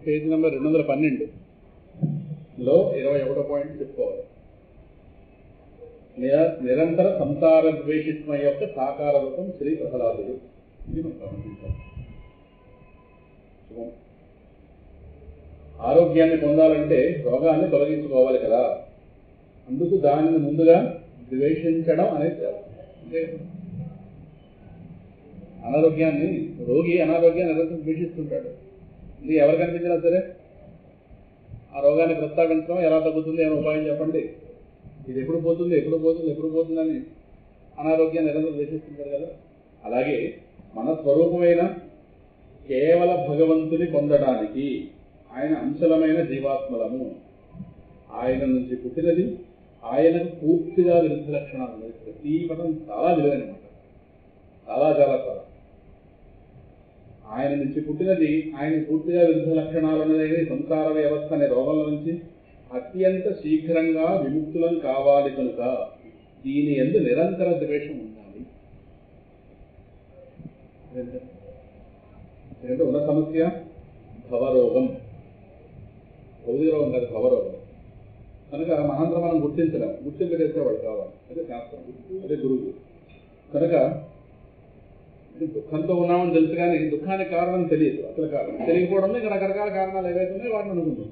Page number 212లో 21 point చెప్పుకోవాలి. నిరంతర సంసార ద్వేషిత్వం యొక్క సాకార రూపం శ్రీ ప్రహ్లాదుడు. ఇది మనం గమనించాలి. ఆరోగ్యాన్ని పొందాలంటే రోగాన్ని తొలగించుకోవాలి కదా, అందుకు దానిని ముందుగా ద్వేషించడం అనేది అనారోగ్యాన్ని అనారోగ్యాన్ని నిరంతరం ద్వేషిస్తుంటాడు. ఇది ఎవరు కనిపించినా సరే ఆ రోగాన్ని ప్రస్తావించడం ఎలా తగ్గుతుంది ఏమైనా ఉపాయం చెప్పండి, ఇది ఎప్పుడు పోతుంది అని అనారోగ్యాన్ని నిరంతరం ద్వేషిస్తుంటారు కదా. అలాగే మన స్వరూపమైన కేవల భగవంతుని పొందడానికి ఆయన అంశలమైన జీవాత్మలము, ఆయన నుంచి పుట్టినది, ఆయనకు పూర్తిగా విరుద్ధ లక్షణాలు ఉన్నాయి. ప్రతి పదం చాలా విలువైన మాట, చాలా ఆయన నుంచి పుట్టినది, ఆయన పూర్తిగా విరుద్ధ లక్షణాలు అనేది సంసార వ్యవస్థ అనే రోగంలో నుంచి అత్యంత శీఘ్రంగా విముక్తులం కావాలి కనుక దీని యందు నిరంతర ద్వేషం ఉండాలి. ఎందుకంటే ఉన్న సమస్య భవరోగం, భౌతిక రోగం కాదు, భవరోగం. కనుక మనందరం మనం గుర్తించలేము, గుర్తింపు చేసేవాడు కావాలి, అదే శాస్త్రం, అదే గురువు. కనుక దుఃఖంతో ఉన్నామని తెలుసు కానీ దుఃఖానికి కారణం తెలియదు. అసలు కారణం తెలియకపోవడంలో ఇంకా రకరకాల కారణాలు ఏవైతే ఉన్నాయో వాటిని అనుకుంటాం.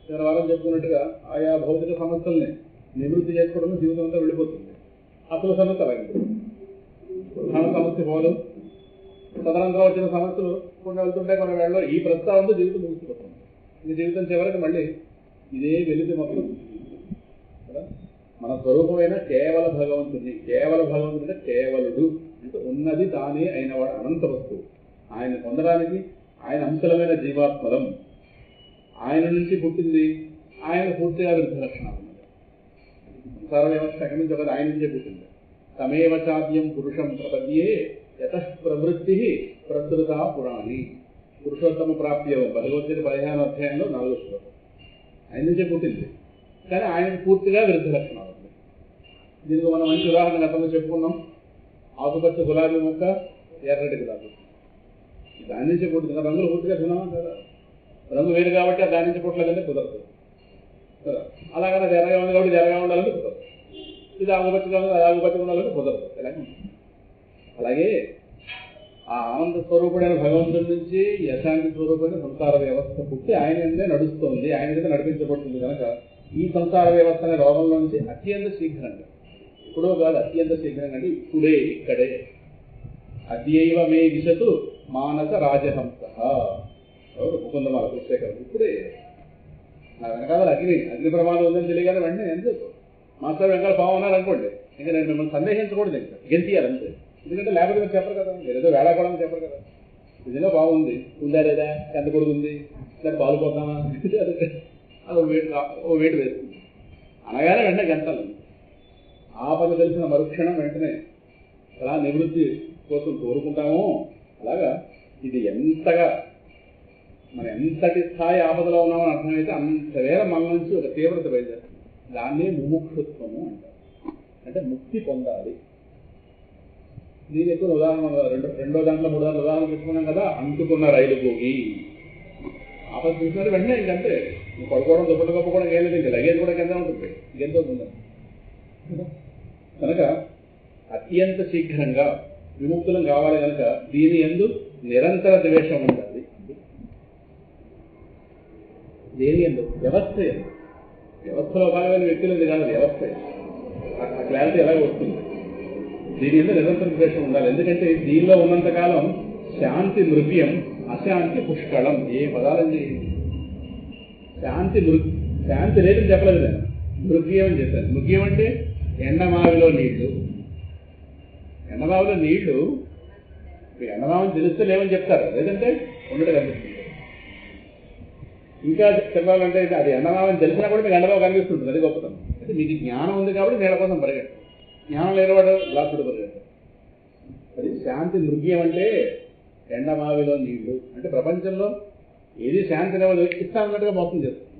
నేను వారం చెప్పుకున్నట్టుగా ఆయా భౌతిక సమస్యల్ని నివృత్తి చేసుకోవడం జీవితం అంతా వెళ్ళిపోతుంది. అసలు సమస్య అలాగే ప్రధాన సమస్య పోదు, తదనంతరం వచ్చిన సమస్యలు కొన్ని వెళ్తుంటే కొన్ని వేళలో ఈ ప్రస్తావంతో జీవితం ముగిసిపోతుంది. ఈ జీవితం చివరికి మళ్ళీ ఇదే వెలితి మొత్తం కదా. మన స్వరూపమైన కేవల భగవంతుని అంటే కేవలుడు అంటే ఉన్నది తానే అయిన వాడు అనంత వస్తువు. ఆయన పొందడానికి ఆయన అంశలమైన జీవాత్మలం, ఆయన నుంచి పుట్టింది, ఆయన పూర్తిగా విరుద్ధ లక్షణాలు ఉన్నాయి. సంసార వ్యవస్థ ఎక్కడి నుంచి ఒకటి ఆయన నుంచే పుట్టింది. తమేవ చాద్యం పురుషం ప్రపద్యే యతః ప్రవృత్తి ప్రసృత పురాణి. పురుషోత్తమ ప్రాప్యం భగవద్గీత 15వ అధ్యాయంలో 4వ శ్లోకం. ఆయన నుంచే పుట్టింది కానీ ఆయనకు పూర్తిగా విరుద్ధ లక్షణాలు ఉన్నాయి. దీనికి మనం మంచి ఉదాహరణ గతంలో చెప్పుకున్నాం. ఆకుపచ్చ గులాబీ మొక్క, ఎర్రటి గులాబీ, దాని నుంచే పుట్టింది. రంగులు పూర్తిగా తిన్నామా కదా, రంగు వేరు కాబట్టి దాని నుంచి పుట్టలేదంటే కుదరదు కదా. అలాగనే అది ఎర్రగా ఉంది కాబట్టి ఎర్రగా ఉండాలంటే కుదరదు, ఇది ఆకుపచ్చగా ఉంది అది ఆకుపచ్చగా ఉండాలంటే కుదరదు. అలాగే ఆ ఆనంద స్వరూపుడైన భగవంతుడి నుంచి యశాంతి స్వరూపమైన సంసార వ్యవస్థ పుట్టి ఆయన మీదే నడుస్తోంది, ఆయన మీద నడిపించబడుతుంది. కనుక ఈ సంసార వ్యవస్థ అనే రోగంలో నుంచి అత్యంత శీఘ్రంగా, ఇప్పుడో కాదు అత్యంత శీఘ్రంగా అంటే ఇప్పుడే ఇక్కడే అద్యైవ మే దిశతు మానస రాజహంస ముకుందమాల పుస్తకం. ఇప్పుడే నా వెనకాల అగ్ని ప్రమాదం ఉందని తెలియగానే వెంటనే ఎందుకు మాస్టర్ వెనకాల పాము ఉన్నారనుకోండి, ఇంకా నేను మిమ్మల్ని సందేహించకూడదు, ఇంకా గెంతియాలంతే. ఎందుకంటే లేకపోతే మీరు చెప్పరు కదా, ఏదో వేళాకోవడం చెప్పరు కదా. నిజంగా బాగుంది, ఉందా లేదా, ఎంత కొడుకుంది, దాన్ని పాలు పోతామా, అది వేటు వేస్తుంది అనగానే వెంటనే గంటలు. ఆ పని తెలిసిన మరుక్షణం వెంటనే అలా నివృత్తి కోసం కోరుకుంటామో అలాగా ఇది ఎంతగా మనం ఎంతటి స్థాయి ఆపదలో ఉన్నామని అర్థమైతే అంత వేల మన నుంచి ఒక తీవ్రత బయలుదేరుతుంది. దాన్నే ముముక్షుత్వము అంటారు, అంటే ముక్తి పొందాలి. దీని ఎక్కువ ఉదాహరణ రెండో దాంట్లో 3 దాంట్లో ఉదాహరణ చెప్పుకున్నాం కదా. అంటుకున్న రైలు పోగి ఆపద చూసినట్టు వెంటనే ఇంకంటే పడుకోవడం దుప్పటి కప్పుకోవడం ఏం లేదు, ఇంకా లగేజ్ కూడా కింద ఉంటుంది, ఇంకెంతో ఉందండి. కనుక అత్యంత శీఘ్రంగా విముక్తులం కావాలి కనుక దీని యందు నిరంతర ద్వేషం ఉండాలి. దేని యందు? వ్యవస్థలో భాగమైన వ్యక్తులది కాదు, వ్యవస్థ. ఆ క్లారిటీ ఎలాగ వస్తుంది? దీని యందు నిరంతర ద్వేషం ఉండాలి. ఎందుకంటే దీనిలో ఉన్నంతకాలం శాంతి మృగ్యం, అశాంతి పుష్కళం. ఏ పదాలండి? శాంతి లేదని చెప్పలేదు నేను, మృగ్యం అని చెప్పాను. మృగ్యం అంటే ఎండమావిలో నీళ్లు. ఎండమావిలో నీళ్లు ఎండమావిని తెలిస్తే లేవని చెప్తారు, లేదంటే ఉన్నట్టు కనిపిస్తుంది. ఇంకా చెప్పాలంటే అది ఎండమావిని తెలిసినా కూడా మీకు ఎండమావి కనిపిస్తుంటుంది, అది గొప్పతనం. అంటే మీకు జ్ఞానం ఉంది కాబట్టి నీళ్ళ కోసం పరిగెట్టారు, జ్ఞానం లేనివాడు గ్లాసుడు పరిగెట్టారు. అది శాంతి మృగ్యం అంటే ఎండమావిలో నీళ్లు అంటే ప్రపంచంలో ఏది శాంతి లేవదు ఇస్తానన్నట్టుగా మోసం చేస్తుంది.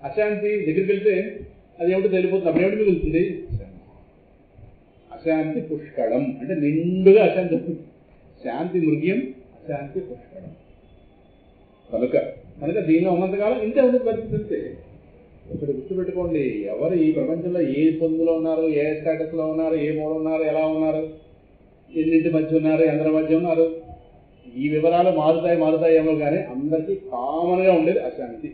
అశాంతి దగ్గరికి వెళ్తే అది ఏమిటో తెలిపోతుంది. అప్పుడు ఏమిటి మిగులుతుంది? అశాంతి పుష్కళం అంటే నిండుగా అశాంతి వస్తుంది. శాంతి మృగ్యం, అశాంతి పుష్కళం. కనుక దీనిలో ఉన్నంతకాలం ఇంతే ఉండదు పరిస్థితి. అంతే ఒకటి గుర్తుపెట్టుకోండి, ఎవరు ఈ ప్రపంచంలో ఏ పొందులో ఉన్నారు, ఏ స్టేటస్లో ఉన్నారు, ఏ మూల ఉన్నారు, ఎలా ఉన్నారు, ఎన్నింటి మధ్య ఉన్నారు, ఎందరి మధ్య ఉన్నారు, ఈ వివరాలు మారుతాయేమో కానీ అందరికీ కామన్గా ఉండేది అశాంతి.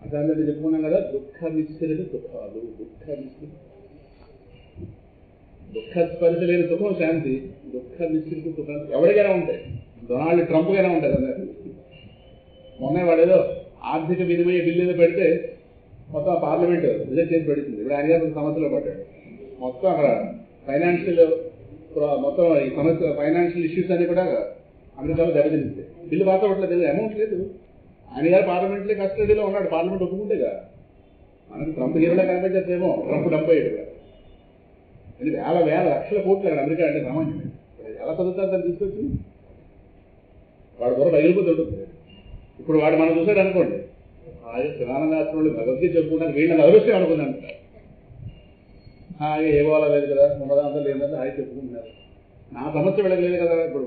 అశాంతి అంటే చెప్పుకున్నాం కదా, దుఃఖ మిశ్రిత సుఖాలు. దుఃఖ స్పర్శ లేని సుఖం శాంతి, దుఃఖ మిశ్రిత సుఖాలు ఎవరికైనా ఉంటాయి. డొనాల్డ్ ట్రంప్ గానే ఉంటారు అందరు. మొన్న వాడేదో ఆర్థిక వినిమయ బిల్లు ఏదో పెడితే మొత్తం పార్లమెంట్ రిజెక్ట్ చేసి పెడుతుంది. ఇప్పుడు ఆయన గారు సమస్యలో పడ్డాడు. మొత్తం అక్కడ మొత్తం ఈ సమస్య ఫైనాన్షియల్ ఇష్యూస్ అన్ని కూడా అమెరికాలో దెబ్బతింది. బిల్లు పాస్ అవ్వట్లేదు, అమౌంట్ లేదు. ఆయన గారు పార్లమెంట్లో కస్టడీలో ఉన్నాడు. పార్లమెంట్ ఒప్పుకుంటేగా మనకి ట్రంప్ హీరోలో కనిపించేదేమో, ట్రంప్ డబ్బు అయ్యాడు. వేల లక్షల కోట్లు అక్కడ అమెరికా అంటే సామాన్యమే. ఎలా చదువుతారు దాన్ని తీసుకొచ్చి? వాడు కూడా పగిలిపోతుంటుంది. ఇప్పుడు వాడు మనం చూసాడు అనుకోండి, శివానందాశ్రమంలో భగవద్గీత చెప్పుకుంటాను వీళ్ళని అదృష్టం అనుకున్నాను. ఏ గోళ లేదు కదా, ఉన్నదంతా లేదంటే హాయి చెప్పుకుంటున్నారు. నా సమస్య వెళ్ళలేదు కదా. ఇప్పుడు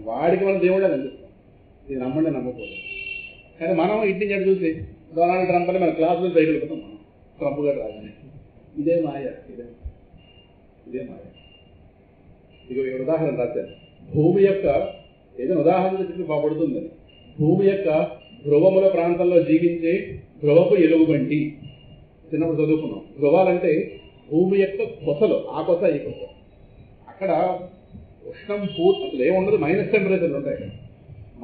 వాడికి మనం దేవుడే అనిపిస్తాం. ఇది నమ్మండి నమ్మకూడదు. కానీ మనం ఇంటి నుంచి చూసి డొనాల్డ్ ట్రంప్ అని మన క్లాసులో పైకెళ్ళిపోతాం. మనం ట్రంప్ గారు రాగానే ఇదే మాయ. ఇక ఉదాహరణ రాశాను. భూమి యొక్క ఏదైనా ఉదాహరణ చెప్పి బాగుపడుతుందని. భూమి యొక్క ధ్రువముల ప్రాంతంలో జీవించే ధ్రువపు ఎలుగుబంటి చిన్నప్పుడు చదువుకున్నాం. ధ్రువాలంటే భూమి యొక్క కొసలు, ఆ కొస ఈ కొస. అక్కడ ఉష్ణం అసలు ఏముండదు, మైనస్ టెంపరేచర్లు ఉంటాయి.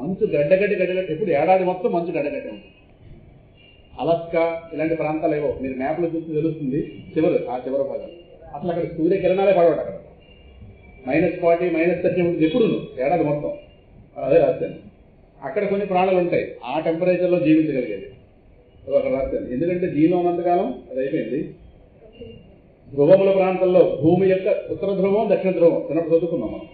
మంచు గడ్డగడ్డి ఎప్పుడు ఏడాది మొత్తం మంచు గడ్డగడ్డ ఉంటుంది. అలస్కా ఇలాంటి ప్రాంతాలు ఏవో మీరు మ్యాప్లో చూసి తెలుస్తుంది. ఆ చివరి భాగం అసలు అక్కడ సూర్యకిరణాలే పడవట. అక్కడ -40, -30 ఉంటుంది ఎప్పుడు ఏడాది మొత్తం. అదే రాశాను. అక్కడ కొన్ని ప్రాణులు ఉంటాయి ఆ టెంపరేచర్లో జీవించగలిగేది. అక్కడ రాశాను. ఎందుకంటే దీనిలో ఉన్నంతకాలం అది అయిపోయింది. ధ్రువముల ప్రాంతంలో భూమి యొక్క ఉత్తర ధ్రువం, దక్షిణ ధ్రువం చిన్నప్పుడు చదువుకున్నాం మనం.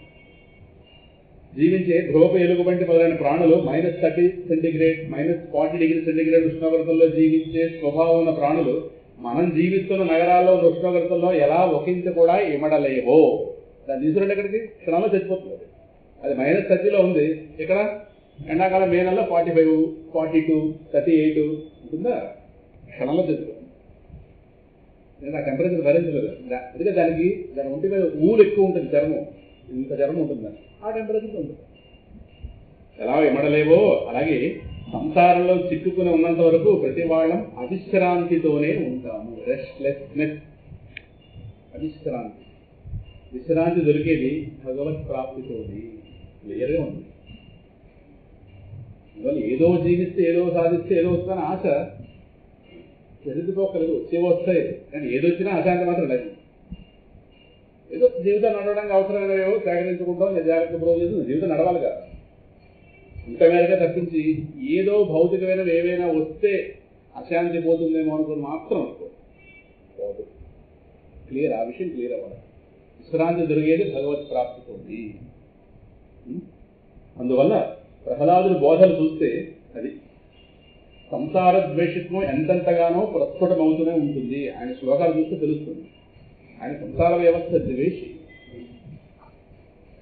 జీవించే ధ్రువపు ఎలుగుబంటి మొదలైన ప్రాణులు -30 సెంటీగ్రేడ్, -40°C ఉష్ణోగ్రతల్లో జీవించే స్వభావం ఉన్న ప్రాణులు మనం జీవిస్తున్న నగరాల్లో ఉష్ణోగ్రతల్లో ఎలా ఒకంత కూడా ఇమడలేవో. దాన్ని తీసుకురండి ఎక్కడికి, క్షణంలో చచ్చిపోతుంది. అది -30లో ఉంది. ఇక్కడ ఎండాకాలం మే నెలలో 45, 42, 38 ఉంటుందా, క్షణంలో చచ్చిపోతుంది. ఆ టెంపరేచర్ భరించలేదు. అందుకే దాని ఒంటి మీద ఊలు ఎక్కువ ఉంటుంది, చర్మం ఇంత చర్మం ఉంటుంది. ఆ టెంపరేచర్ ఉంటుంది. ఎలా ఇమడలేవో అలాగే సంసారంలో చిక్కుకుని ఉన్నంత వరకు ప్రతి వాళ్ళం అవిశ్రాంతితోనే ఉంటాము. రెస్ట్లెస్నెస్, అవిశ్రాంతి. విశ్రాంతి దొరికేది భగవత్ ప్రాప్తితోనే. క్లియర్గా ఉంది. ఇవాళ ఏదో జీవిస్తే ఏదో సాధిస్తే ఏదో వస్తుందని ఆశ జరిగిపోకలేదు. వచ్చేవి వస్తాయి కానీ ఏదొచ్చినా అశాంతి మాత్రం లేదు. ఏదో జీవితం నడవడానికి అవసరమైనవేవో సేకరించుకుంటాం, జాగ్రత్త ప్రోగు చేసి జీవితం నడవాలి కదా. ఇంత మేరగా తప్పించి ఏదో భౌతికమైనవి ఏవైనా వస్తే అశాంతి పోతుందేమో అనుకుని మాత్రం అనుకోదు. క్లియర్, ఆ విషయం క్లియర్ అవ్వాలి. విశ్రాంతి దొరికేది భగవత్ ప్రాప్తితోంది. అందువల్ల ప్రహ్లాదుని బోధలు చూస్తే అది సంసార ద్వేషత్వం ఎంతెంతగానో ప్రస్ఫుటమవుతూనే ఉంటుంది. ఆయన శ్లోకాలు చూస్తే తెలుస్తుంది. ఆయన సంసార వ్యవస్థ ద్వేషి.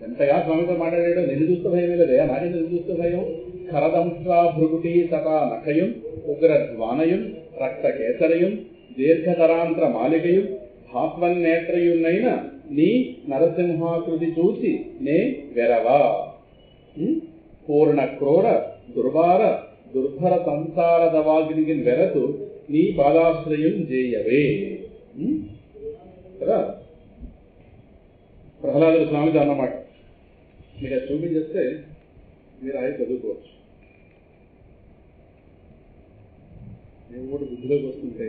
ఎంతగా స్వామితో మాట్లాడాడో. నిన్ను చూస్తే భయం లేదే, నాకే నిన్ను చూస్తే భయం. ఖరదంస్వా భృగుటి తథా నఖయం ఉగ్రధ్వానయం రక్తకేసరయం దీర్ఘతరాంతర మాలికయం భాస్వన్నేత్రయున్నైన నీ నరసింహాకృతి చూసి నే వెరవా. పూర్ణ క్రూర దుర్వార దుర్భర సంసార దవాగ్నికి వెరతు నీ పాదాశ్రయం చేయవే కదా ప్రహ్లాదుడు స్వామితో అన్నమాట. మీకు అది చూపించేస్తే మీరు అవి చదువుకోవచ్చు. నేను కూడా బుద్ధిలోకి వస్తుంటే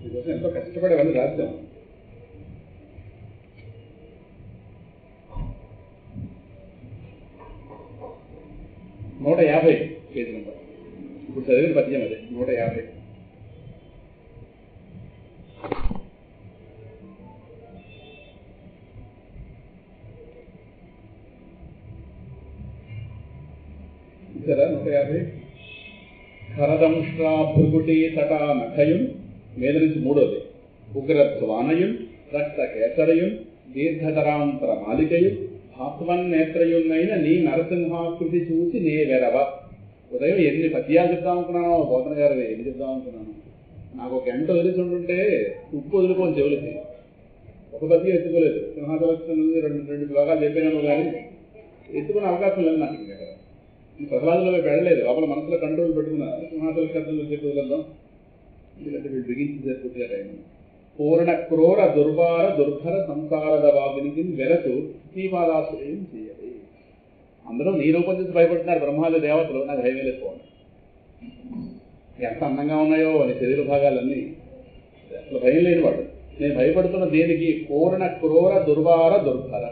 మీకోసం ఎంతో కష్టపడి అవన్నీ రాద్దాం. నూట 50 పేజీ నెంబర్. ఇప్పుడు చదివిన పద్యం అదే 150. చూసారా 150 ఖరదంష్ట్రా భృగుటి తటా నఖయున్ మీద నుంచి మూడోది ఉగ్రధ్వానయున్ రక్త కేసరయున్ దీర్ఘతరాంతర మాలికయున్ భాస్వన్నేత్రయున్నైన నీ నరసింహాకృతి చూసి నే వెరవ. ఉదయం ఎన్ని పద్యాలు చెప్దాం అనుకున్నాను బోధన గారు, ఎన్ని చెప్దాం అనుకున్నాను. నాకు ఒక గంట వదిలిచి ఉంటుంటే ఉప్పు వదులుకోని చెవులకి ఒక పద్యం ఎత్తుకోలేదు. సింహాచలం నుంచి రెండు విభాగాలు చెప్పినాను కానీ ఎత్తుకునే అవకాశం లేదు నాకు. ఇంకా ప్రహ్లాదులో వెళ్ళలేదు, లోపల మనసులో కంట్రోల్ పెట్టుకున్నా సింహాచల శబ్దంలో చెప్పి వదిలేద్దాం ఎందుకంటే వీళ్ళు బిగించి పూర్తిగా టైం. పూర్ణ క్రూర దుర్వార దుర్భర సంసాರದ వాగునికి వెరతు నీ పాదాశ్రయం చేయాలి. అందరూ నీ రూపం చూసి భయపడుతున్నారు బ్రహ్మాది దేవతలు, నాకు భయం వేసుకోండి. ఎంత అందంగా ఉన్నాయో అని శరీర భాగాలన్నీ, అసలు భయం లేనివాడు. నేను భయపడుతున్న దేనికి? పూర్ణ క్రూర దుర్వార దుర్భర.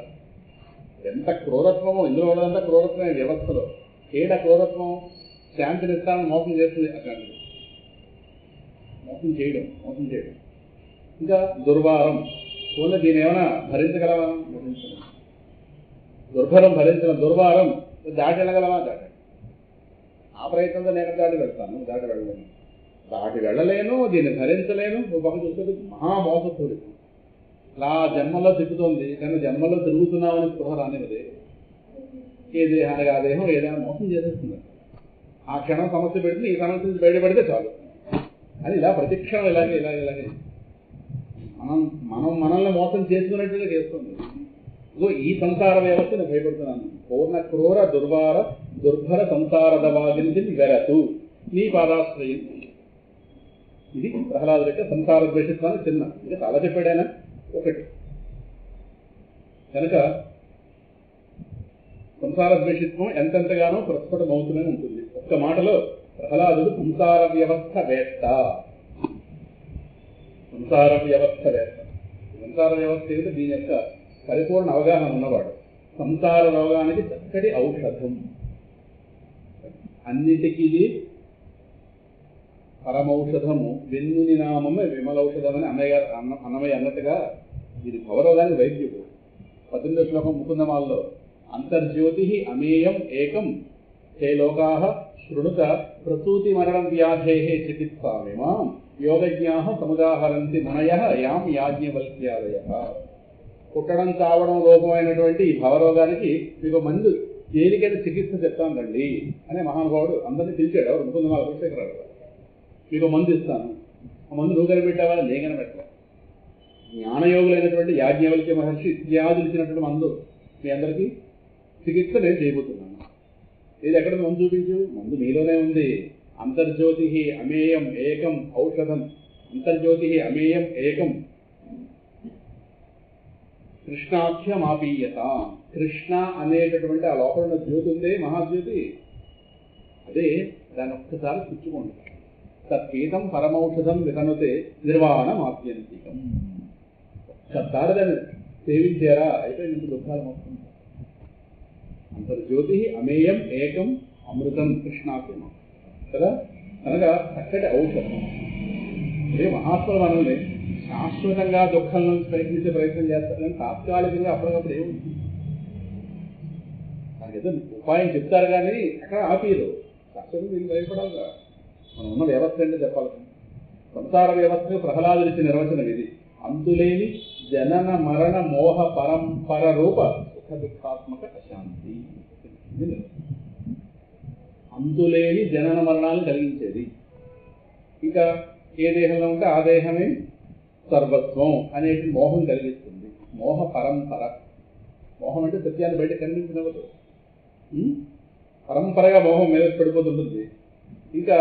ఎంత క్రూరత్వమో ఇందులో ఉన్నదంతా క్రూరత్వమే వ్యవస్థలో. ఏడ క్రూరత్వం శాంతినిస్తానని మోసం చేస్తుంది, అట్లాంటిది మోసం చేయడం. ఇంకా దుర్వారం పోనీ దీని ఏమైనా భరించగలవా? భరించగలం. దుర్భరం భరించడం. దుర్వారం దాటి వెళ్ళగలవా? దాటి ఆ ప్రయత్నంతో నేను దాటి వెళ్తాను, దాటి వెళ్ళలేను. దాటి వెళ్ళలేను, దీన్ని భరించలేను. ఒక చూస్తుంది మహామోసపూరి. ఇలా జన్మలో తిప్పుతోంది కానీ జన్మలో తిరుగుతున్నామని స్పృహ రానివ్వదే. ఏ దేహానికి ఆ దేహం ఏదైనా మోసం చేసేస్తుంది. ఆ క్షణం సమస్య పెడితే ఈ సమస్య నుంచి బయటపడితే చాలు అని ఇలా ప్రతిక్షణం ఇలాగే మనల్ని మోసం చేసుకున్నట్టుగా చేస్తుంది. ఇదో ఈ సంసార వ్యవస్థను భయపడుతున్నాను. పూర్ణ క్రూర దుర్వార దుర్భర సంసాರದ వాగిని వెరతు నీ పాదాశ్రయం. ఇది ప్రహ్లాదు యొక్క సంసార ద్వేషిత్వాన్ని చిన్న ఇది చాలా చెప్పాడైనా ఒకటి కనుక సంసార ద్వేషిత్వం ఎంతెంతగానో ప్రస్ఫుటమవుతూనే ఉంటుంది. ఒక్క మాటలో ప్రహ్లాదుడు సంసార వ్యవస్థ వేత్త. సంసార వ్యవస్థ ఏమిటో దీని యొక్క పరిపూర్ణ అవగాహన ఉన్నవాడు. సంసార రోగానికి చక్కటి ఔషధం. అన్నిటికీ పరమౌషధము వెన్నుని నామమే విమలౌషధమని అన్నమయ్య అన్నట్టుగా ఇది భవరోగానికి వైద్యుడు. 18వ శ్లోకం ముకుందమాల్లో అంతర్జ్యోతి అమేయం ఏకం హే లోకాః శృణుత ప్రసూతి మరణం వ్యాధే చికిత్సామిమాం యోగజ్ఞాః సముదాహరంతి మునయః యాం యాజ్ఞవల్క్యాదయః. పుట్టడం చావడం రూపమైనటువంటి ఈ భవరోగానికి మీకు మందు దేనికైనా చికిత్స చెప్తాను రండి అనే మహానుభావుడు అందరినీ పిలిచాడు. ఎవరు? ముకుందమాల కులశేఖరరావు గారు. మీకు మందు ఇస్తాను, ఆ మందు నువ్వు కనిపెట్టావా? నేను కనిపెట్టా. జ్ఞానయోగులైనటువంటి యాజ్ఞవల్క్య మహర్షి ఇత్యాదులు ఇచ్చినటువంటి మందు మీ అందరికీ చికిత్స నేను చేయబోతున్నాను. ఇది ఎక్కడ మందు చూపించు? మందు మీలోనే ఉంది. అంతర్జ్యోతి అమేయం ఏకం ఔషధం. అంతర్జ్యోతి అమేయం ఏకం కృష్ణాఖ్యమాపీయత. కృష్ణ అనేటటువంటి ఆ లోపల ఉన్న జ్యోతి ఉందే, మహాజ్యోతి, అదే దాని ఒక్కసారి పుచ్చుకోండి. తత్పీతం పరమౌషధం వితనుతే నిర్వాణమాప్యంతికం. ఒక్కసారి దాన్ని సేవించారా అయిపోయింది దుఃఖాలు మొత్తం. అంతర్జ్యోతి అమేయం ఏకం అమృతం కృష్ణాఖ్యం కదా. అనగా చక్కటి ఔషధం. ఇదే మహాత్ములు మనల్ని శాశ్వతంగా దుఃఖం నుంచి ప్రయత్నించే ప్రయత్నం చేస్తారు కానీ తాత్కాలికంగా అప్పటికప్పుడు ఏముంది దానికి ఏదో ఉపాయం చెప్తారు కానీ అక్కడ ఆపీరు. శాశ్వతం దీనికి భయపడాలిగా. మనం ఉన్న వ్యవస్థ అంటే చెప్పాలి. సంసార వ్యవస్థకు ప్రహ్లాదుడిచ్చిన నిర్వచనం ఇది. అంతులేని జనన మరణ మోహ పరంపర రూప సుఖ దుఃఖాత్మక అశాంతి. అంతులేని జనన మరణాలను కలిగించేది. ఇంకా ఏ దేహంలో ఉంటే ఆ దేహమే సర్వస్వం అనేది మోహం కలిగిస్తుంది. మోహ పరంపర. మోహం అంటే సత్యాన్ని బయట కనిపించినవదు. పరంపరగా మోహం మీద పడిపోతుంటుంది. ఇంకా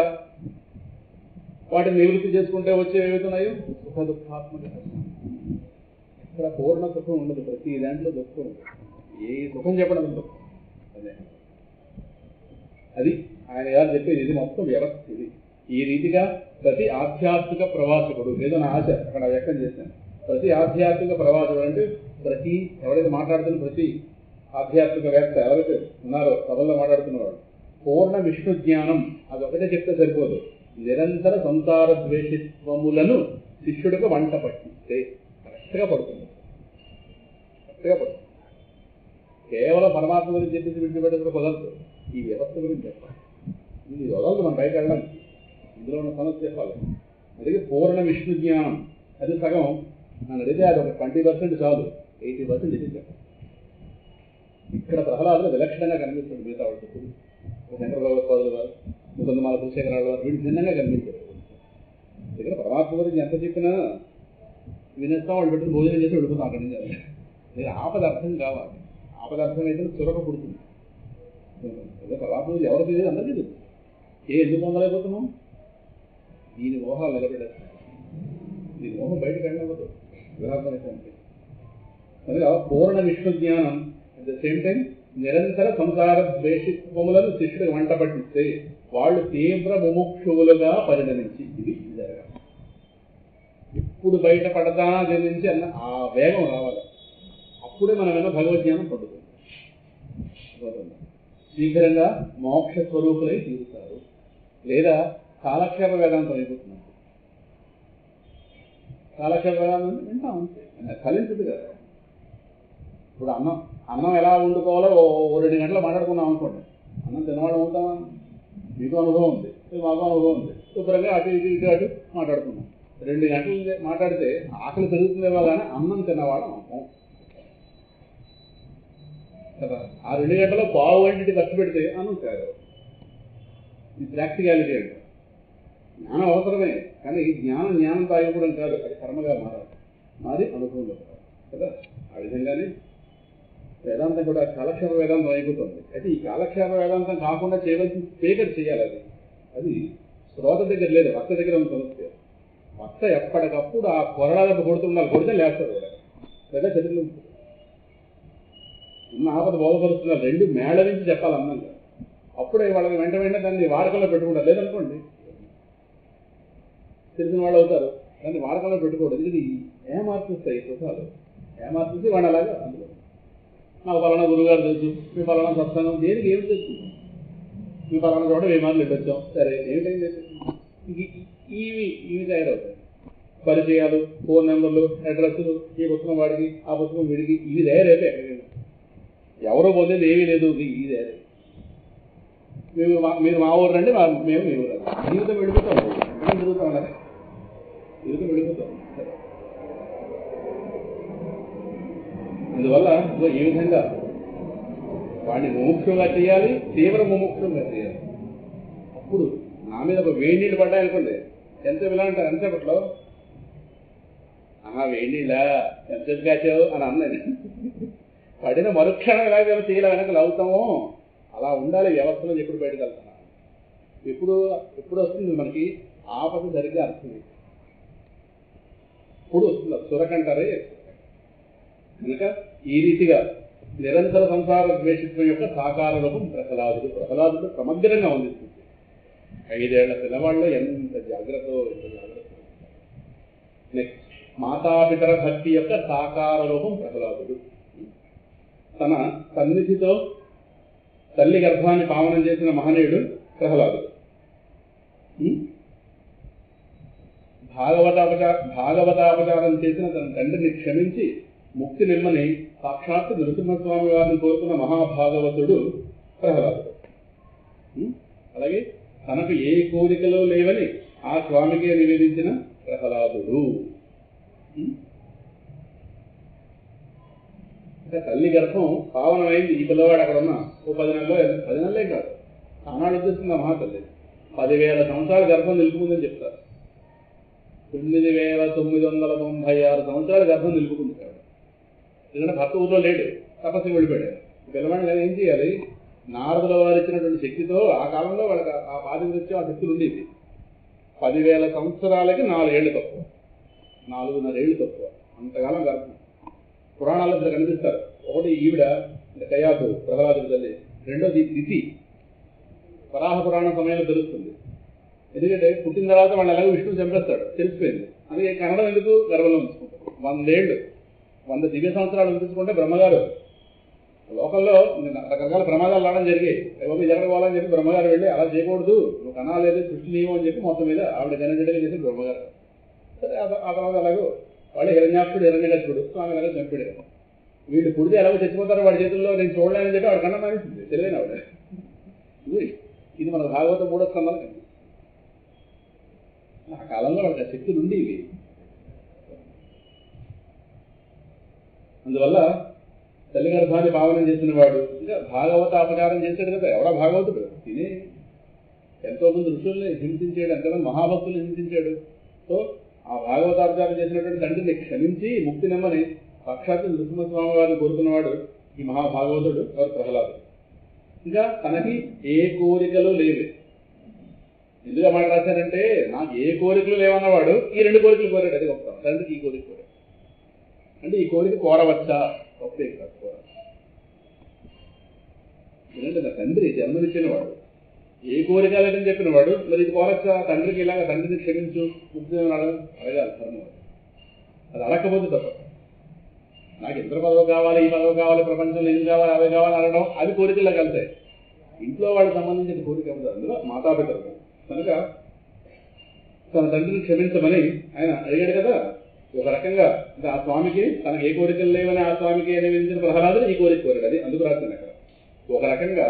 వాటిని నివృత్తి చేసుకుంటే వచ్చే ఏవైతున్నాయో సుఖ దుఃఖాత్మక. ఇక్కడ పూర్ణ సుఖం ఉండదు, ప్రతి దాంట్లో దుఃఖం ఉండదు. ఏ సుఖం చెప్పడం దుఃఖం అదే. అది ఆయన గారు చెప్పేది. ఇది మొత్తం వ్యవస్థ. ఇది ఈ రీతిగా ప్రతి ఆధ్యాత్మిక ప్రవాచకుడు, ఏదో నా ఆశ అక్కడ వ్యక్తం చేశాను. ప్రతి ఆధ్యాత్మిక ప్రవాచకుడు అంటే ప్రతి ఎవరైతే మాట్లాడుతున్న ప్రతి ఆధ్యాత్మిక వేత్త ఎవరైతే ఉన్నారో సభల్లో మాట్లాడుతున్నవాడు పూర్ణ విష్ణు జ్ఞానం అది ఒకటే చెప్తే సరిపోదు. నిరంతర సంసార ద్వేషిత్వములను శిష్యుడికి వంట పట్టిస్తే కరెక్ట్గా పడుతుంది. కేవలం పరమాత్మ గురించి చెప్పేసి విడిచిపెట్టేందుకు కుదరదు. ఈ వ్యవస్థ గురించి చెప్పాలి. ఇది వదలదు మనం పైకి వెళ్ళడానికి. ఇందులో ఉన్న సమస్య చెప్పాలి. అందుకే పూర్ణ విష్ణు జ్ఞానం అది సగం. నన్ను అడిగితే అది ఒక 20% చాలు, 80% ఇది చెప్పాలి. ఇక్కడ ప్రహ్లాదులు విలక్షణంగా కనిపిస్తుంది మిగతా వాళ్ళ చుట్టూ. శంకర భగవత్పాదులు వారు, ముకుందమాల కులశేఖరాల వారు వీళ్ళు భిన్నంగా కనిపించారు. దగ్గర పరమాత్మ గురించి ఎంత చెప్పినా వినేస్తాం, వాళ్ళు పెట్టుకుని భోజనం చేసి వెళ్ళిపోతాం అక్కడి నుంచి. నేను ఆపద అర్థం కావాలి. ఆపద అర్థం అయితే చురక పుడుతుంది. పరమాత్మ గురించి ఎవరు తెలియదు, అందరికీ తెలుసు. ఎందుకు పొందలేకపోతున్నాం? దీని మోహాలు నిలబెట్టేస్తాం. దీని మోహం బయటకు వెళ్ళకపోతే విరాధమైతే కనుక పూర్ణ విష్ణు జ్ఞానం అట్ ద సేమ్ టైం నిరంతర సంసార ద్వేషిత్వములను శిష్యుడికి వంట పట్టిస్తే వాళ్ళు తీవ్ర ముముక్షువులుగా పరిణమించి ఇది జరగాలి. ఇప్పుడు బయటపడతా దీని నుంచి అన్న ఆ వేగం రావాలి. అప్పుడే మనమైనా భగవద్జ్ఞానం పొందుతుంది. శీఘ్రంగా మోక్ష స్వరూపులై తీరుతారు. లేదా కాలక్షేప వేదాంతం అయిపోతున్నారు. కాలక్షేప వేదాంతం వింటాం అంతే, ఫలించదు కదా. ఇప్పుడు అన్నం ఎలా వండుకోవాలో 2 గంటలు మాట్లాడుకున్నాం అనుకోండి. అన్నం తినవాడు అవుతామా? మీకు అనుభవం ఉంది, మాకు అనుభవం ఉంది. శుభ్రంగా అటు ఇటు మాట్లాడుకున్నాం. 2 గంటలు మాట్లాడితే ఆకలి పెరుగుతుందేమో కానీ అన్నం తిన్నవాడు అనుభవం కదా. ఆ 2 గంటలో పావు గంటకి ఖర్చు పెడితే అన్నం కాదు. ఇది ప్రాక్టికాలిటీ అంటే. జ్ఞానం అవసరమే, కానీ ఈ జ్ఞానం తాగిపోవడం కాదు, అది కర్మగా మారి అనుభవంలో కదా. ఆ విధంగానే వేదాంతం కూడా కాలక్షేప వేదాంతం అయిపోతుంది. అయితే ఈ కాలక్షేప వేదాంతం కాకుండా చేయవలసిన స్పీకర్ చేయాలి. అది శ్రోత దగ్గర లేదు, భక్త దగ్గర ఉన్న సమస్య. భక్త ఎప్పటికప్పుడు ఆ కొరడా దెబ్బ కొడుతుండాలి. కొడితే లేస్తారు కూడా, లేదా చదువులు ఉన్న ఆపద బోధపరుస్తున్నారు. 2 మేళ నుంచి చెప్పాలి అందంగా. అప్పుడే వాళ్ళకి వెంటనే దాన్ని వాడకంలో పెట్టుకుంటారు. లేదనుకోండి తెలిసిన వాళ్ళు అవుతారు, దాన్ని వాడకంలో పెట్టుకోవడం. ఇది ఏమార్పిస్తాయి సుఖాలు, ఏమార్పిస్తే వాడు అలాగా. అందులో నాకు పలానా గురువుగారు తెలుసు, మీ పలానా సత్సంగం, దేనికి ఏం తెలుసుకుంటాం? మీ పలానా చోట విమానాలు పెట్టొచ్చాం, సరే ఏమిటైంది? ఇవి తయారవుతాయి. పరిచయాలు, ఫోన్ నెంబర్లు, అడ్రస్లు, ఈ పుస్తకం వాడికి, ఆ పుస్తకం వీడికి, ఇవి తయారైతే ఎక్కడైనా ఎవరో పొందేది ఏమీ లేదు. ఇది తయారై మీరు మా ఊరు రండి, మేము మీ ఊరు రండి. జీవితం వెళ్ళిపోతాం, తిరుగుతాం, అలాగే జీవితం వెళ్ళిపోతాం. అందువల్ల ఈ విధంగా వాడిని ముముక్షుగా చేయాలి, తీవ్ర ముముక్షుగా చేయాలి. అప్పుడు నా మీద ఒక వేడి నీళ్ళు పడ్డాయనుకోండి, ఎంత ఇలా అంటారు ఎంతసేపట్లో, వేడి నీళ్ళా ఎంతసేపు కాచావు అని అన్నది. పడిన మరుక్షణం ఎలాగ తీగల వెనకలు అవుతామో అలా ఉండాలి వ్యవస్థలో. ఎప్పుడు బయటకు వెళ్తున్నాం, ఎప్పుడు వస్తుంది మనకి ఆపద సరిగ్గా అర్థం. ఇప్పుడు వస్తుంది సురకంటారే. కనుక ఈ రీతిగా నిరంతర సంసార ద్వేషిత్వం యొక్క సాకార రూపం ప్రహ్లాదుడు సమగ్రంగా ఉంది. 5 ఏళ్ల పిల్లవాళ్ళు ఎంత జాగ్రత్త. నెక్స్ట్ మాతాపితర భక్తి యొక్క సాకార రూపం ప్రహ్లాదుడు. తన సన్నిధితో తల్లి గర్భాన్ని పావనం చేసిన మహనీయుడు ప్రహ్లాదుడు. భాగవతాపచారం చేసిన తన తండ్రిని క్షమించి ముక్తి నిమ్మని సాక్షాత్తు నృసింహస్వామి వారిని కోరుకున్న మహాభాగవతుడు ప్రహ్లాదుడు. అలాగే తనకు ఏ కోరికలు లేవని ఆ స్వామికే నివేదించిన ప్రహ్లాదుడు. తల్లి గర్భం పావనమైంది. ఈ పిల్లవాడు అక్కడ ఉన్న 10 నెలలే కాదు, ఆనాడు వచ్చేస్తుంది ఆ మహాతల్లి. 10,000 సంవత్సరాల గర్భం నిలుపుకుందని చెప్తారు. 9,996 సంవత్సరాల గర్భం నిలుపుకుంది. ఎందుకంటే భర్త ఊళ్ళో లేడు, తపస్సు వెళ్ళిపోయాడు. పిల్లవాడిని కానీ ఏం చేయాలి? నారదుల వారు ఇచ్చినటువంటి శక్తితో ఆ కాలంలో వాళ్ళకి ఆ పాతివృత్యం ఆ శక్తులు ఉండేది. 10,000 సంవత్సరాలకి 4 ఏళ్ళు తక్కువ, 4.5 ఏళ్ళు తక్కువ, అంతకాలం గర్భం. పురాణాల్లో ఇద్దరు కనిపిస్తారు. ఒకటి ఈవిడ కయాదు ప్రహ్లాదుడి తల్లి, రెండోది దితి. వరాహ పురాణం సమయంలో తెలుస్తుంది. ఎందుకంటే పుట్టిన తర్వాత వాళ్ళు ఎలాగో విష్ణువు చంపేస్తాడు, తెలిసిపోయింది. అందుకే కన్నడం ఎందుకు గర్భంలో ఉంచుకుంటారు. 100 ఏళ్ళు, 100 దివ్య సంవత్సరాలు ఉంచుకుంటే బ్రహ్మగారు లోకల్లో రకరకాల ప్రమాదాలు రావడం జరిగాయి. ఎవరు జరగవాలని చెప్పి బ్రహ్మగారు వెళ్ళి అలా చేయకూడదు, నువ్వు కనాలేదు సృష్టి నియమం అని చెప్పి మొత్తం మీద ఆవిడ జనజడగా చేసి బ్రహ్మగారు. సరే ఆ తర్వాత ఎలాగో వాడు హిరణ్యాక్షుడు హిరణ్యకశిపుడు స్వామి ఎలాగో చంపాడు. వీళ్ళు పుడితే ఎలాగో చచ్చిపోతారో వాడి చేతుల్లో నేను చూడలేనని చెప్పి ఆవిడ కన్నా మానేసింది. తెలివైన ఆవిడ. ఇది మన భాగవత 3వ స్కంధంలో కనిపిస్తుంది. ఆ కాలంలో వాళ్ళకి ఆ శక్తులు ఉండేవి. అందువల్ల తల్లి గర్భాన్ని పావనం చేసిన వాడు ఇంకా భాగవత అపచారం చేశాడు కదా. ఎవడా భాగవతుడు? తినే ఎంతో మంది ఋషుల్ని హింసించాడు, ఎంతమంది మహాభక్తుల్ని హింసించాడు. సో ఆ భాగవతాపచారం చేసినటువంటి తండ్రిని క్షమించి ముక్తి నెమ్మని సాక్షాత్తు నృసింహస్వామి వారిని కోరుకున్నవాడు ఈ మహాభాగవతుడు ఎవరు? ప్రహ్లాదుడు. ఇంకా తనకి ఏ కోరికలు లేవు. ఎందుకు మాట రాశారంటే నాకు ఏ కోరికలు లేవన్నవాడు ఈ 2 కోరికలు కోరాడు. అది గొప్ప. తండ్రికి ఈ కోరిక కోరాడు అంటే ఈ కోరిక కోరవచ్చా? గొప్పే కాదు కోర. ఎందుకంటే నా తండ్రి జన్మనిచ్చిన వాడు, ఏ కోరిక లేదని చెప్పిన వాడు, మరి ఇది కోరచ్చా? తండ్రికి ఇలాగ తండ్రిని క్షమించు ముక్తి అడగాలి ధర్మం. అది అడగకపోతే తప్ప. నాకు ఇంద్ర పదవి కావాలి, ఈ పదవి కావాలి, ప్రపంచంలో ఇది కావాలి, అవి కావాలి అనడం అది కోరికల్లో కలిసాయి. ఇంట్లో వాళ్ళకి సంబంధించిన కోరిక ఉంది, అందులో మాతాపితరులు కనుక తన తండ్రిని క్షమించమని ఆయన అడిగాడు కదా. ఒక రకంగా ఆ స్వామికి తనకు ఏ కోరికలు లేవని ఆ స్వామికి నివేదించిన ప్రహ్లాదుడు ఈ కోరిక కోరాడు. అది అందుకు రాసింది అక్కడ. ఒక రకంగా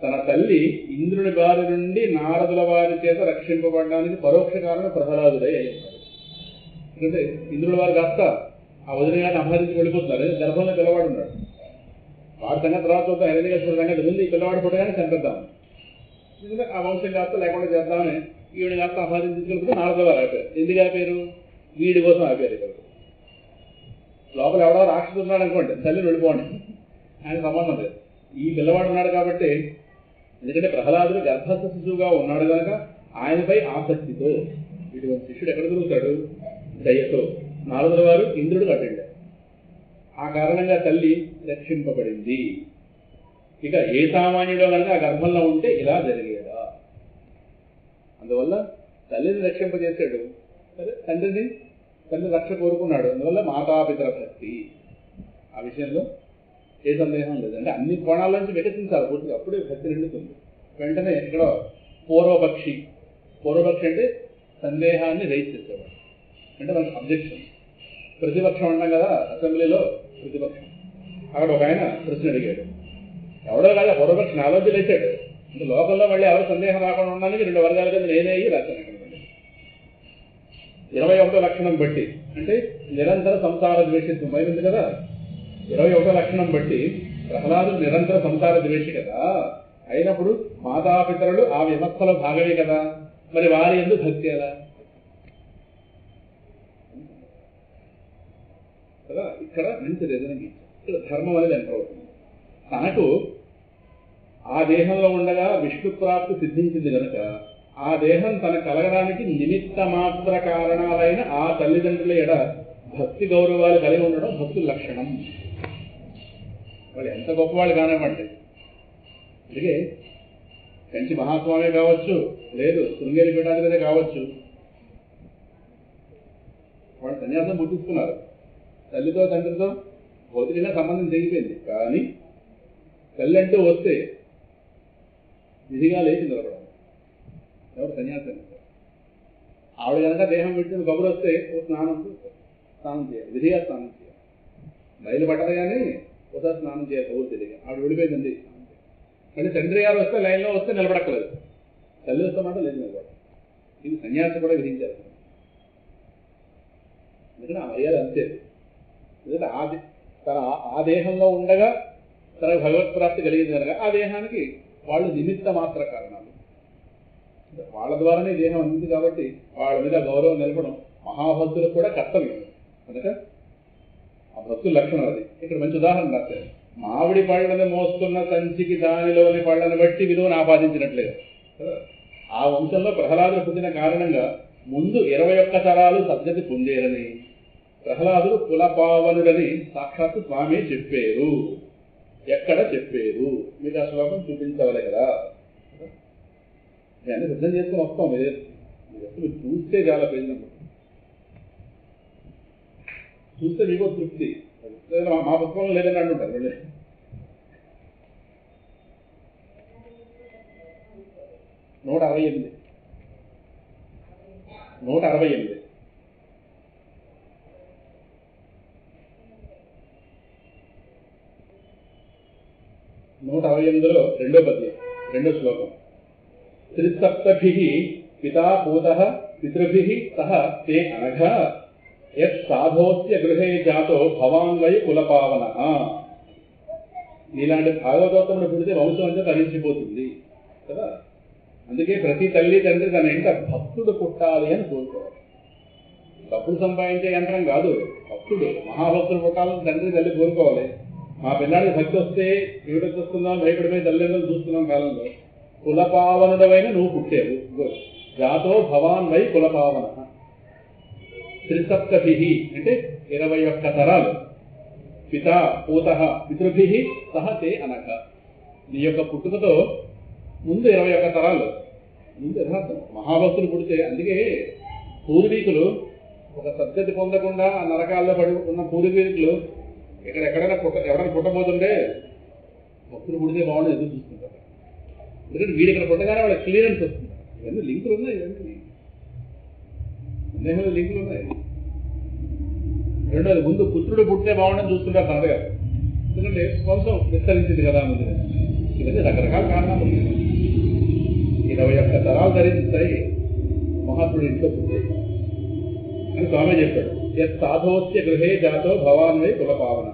తన తల్లి ఇంద్రుని బారి నుండి నారదుల వారి చేత రక్షింపబడడానికి పరోక్ష కారణం ప్రహ్లాదుడే అయ్యాడు. ఎందుకంటే ఇంద్రుల వారు కాస్త ఆ వదిన గారిని అపహరించి వెళ్ళిపోతున్నారు. గర్భంలో పిల్లవాడు ఉన్నాడు. వాడి సంగతి తర్వాత చూద్దాం. హిరణ్యకశిపుడి సంగతి ముందు ఈ పిల్లవాడు పుట్టగానే చంపేద్దాం. ఎందుకంటే ఆ వంశం కాస్త లేకుండా చేద్దామని ఈవిడ కాస్త అపహరించుకెళ్ళిపోతే నారదుల వారు ఆపారు. ఎందుకు ఆపారు? వీడి కోసం ఆపారు. ఇక్కడ లోపల ఎవడో రాక్షసుడు ఉన్నాడు అనుకోండి, తల్లిని వెళ్ళిపోండి, ఆయన సంబంధం లేదు. ఈ పిల్లవాడు ఉన్నాడు కాబట్టి, ఎందుకంటే ప్రహ్లాదుడు గర్భస్థ శిశువుగా ఉన్నాడు కనుక ఆయనపై ఆసక్తితో ఇటువంటి శిష్యుడు ఎక్కడ దొరుకుతాడు? దయతో నారదుల వారు ఇంద్రుడు కట్టిండారు. ఆ కారణంగా తల్లి రక్షింపబడింది. ఇక ఏ సామాన్యుడో కనుక ఆ గర్భంలో ఉంటే ఇలా జరిగేదా? అందువల్ల తల్లిని రక్షింపజేశాడు. సరే, తండ్రి రక్ష కోరుకున్నాడు. అందువల్ల మాతాపితర భక్తి ఆ విషయంలో ఏ సందేహం లేదు. అంటే అన్ని కోణాల్లోంచి వికసించాలి పూర్తిగా, అప్పుడే భక్తి నిండుతుంది. వెంటనే ఇక్కడ పూర్వపక్షి అంటే సందేహాన్ని రైజ్ చేసేవాడు, అంటే మనకు అబ్జెక్షన్. ప్రతిపక్షం అంటాం కదా అసెంబ్లీలో, ప్రతిపక్షం. అక్కడ ఒక ఆయన ప్రశ్న అడిగాడు. ఎవడో కాదు పూర్వపక్షి నాలోంచి లేచాడు. అంటే లోకంలో మళ్ళీ ఎవరు సందేహం రాకుండా ఉండడానికి 2 వర్గాల కింద నేనే రాశాను. అక్కడ 21వ లక్షణం బట్టి, అంటే నిరంతర సంసార ద్వేషిత్వం అయింది కదా. 21వ లక్షణం బట్టి ప్రహ్లాదుడు నిరంతర సంసార ద్వేషి కదా. అయినప్పుడు మాతాపితరులు ఆ విభక్తలో భాగమే కదా. మరి వారి ఎందుకు భక్తి ఎలా కదా? ఇక్కడ మంచి రీజనింగ్ ఇచ్చారు. ఇక్కడ ధర్మం అనేది ఎంటర్ అవుతుంది. తనకు ఆ దేహంలో ఉండగా విష్ణు ప్రాప్తి సిద్ధించింది కనుక ఆ దేహం తన కలగడానికి నిమిత్త మాత్ర కారణాలైన ఆ తల్లిదండ్రుల ఎడ భక్తి గౌరవాలు కలిగి ఉండడం భక్తుల లక్షణం. వాళ్ళు ఎంత గొప్పవాళ్ళు కానివ్వండి. అందుకే కంచి మహాస్వామి కావచ్చు, లేదు శృంగేరి పీఠాధిపతి కావచ్చు, వాళ్ళు సన్యాసం పుట్టిస్తున్నారు. తల్లితో తండ్రితో భౌతికంగా సంబంధం తెగిపోయింది. కానీ తల్లి అంటూ వస్తే విధిగా లేచి నిలబడాలి. ఎవరు సన్యాసం ఆవిడ కనుక దేహం పెట్టిన కబురు వస్తే స్నానం చేయాలి, విధిగా స్నానం చేయాలి. బయలుపడ్డది కానీ ఒకసారి స్నానం చేయాలి. కబురు తెలియదు, ఆవిడ విడిపోయిందండి స్నానం చేయాలి. కానీ తండ్రి గారు వస్తే లైన్లో వస్తే నిలబడక్కలేదు, తల్లి వస్తామంటే లేదు నిలబడాలి. ఇది సన్యాసం కూడా విధించారు. ఎందుకంటే ఆ మర్యాద అంతే. ఎందుకంటే తన ఆ దేహంలో ఉండగా తన భగవత్ ప్రాప్తి కలిగింది కనుక ఆ దేహానికి వాళ్ళు నిమిత్త మాత్ర కారణాలు. వాళ్ళ ద్వారానే దేహం అందింది కాబట్టి వాళ్ళ మీద గౌరవం నిలపడం మహాభక్తులకు కూడా కర్తవ్యం. కనుక ఆ భక్తుల లక్షణం అది. ఇక్కడ మంచి ఉదాహరణ రాశారు. మామిడి పళ్ళని మోస్తున్న సంచికి దానిలోని పళ్ళని బట్టి విలువను ఆపాదించినట్లేదు. ఆ వంశంలో ప్రహ్లాదుడు పుట్టిన కారణంగా ముందు 21 తరాలు సద్గతి పొందేరని, ప్రహ్లాదుడు కులపావనుడని సాక్షాత్తు స్వామి చెప్పారు. ఎక్కడ చెప్పారు? మీకు ఆ శ్లోకం చూపించవాలి కదా. నేను సిద్ధం చేసుకుని వస్తాం. మీరు చూస్తే చాలా ప్రయోజనం, చూస్తే మీకు తృప్తి. మా పుస్తకంలో లేదని అంటుంటారు మళ్ళీ. నూట 68 168లో 2వ పద్యం 2వ శ్లోకం. త్రిసప్తభిః పితా పూతః పితృభిః సహ తే అనఘ యత్ సాధోస్య గృహే జాతో భవాన్ వై కులపావనః. నీలాంటి భాగవతోత్తముడు పుడితే వంశం అంతా తరించిపోతుంది కదా. అందుకే ప్రతి తల్లి తండ్రి తన ఇంట భక్తుడు పుట్టాలి అని కోరుకోవాలి. డబ్బులు సంపాదించే యంత్రం కాదు, భక్తుడు మహాభక్తుడు పుట్టాలని తండ్రి తల్లి కోరుకోవాలి. మా పిల్లాడికి భక్తి వస్తే ఏమిటి వస్తుందాం భయపడిపోయి తల్లిదండ్రులు చూస్తున్నాం కాలంలో. కులపావనుడవైన నువ్వు పుట్టావు. జాతో భవాన్ వై కులపావన. త్రిసప్తభిః అంటే 21 తరాలు. పితా పూతః పితృభిః సహ తే అనఘ. నీ యొక్క పుట్టుకతో ముందు 21 తరాలు ముందు యథార్థం. మహాభక్తులు పుడితే అందుకే పూర్వీకులు ఒక సద్గతి పొందకుండా ఆ నరకాల్లో పడి ఉన్న పూర్వీకులు ఎక్కడెక్కడైనా ఎవరైనా పుట్టబోతుంటే భక్తులు పుడితే బాగుండి ఎదురు చూస్తుంటారు. ఎందుకంటే వీడు ఇక్కడ పుట్టగానే వాళ్ళకి క్లియరెన్స్ వస్తుంది. ఇవన్నీ లింకులు ఉన్నాయి, ఇవన్నీ సందేహంలో లింకులు ఉన్నాయి. రెండోది ముందు పుత్రుడు పుట్టితే బాగుండని చూస్తుంటారు తాతగారు. ఎందుకంటే వంశం విస్తరించింది కదా ముందు. ఇవన్నీ రకరకాల కారణాలు ఉన్నాయి. 21 తరాలు ధరించాయి మహాత్ముడి ఇంట్లో పుట్టే అని స్వామి చెప్పాడు. యత్ సాధోస్య గృహే జాతో భవాన్ వై కులపావన.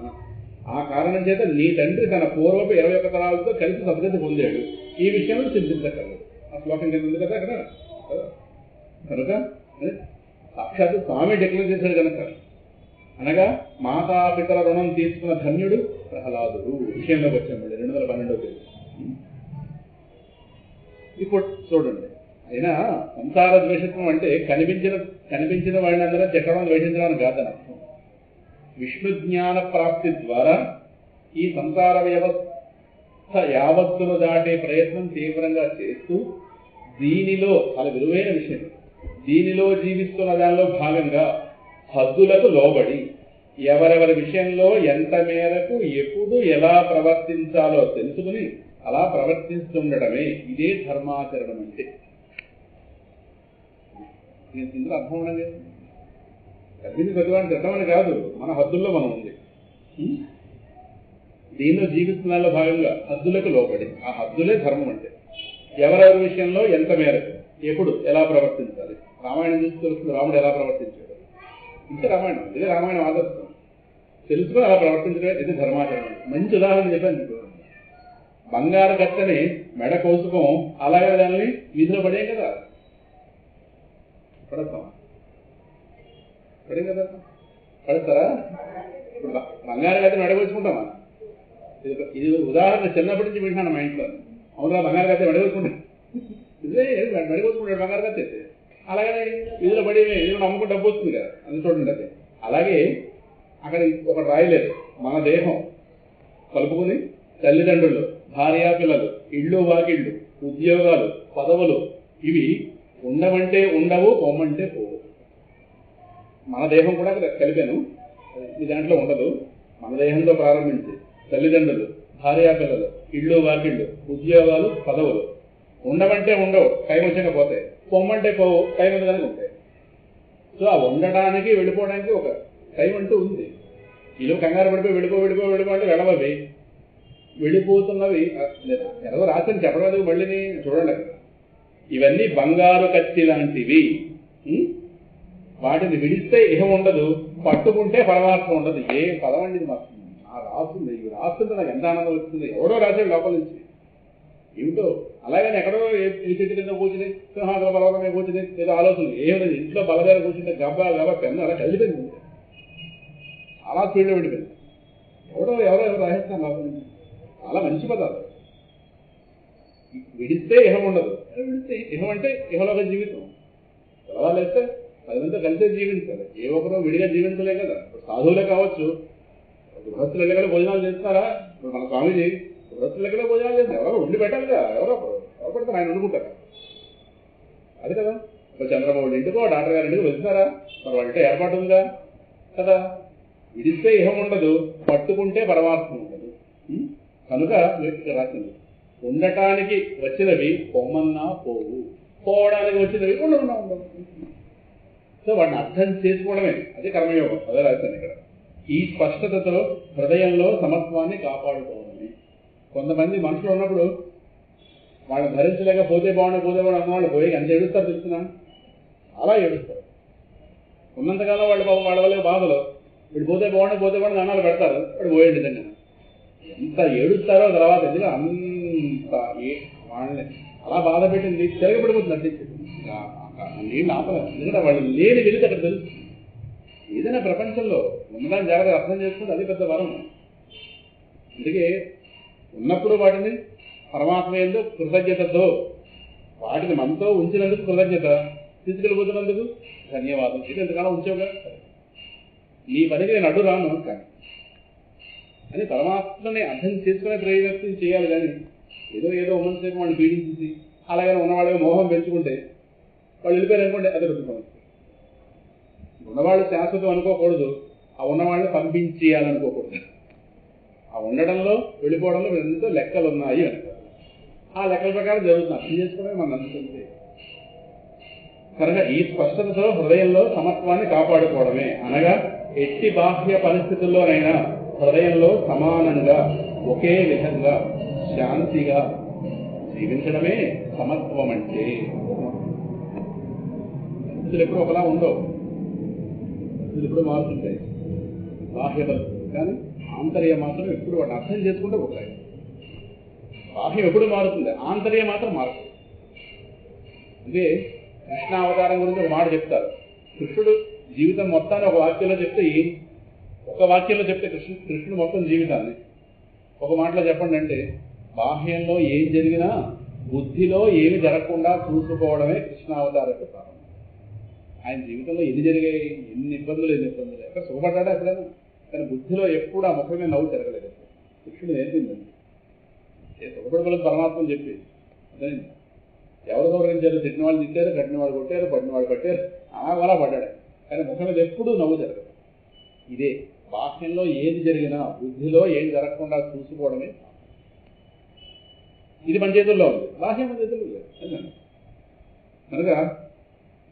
ఆ కారణం చేత నీ తండ్రి తన పూర్వపు 21 తరాలతో కలిసి సద్గతి పొందాడు. ఈ విషయంలో చింతించగలరు. ఆ శ్లోకం కింద ఉంది కదా అక్కడ. కనుక సాక్షాత్తు స్వామి డిక్లేర్ చేశాడు కనుక. అనగా మాతాపితల రుణం తీసుకున్న ధన్యుడు ప్రహ్లాదుడు. విషయంలోకి వచ్చామండి 2012వ తేదీ. ఇప్పుడు చూడండి, అయినా సంసార ద్వేషత్వం అంటే కనిపించిన వాడిని అందరూ చక్రవం ద్వేషించడానికి కాదని అర్థం. విష్ణు జ్ఞాన ప్రాప్తి ద్వారా ఈ సంసార వ్యవస్థ యావత్తును దాటే ప్రయత్నం తీవ్రంగా చేస్తూ దీనిలో చాలా విలువైన విషయం, దీనిలో జీవిస్తున్న దానిలో భాగంగా హద్దులకు లోబడి ఎవరెవరి విషయంలో ఎంత మేరకు ఎప్పుడు ఎలా ప్రవర్తించాలో తెలుసుకుని అలా ప్రవర్తిస్తుండటమే ఇదే ధర్మాచరణం అంటే. ఇందులో అర్థం ఉండదు. గర్భిణి పెద్దవాడిని తిట్టమని కాదు, మన హద్దుల్లో మనం ఉంది. దీనిలో జీవిస్తున్న భాగంగా హద్దులకు లోబడి, ఆ హద్దులే ధర్మం అంటే. ఎవరెవరి విషయంలో ఎంత మేరకు ఎప్పుడు ఎలా ప్రవర్తించాలి. రామాయణం చూసి తెలుస్తుంది రాముడు ఎలా ప్రవర్తించాడు. ఇంతే రామాయణం, ఇదే రామాయణం ఆదర్శం. తెలుసుకుని అలా ప్రవర్తించడం ఇది ధర్మాచరణం. మంచి ఉదాహరణ చెప్పాను. బంగారు కట్టని మెడ కోసుకోం, అలాగే దాన్ని వీధిలో పడేం కదా. పడతామా? పడే కదా. పడతారా? ఇప్పుడు బంగారు కట్టని మెడ కోసుకుంటామా? ఇది ఉదాహరణ చిన్నప్పటి నుంచి వింటున్నాను మా ఇంట్లో. అవునా, బంగారు కట్టే మెడ కోసుకుంటాను. ఇదే మెడ కోసుకుంటాడు బంగారు కట్టే. అలాగే వీధిలో పడి ఇది నమ్ముకుంటే డబ్బు వస్తుంది కదా, అది చూడండి. అది అలాగే అక్కడ ఒకటి రాయలేదు. మన దేహం కలుపుకుని తల్లిదండ్రులు, భార్యా పిల్లలు, ఇళ్ళు వాకిళ్ళు, ఉద్యోగాలు, పదవులు ఇవి ఉండమంటే ఉండవు, పొమ్మంటే పోవు. మన దేహం కూడా కలిపాను, ఈ దాంట్లో ఉండదు. మన దేహంతో ప్రారంభించి తల్లిదండ్రులు, భార్యా పిల్లలు, ఇళ్ళు వాకిళ్ళు, ఉద్యోగాలు, పదవులు ఉండమంటే ఉండవు, టైం వచ్చాక పోతాయి. పొమ్మంటే పోవు, టైం ఉంది కనుక ఉంటాయి. సో ఆ ఉండడానికి వెళ్ళిపోవడానికి ఒక టైం అంటూ ఉంది. ఇల్లు కంగారు పడిపోయి వెళ్ళిపో అంటే వెళ్ళవవి. వెళ్ళిపోతున్నవి ఎలాగో రాత్రి చెప్పడం మళ్ళీ చూడండి. ఇవన్నీ బంగారు కత్తి లాంటివి. వాటిని విడిస్తే ఇహం ఉండదు, పట్టుకుంటే పరమార్థం ఉండదు. ఏ పదం అండి ఇది మాకు రాస్తుంది. ఇవి రాస్తుంటే నాకు ఎంత ఆనందం వస్తుంది. ఎవడో రాశాడు లోపల నుంచి ఏమిటో. అలాగని ఎక్కడో ఈ చెట్టు కింద కూర్చుని సింహాసన పర్వతమే కూర్చుని ఏదో ఆలోచన ఏముంది. ఇంట్లో బలగారు కూర్చుంటే గబ్బా పెన్ను అలా కలిపిపోయింది. చాలా స్పీడ్లో వెళ్ళిపోయింది. ఎవరో రాసేస్తాను లోపల నుంచి. చాలా మంచి పదాలు. విడిస్తే ఇహం ఉండదు, విడిస్తే ఇహం అంటే ఇహలోక జీవితం. పిల్లవాళ్ళు వేస్తే 10 మందితో కలిసే జీవించాలి. ఏ ఒక్కరో విడిగా జీవించలే కదా. సాధువులే కావచ్చు, గృహస్థులు ఎల్లగల భోజనాలు చేస్తారా? ఇప్పుడు మన స్వామిజీ గృహస్థులు ఎల్లగల భోజనాలు చేస్తారు. ఎవరో ఉండి పెట్టాలి కదా. ఎవరో పెడతారు, ఆయన వండుకుంటారు. అది కదా. ఇప్పుడు చంద్రబాబు ఇంటికో డాక్టర్ గారి ఇంటికి వెళ్తున్నారా? మరి వాళ్ళ ఏర్పాటు ఉందా కదా. విడిస్తే ఇహం ఉండదు, పట్టుకుంటే పరమార్థం ఉండదు. కనుక రాసింది ఉండటానికి వచ్చినవి పొమ్మన్నా పోవు, పోవడానికి వచ్చినవి ఉండవు. సో వాడిని అర్థం చేసుకోవడమే అది కర్మయోగం. అదే రాశాను ఇక్కడ. ఈ స్పష్టతతో హృదయంలో సమత్వాన్ని కాపాడుకోవాలి. కొంతమంది మనుషులు ఉన్నప్పుడు వాళ్ళు భరించలేక పోతే బాగుండు అన్నవాళ్ళు పోయి ఎంత ఏడుస్తారు తెలుసునా? అలా ఏడుస్తారు. ఉన్నంతకాలం వాళ్ళు పాపం వాళ్ళ వల్ల బాధలు, వీడు పోతే బాగుండు అన్నాలు పెడతారు, వాడు పోయేది నిజంగా ఎంత ఏడుస్తారో తర్వాత ఎందుకు అంత వాళ్ళని అలా బాధ పెట్టింది తిరగబడిపోతుంది అట్టించి నీళ్ళు ఆపలేదు. ఎందుకంటే వాళ్ళు లేని వెలితే అక్కడ తెలుసు. ఏదైనా ప్రపంచంలో ఉన్నదాన్ని జాగ్రత్తగా అర్థం చేసుకుంటే అది పెద్ద వరం. అందుకే ఉన్నప్పుడు వాటిని పరమాత్మ ఏందో కృతజ్ఞతతో, వాటిని మనతో ఉంచినందుకు కృతజ్ఞత, తీసుకెళ్ళిపోతున్నందుకు ధన్యవాదం. ఇది ఎంతకాలం ఉంచావుగా, నీ పనికి నేను అడ్డు రాను కానీ అని పరమాత్మని అర్థం చేసుకునే ప్రయత్నం చేయాలి. కానీ ఏదో ఉన్నంతసేపు వాళ్ళు పీడించేసి అలాగే ఉన్నవాళ్ళకి మోహం పెంచుకుంటే వాళ్ళు వెళ్ళిపోయారు అనుకోండి, అది రుద్దుకోవాలి. ఉన్నవాళ్ళు శాశ్వతం అనుకోకూడదు, ఆ ఉన్నవాళ్ళని పంపించేయాలనుకోకూడదు. ఆ ఉండడంలో వెళ్ళిపోవడంలో ఎంతో లెక్కలు ఉన్నాయి అంటారు. ఆ లెక్కల ప్రకారం జరుగుతుంది. అర్థం చేసుకోవడం మనం అందుతుంది. కనుక ఈ స్పష్టతతో హృదయంలో సమత్వాన్ని కాపాడుకోవడమే, అనగా ఎట్టి బాహ్య పరిస్థితుల్లోనైనా హృదయంలో సమానంగా ఒకే విధంగా శాంతిగా జీవించడమే సమత్వం అంటే. పరిస్థితులు ఎప్పుడు ఒకలా ఉండవు, పరిస్థితులు ఎప్పుడు మారుతుంటాయి బాహ్య పరిస్థితులు, కానీ ఆంతర్యం మాత్రం ఎప్పుడు వాటిని అర్థం చేసుకుంటే ఒకసారి. బాహ్యం ఎప్పుడు మారుతుంది, ఆంతర్యం మాత్రం మారుతుంది. అంటే కృష్ణావతారం గురించి ఒక మాట చెప్తారు. కృష్ణుడు జీవితం మొత్తాన్ని ఒక వాక్యంలో చెప్తే కృష్ణుడు మొత్తం జీవితాన్ని ఒక మాటలో చెప్పండి అంటే, బాహ్యంలో ఏం జరిగినా బుద్ధిలో ఏమి జరగకుండా చూసుకోవడమే కృష్ణావతార యొక్క కారణం. ఆయన జీవితంలో ఎన్ని జరిగాయి, ఎన్ని ఇబ్బందులు ఎక్కడ సుఖపడ్డా ఎప్పుడైనా, కానీ బుద్ధిలో ఎప్పుడు ఆ ముఖమే నవ్వు జరగలేదు. కృష్ణుడు నేర్పిందండి. సుఖపడగలను పరమాత్మని చెప్పి అదే ఎవరు గౌరవించారు, తిట్టిన వాళ్ళు తిట్టారు, కట్టిన వాళ్ళు కొట్టారు, పడిన వాళ్ళు కట్టారు, అలా పడ్డాడు. కానీ ముఖం మీద ఎప్పుడూ నవ్వు జరగదు. ఇదే బాహ్యంలో ఏది జరిగినా బుద్ధిలో ఏం జరగకుండా చూసుకోవడమే. ఇది మన చేతుల్లో ఉంది, బాహ్యం మన చేతుల్లో లేదు. కనుక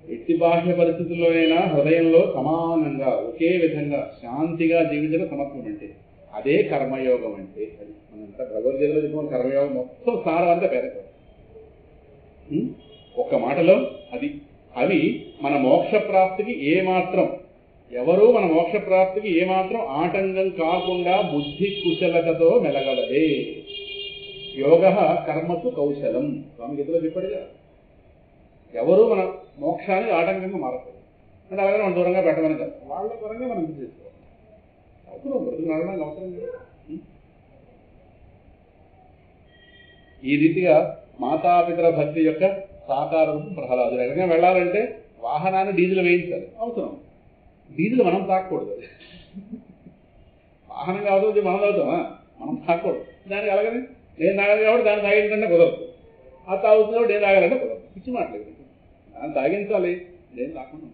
ఎట్టి బాహ్య పరిస్థితుల్లోనైనా హృదయంలో సమానంగా ఒకే విధంగా శాంతిగా జీవించడం సమత్వం అంటే. అదే కర్మయోగం అంటే. అది మనంతా భగవద్గీతలో చెప్పుకున్న కర్మయోగం మొత్తం సారం అంతా పేద ఒక్క మాటలో అది. అవి మన మోక్ష ప్రాప్తికి ఎవరూ మన మోక్ష ప్రాప్తికి ఏమాత్రం ఆటంకం కాకుండా బుద్ధి కుశలతతో మెలగలదే. యోగ కర్మసు కౌశలం, స్వామి గీతలో చెప్పాడుగా. ఎవరూ మన మోక్షానికి ఆటంకంగా మారకూడదు అంటే అలాగే మనం దూరంగా పెట్టమని కాదు, వాళ్ళ పరంగా మనం ఇది చేసుకోవాలి. అవసరం బ్రతుకు నడవడానికి అవసరం లేదు. ఈ రీతిగా మాతాపితర భక్తి యొక్క సాకార రూపం ప్రహ్లాదుడు. ఎక్కడికైనా వెళ్ళాలంటే వాహనాన్ని డీజిల్ వేయించాలి, అవసరం. డీజిల్ మనం తాకూడదు. వాహనం కావచ్చు మనం తాగుతామా, మనం తాకూడదు. దానికి అలాగని నేను తాగాలి కాబట్టి దాన్ని తాగించంటే కుదరదు, అది తాగుతుంది కాబట్టి నేను తాగాలంటే కుదరదు. పిచ్చి మాటలేదు. దాన్ని తాగించాలి, నేను తాకుండా.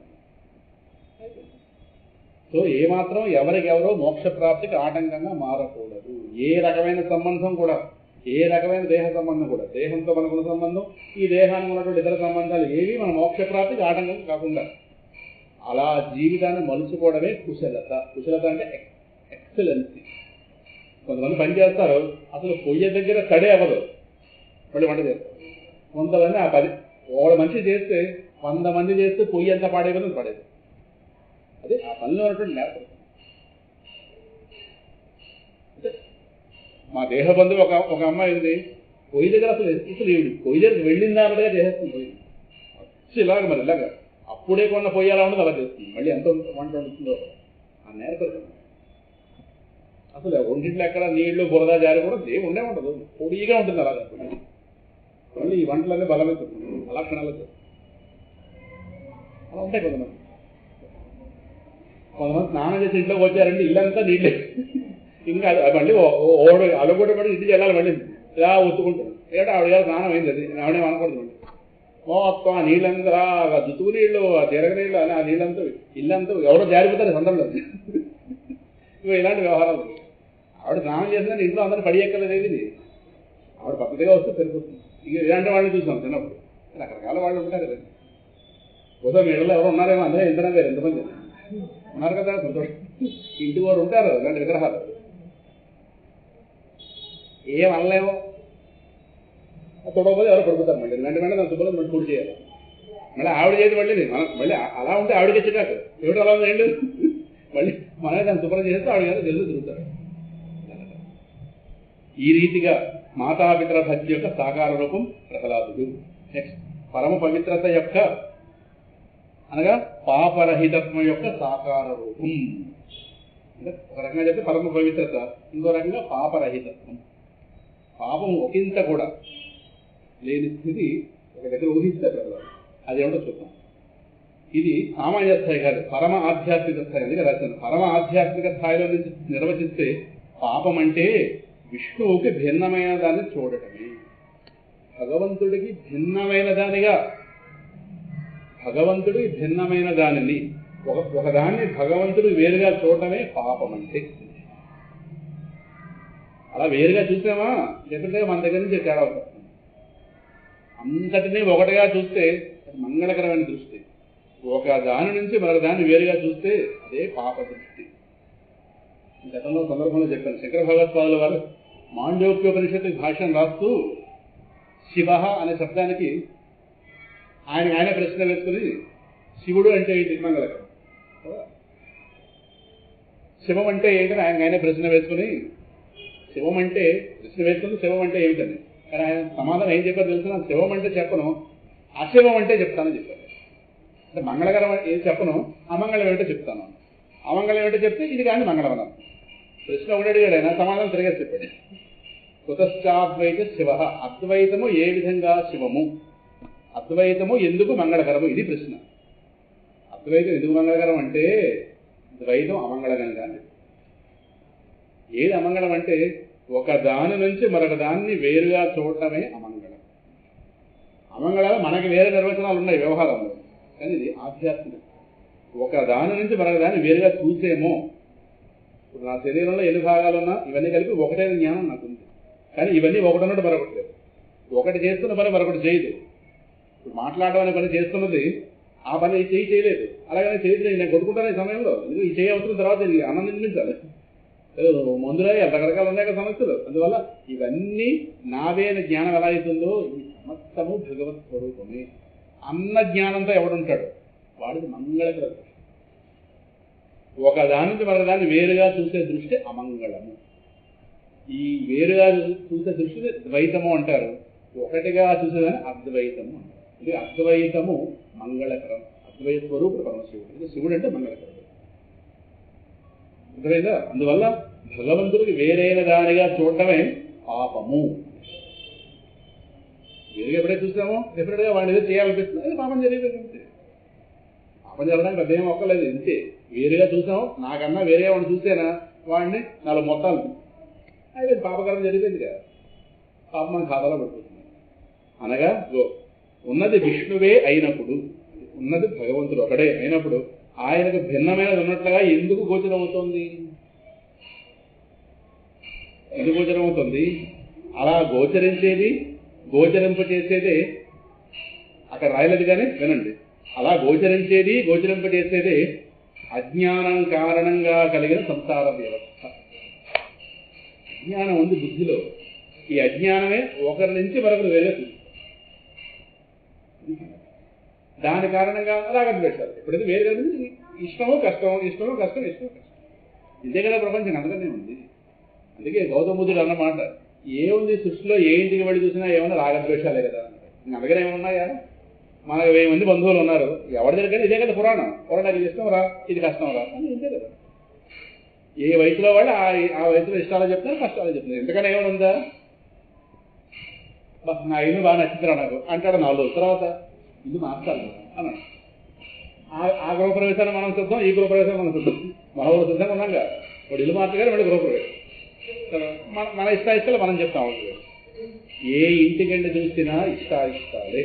సో ఏమాత్రం ఎవరికెవరో మోక్ష ప్రాప్తికి ఆటంకంగా మారకూడదు. ఏ రకమైన సంబంధం కూడా, ఏ రకమైన దేహ సంబంధం కూడా, దేహంతో మనకున్న సంబంధం, ఈ దేహానికి ఉన్నటువంటి ఇతర సంబంధాలు ఏవి మన మోక్ష ప్రాప్తికి ఆటంకం కాకుండా అలా జీవితాన్ని మలుచుకోవడమే కుశలత. కుశలత అంటే ఎక్సలెన్సీ. కొంతమంది పని చేస్తారు, అసలు పొయ్యి దగ్గర తడే అవ్వదు, మళ్ళీ వంట చేస్తారు. కొంతమంది ఆ 10 మనిషి చేస్తే 100 మంది చేస్తే పొయ్యి ఎంత పాడేయదు పడేది. అదే ఆ పనిలో ఉన్నటువంటి నేర్పం. మా దేహ బంధువు ఒక అమ్మాయి ఉంది, పొయ్యి దగ్గర అసలు ఈవిడ పొయ్యి దగ్గరికి వెళ్ళిందా అన్నట్టుగా చేసేస్తుంది. పొయ్యి ఇలాగ మరి ఇలాగా అప్పుడే కొన్న పొయ్యి అలా ఉండదు, అలా చేస్తుంది. మళ్ళీ ఎంత వంట వండుతుందో ఆ నేర్పం. అసలు ఒంటింట్లో ఎక్కడ నీళ్లు బురద జారి కూడా దేవు ఉండే ఉండదు, పొడిగా ఉంటుంది అలాగే. మళ్ళీ ఈ వంటలన్నీ బలమవుతుంది, లక్షణాలతో అలా ఉంటాయి. కొంతమంది స్నానం చేసి ఇంట్లోకి వచ్చారంటే ఇల్లంతా నీళ్ళే, ఇంకా మళ్ళీ అలగొట్ట పడి ఇంటికి వెళ్ళాలి, మళ్ళీ ఇలా ఒత్తుకుంటుంది. ఏటో ఆవిడ గారు స్నానం అయింది, అది ఆవిడే అనకూడదు. మొత్తం ఆ నీళ్ళంతా జుతుకు నీళ్ళు, ఆ తిరగ నీళ్ళు అని ఆ నీళ్ళంతా ఇల్లంతా ఎవరో జారిపోతారు సందర్భంలో. ఇవి ఇలాంటి వ్యవహారాలు. ఆవిడ స్నానం చేసిందని ఇంట్లో అందరూ పడి ఎక్కలేదు. ఆవిడ పద్ధతిగా వస్తే సరిపోతుంది. ఇక ఇలాంటి వాళ్ళని చూసాం చిన్నప్పుడు. రకరకాల వాళ్ళు ఉంటారు కదా. కోసం నీళ్ళలో ఎవరు ఉన్నారేమో, అందరూ ఎంతనే వేరు, ఎంతమంది ఉన్నారు కదా, సంతోషం. ఇంటి వారు ఉంటారు ఇలాంటి విగ్రహాలు. ఏం అనలేమో. తొడవపోతే ఎవరు పడుకుతారు మళ్ళీ వెంటనే దాని శుభ్రం మళ్ళీ పూర్తి చేయాలి. మళ్ళీ ఆవిడ చేతి మళ్ళీ మళ్ళీ అలా ఉంటే ఆవిడకి చిరాకు, ఏమిటి అలా ఉంది మళ్ళీ మనమే దాన్ని శుభ్రం చేస్తే ఆవిడ గారు తెలుసు తిరుగుతారు. ఈ రీతిగా మాతాపితర భక్తి యొక్క సాకార రూపం ప్రహ్లాదుడు. నెక్స్ట్ పరమ పవిత్రత యొక్క అనగా పాపరహితత్వం యొక్క సాకార రూపం. అంటే ఒక రకంగా చెప్తే పరమ పవిత్రత, ఇంకో రకంగా పాపరహితత్వం. పాపం ఒకంత కూడా లేని స్థితి ఒక దగ్గర ఊహిస్తే ప్రహ్లాదు, అదేమిటో చూద్దాం. ఇది సామాన్య స్థాయి కాదు, పరమ ఆధ్యాత్మిక స్థాయి. అందుకే రాశాను పరమ ఆధ్యాత్మిక స్థాయిలో నుంచి నిర్వచిస్తే పాపం అంటే విష్ణువుకి భిన్నమైన దాన్ని చూడటమే. భగవంతుడికి భిన్నమైన దానిగా, భగవంతుడికి భిన్నమైన దానిని ఒకదాన్ని భగవంతుడు వేరుగా చూడటమే పాపం అంటే. అలా వేరుగా చూసామా లేకుంటే మన దగ్గర నుంచి తేడా అవుతుంది. అంతటినీ ఒకటిగా చూస్తే మంగళకరమైన దృష్టి, ఒక దాని నుంచి మరొక దాన్ని వేరుగా చూస్తే అదే పాప దృష్టి. గతంలో సందర్భంలో చెప్పాను, శంకర భగవత్పాదుల వారు మాండవ్యోపనిషత్తు భాష్యం రాస్తూ శివ అనే శబ్దానికి ఆయన ప్రశ్న వేసుకుని శివుడు అంటే ఏంటి మంగళకరం, శివం అంటే ఏంటని ఆయన ప్రశ్న వేసుకుని శివం అంటే ఏమిటని. కానీ ఆయన సమాధానం ఏం చెప్పారు తెలుసు, శివం అంటే చెప్పను, అశివం అంటే చెప్తానని చెప్పారు. అంటే మంగళకరం ఏం చెప్పను, అమంగళం ఏమిటో చెప్తాను. అమంగళం ఏమిటో చెప్తే ఇది కానీ మంగళం అన్నాను. ప్రశ్న ఒకటి అడిగాడు, ఆయన సమాధానం తిరిగేసి చెప్పాడు. కుతశ్చాద్వైత శివ, అద్వైతము ఏ విధంగా శివము, అద్వైతము ఎందుకు మంగళకరము, ఇది ప్రశ్న. అద్వైతం ఎందుకు మంగళకరం అంటే ద్వైతం అమంగళకరంగా. ఏది అమంగళం అంటే ఒక దాని నుంచి మరొక దాన్ని వేరుగా చూడటమే అమంగళం. అమంగళాలు మనకి వేరే నిర్వచనాలు ఉన్నాయి వ్యవహారంలో, కానీ ఇది ఆధ్యాత్మిక. ఒక దాని నుంచి మరొక దాన్ని వేరుగా చూసేమో. ఇప్పుడు నా శరీరంలో ఎన్ని భాగాలున్నా ఇవన్నీ కలిపి ఒకటే జ్ఞానం నాకుంది, కానీ ఇవన్నీ ఒకటి ఉన్నట్టు మరొకటి లేదు. ఒకటి చేస్తున్న పని మరొకటి చేయదు. ఇప్పుడు మాట్లాడడం అనే పని చేస్తున్నది ఆ పని చేయలేదు, అలాగనే చేయలేదు. నేను కొట్టుకుంటాను ఈ సమయంలో, ఈ చేయ అవుతున్న తర్వాత అన్నం నిర్మించాలి, మందులో రకరకాలు ఉన్నాయి కదా సమస్యలు. అందువల్ల ఇవన్నీ నావే అనే జ్ఞానం ఎలా అవుతుందో ఈ సమస్తము భగవత్ స్వరూపమే. అన్న జ్ఞానంతో ఎవడుంటాడు వాడికి మంగళకర. ఒక దాని నుంచి మరొక దాన్ని వేరుగా చూసే దృష్టి అమంగళము. ఈ వేరుగా చూసే దృష్టిని ద్వైతము అంటారు, ఒకటిగా చూసేదాన్ని అద్వైతము అంటారు. ఇది అద్వైతము మంగళకరం. అద్వైత స్వరూపుడు పరమశివుడు. ఇది శివుడు అంటే మంగళకరం. అర్థమైందా? అందువల్ల భగవంతుడికి వేరైన దానిగా చూడటమే పాపము. వేరుగా ఎప్పుడైతే చూసామో డెఫినెట్ గా వాడిని ఏదో చేయాలనిపిస్తుంది, అది పాపం జరిగిపోతుంది. పాపం జరగడానికి అదేం ఒక్కలేదు, ఇంతే. వేరుగా చూసాము, నాకన్నా వేరే వాడిని చూసేనా వాడిని 4 మొత్తాలు అయితే పాపకరం జరిగిపోయింది కదా, పాపం మన ఖాతాలో పడిపోతుంది. అనగా ఉన్నది విష్ణువే అయినప్పుడు, ఉన్నది భగవంతుడు ఒకడే అయినప్పుడు ఆయనకు భిన్నమైనది ఉన్నట్లుగా ఎందుకు గోచరం అవుతుంది? ఎందుకు గోచరం అవుతుంది? అలా గోచరింపచేసేదే అక్కడ రాయలేదు కానీ వినండి. అలా గోచరింపచేసేదే అజ్ఞానం కారణంగా కలిగిన సంసార వ్యవస్థ. అజ్ఞానం ఉంది బుద్ధిలో, ఈ అజ్ఞానమే ఒకరి నుంచి మరొకరు వేరే చూస్తారు. దాని కారణంగా రాగద్వేషాలు. ఎప్పుడైతే వేరు కదా ఇష్టమో కష్టం. ఇదే కదా ప్రపంచం, అంతగానే ఉంది. అందుకే గౌతమ బుద్ధుడు అన్నమాట, ఏముంది సృష్టిలో ఏ ఇంటికి వెళ్ళి చూసినా ఏమన్నా రాగద్వేషాలే కదా. అందుకనే ఏమన్నాయా, మనకు 1000 మంది బంధువులు ఉన్నారు, ఎవరి దగ్గర ఇదే కదా పురాణం. ఇది ఇష్టం రా, ఇది కష్టం రా అని ఇంతే కదా. ఏ వయసులో వాళ్ళు ఆ వయసులో ఇష్టాలు చెప్తారు, కష్టాలు చెప్తారు. ఎందుకని ఏమైనా ఉందా, నా ఇల్లు బాగా నచ్చిందిరా నాకు అంటాడు 4 రోజుల తర్వాత, ఇల్లు మార్చాలి అన్నాడు. ఆ గృహప్రవేశాన్ని మనం చూద్దాం, ఈ గృహప్రవేశాన్ని మనం చూద్దాం. మన ఊరు చూద్దాం ఉన్నాగా, వాడు ఇల్లు మార్చగానే మళ్ళీ గృహప్రవేశం. మన ఇష్టాలు మనం చెప్తాం. ఏ ఇంటికెళ్ళి చూసినా ఇష్టాలే,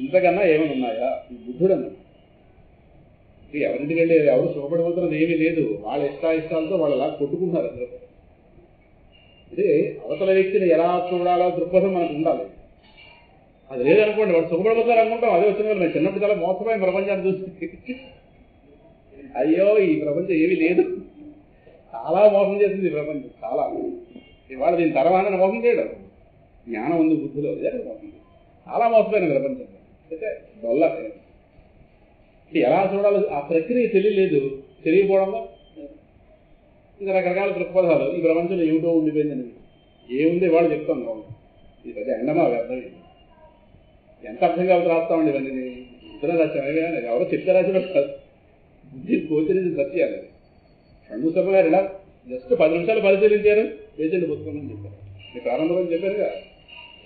ఇంతకన్నా ఏమైనా ఉన్నాయా? ఈ బుద్ధుడు అన్నాడు, ఎవరింటికి వెళ్ళి ఎవరు సుఖపడిపోతున్నది ఏమీ లేదు. వాళ్ళ ఇష్టాలతో వాళ్ళు అలా కొట్టుకుంటున్నారు అందరూ. ఇది అవతల వ్యక్తిని ఎలా చూడాలో దృక్పథం మనకు ఉండాలి. అది లేదనుకోండి, వాడు సుఖపడిపోతారు అనుకుంటాం. అదే వచ్చిన వాళ్ళు చిన్నప్పుడు చాలా మోసపోయిన ప్రపంచాన్ని చూసి అయ్యో ఈ ప్రపంచం ఏమీ లేదు, చాలా మోసం చేసింది ఈ ప్రపంచం, చాలా. ఇవాళ దీని తర్వాత మోసం చేయడం. జ్ఞానం ఉంది బుద్ధిలో ఎక్కడ పోతుంది? చాలా మోసపోయిన ప్రపంచం అయితే డొల్ల. ఎలా చూడాలి ఆ ప్రక్రియ తెలియలేదు. తెలియకపోవడంలో ఇంకా రకరకాల దృక్పథాలు ఈ ప్రపంచంలో ఏమిటో ఉండిపోయిందని. ఏముంది వాళ్ళు చెప్తాం కావాలి. ఈ పెద్ద ఎండమా అర్థమైంది. ఎంత అర్థం కాబట్టి రాస్తామండి ఇవన్నీ. ఇతర రాశామే ఎవరో చెప్తే రాసిన బుద్ధి గోచరించి సత్యాలి. షణ్ముఖ గారు ఇలా జస్ట్ 10 నిమిషాలు పరిశీలించారు, వేసండి పుస్తకం అని చెప్పారు. మీ ప్రారంభంలో చెప్పారుగా,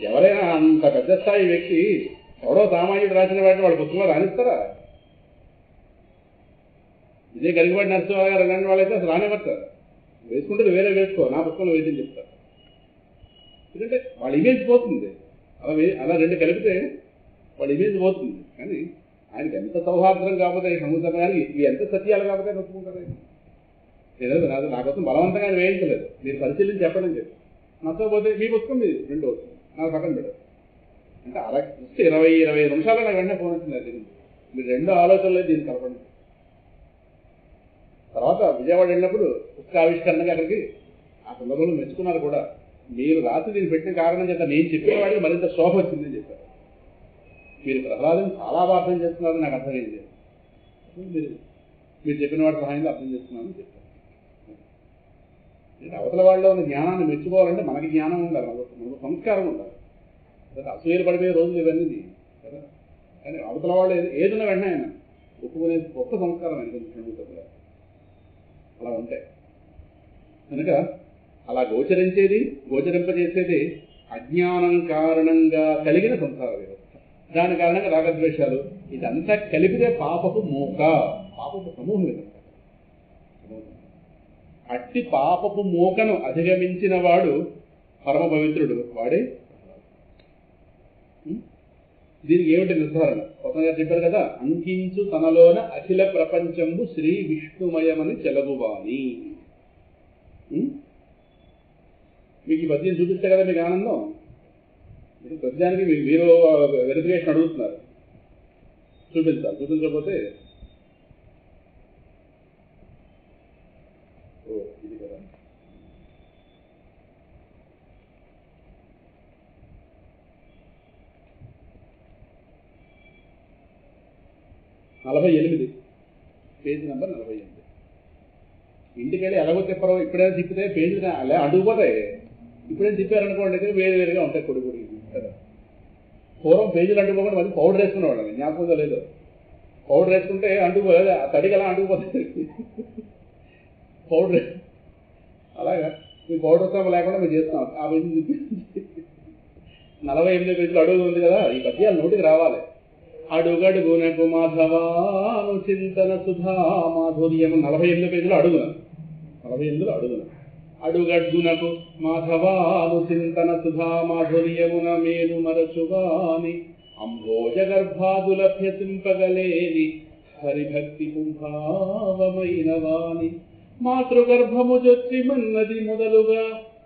ఎవరైనా అంత పెద్ద స్థాయి వ్యక్తి ఎవడో సామాన్యుడు రాసిన వాటిని వాళ్ళ పుస్తకంలో రాణిస్తారా? ఇదే గరికపాటి నరసింహరావు గారు అలాంటి వాళ్ళైతే అసలు రానివ్వరు. వేసుకుంటే వేరే వేసుకో, నా పుస్తకంలో వేసి చెప్తారు. ఎందుకంటే వాళ్ళ ఇమేజ్ పోతుంది. అలా రెండు కలిపితే వాళ్ళ ఇమేజ్ పోతుంది. కానీ ఆయనకి ఎంత సౌహార్ద్రం కాకపోతే సముద్రం గారికి ఇవి ఎంత సత్యాలు కాకపోతే నొప్పుకుంటారు. ఏదో నాకోసం బలవంతంగా వేయించలేదు, మీరు పరిశీలించి చెప్పడం చెప్పి నచ్చకపోతే మీ పుస్తకం మీరు రెండో నాకు పక్కన పెట్టదు. అంటే 20 నిమిషాలు నాకు వెంటనే ఫోన్ వచ్చింది. అది మీరు రెండో ఆలోచనలో దీన్ని కలపండి. తర్వాత విజయవాడ వెళ్ళినప్పుడు పుస్తక ఆవిష్కరణకి అక్కడికి ఆ సందర్భంలో మెచ్చుకున్నారు కూడా. మీరు రాత్రి దీన్ని పెట్టిన కారణం చేత నేను చెప్పిన వాడికి మరింత శోభ వచ్చిందని చెప్పారు. మీరు ప్రహ్లాదం చాలా అర్థం చేస్తున్నారని నాకు అర్థమైంది. మీరు చెప్పిన వాడి సహాయంలో అర్థం చేస్తున్నారని చెప్పారు. అవతల వాళ్ళలో ఉన్న జ్ఞానాన్ని మెచ్చుకోవాలంటే మనకి జ్ఞానం ఉండాలి, మనకు సంస్కారం ఉండాలి. అసూయలు పడిపోయే రోజులు ఇవన్నీ కదా. కానీ అవతల వాళ్ళు ఏదైనా వెంటనే ఆయన ఒప్పుకునే గొప్ప సంస్కారం ఆయన కొంచెం అలా ఉంటాయి. కనుక అలా గోచరింపజేసేది అజ్ఞానం కారణంగా కలిగిన సంసార వ్యవస్థ. దాని కారణంగా రాగద్వేషాలు, ఇదంతా కలిపితే పాపపు మూక, పాపపు సమూహం ఇదంతా. అట్టి పాపపు మూకను అధిగమించిన వాడు పరమ పవిత్రుడు, వాడే. దీనికి ఏమిటి నిర్ధారణ? కొత్తగా చెప్పారు కదా, అంకించు తనలోన అఖిల ప్రపంచంబు శ్రీ విష్ణుమయమని చెలగువాని. మీకు ఈ పద్యం చూపిస్తే కదా మీకు ఆనందం. మీరు పద్యానికి మీరు వెరిఫికేషన్ అడుగుతున్నారు, చూపించాలి. చూపించకపోతే ఇది కదా. Page number 48. ఇంటికి వెళ్ళి ఎలాగో తిప్పరో, ఇప్పుడైనా తిప్పితే పేజీ అలా అడుగుపోతాయి. ఇప్పుడేం తిప్పారనుకోండి వేరు వేరుగా ఉంటాయి పొడి పొడి కదా. పూర్వం పేజీలు అంటుకోకుండా మళ్ళీ పౌడర్ వేసుకునేవాళ్ళని, జ్ఞాపకంగా లేదు. పౌడర్ వేసుకుంటే అంటుకోలేదు, ఆ తడికి అలా అంటుకుపోతుంది పౌడర్. అలాగా మీ పౌడర్ శ్రమ లేకుండా మేము చేస్తున్నాం. ఆ పేజీ 48 పేజీలు అడుగు ఉంది కదా. ఈ పద్యాలు నోటికి రావాలి. అడుగడుగునకు మాధవాను చింతన సుధా మాధుర్యము. 48 పేజీలు అడుగున, 48 అడుగున. అడుగడ్గునకు మాధవాను చింతన సుధా మాధుర్యమున మేలు మరచుగాని అంభోజ గర్భాదులభ్యసింపగలేని హరిభక్తి కుంభావమైన వాణి మాతృగర్భము జొచ్చి మన్నది మొదలుగా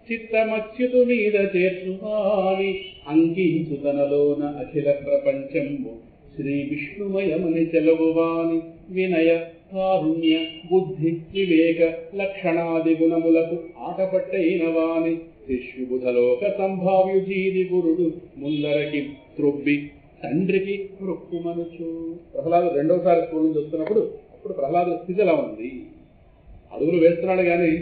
చిత్తమచ్యుతు మీద చేర్చువాని అంకించు తనలోన అఖిల ప్రపంచంబు శ్రీ విష్ణుమయమని చెలవువాని వినయ కారుణ్య బుద్ధి వివేక లక్షణాది గుణములకు ఆటపట్టైన వాని శిష్యుబుధలోక సంభావ్యుజీది గురుడు ముందరకి త్రొబ్బి తండ్రికి రొక్కుమనుచు. ప్రహ్లాదు రెండోసారి స్కూల్ నుంచి వస్తున్నప్పుడు అప్పుడు ప్రహ్లాదు స్థితి ఎలా ఉంది? అడుగులు వేస్తున్నాడు కానీ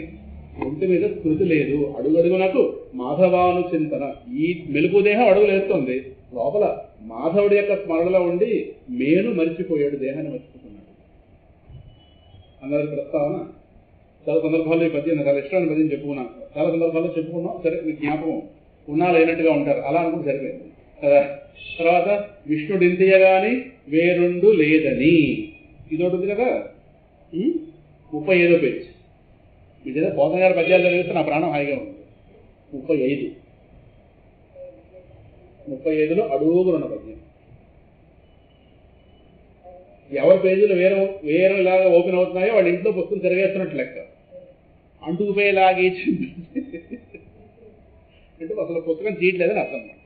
ఒంటి మీద స్మృతి లేదు. అడుగడుగునకు మాధవాను చింతన. ఈ మెలుపు దేహం అడుగులు వేస్తుంది, లోపల మాధవుడి యొక్క స్మరణలో ఉండి మేను మరిచిపోయాడు, దేహాన్ని మర్చిపోతున్నాడు అన్నది ప్రస్తావన. చాలా సందర్భాల్లో ఈ పద్యం చాలా ఇష్టమైన పద్యం చెప్పుకున్నాను, చాలా సందర్భాల్లో చెప్పుకున్నాం. సరే మీకు జ్ఞాపకం ఉన్నా లేనట్టుగా ఉంటారు, అలా అనుకుంటే సరిపోయింది కదా. తర్వాత విష్ణుడింతియగాని వేరుండు లేదని ఇదొకటి ఉంది కదా. 35వ పేజ్. మీ చేత పోతన గారి పద్యాలు చదివిస్తే నా ప్రాణం హాయిగా ఉంది. 35లో అడుగులున్న పద్యం. ఎవరి పేజీలు వేరేలాగా ఓపెన్ అవుతున్నాయో వాళ్ళ ఇంట్లో పుస్తకం తిరగేస్తున్నట్టు లెక్క. అంటుకుపోయేలాగే అంటే అసలు పుస్తకం చేయట్లేదని అర్థం అన్నమాట.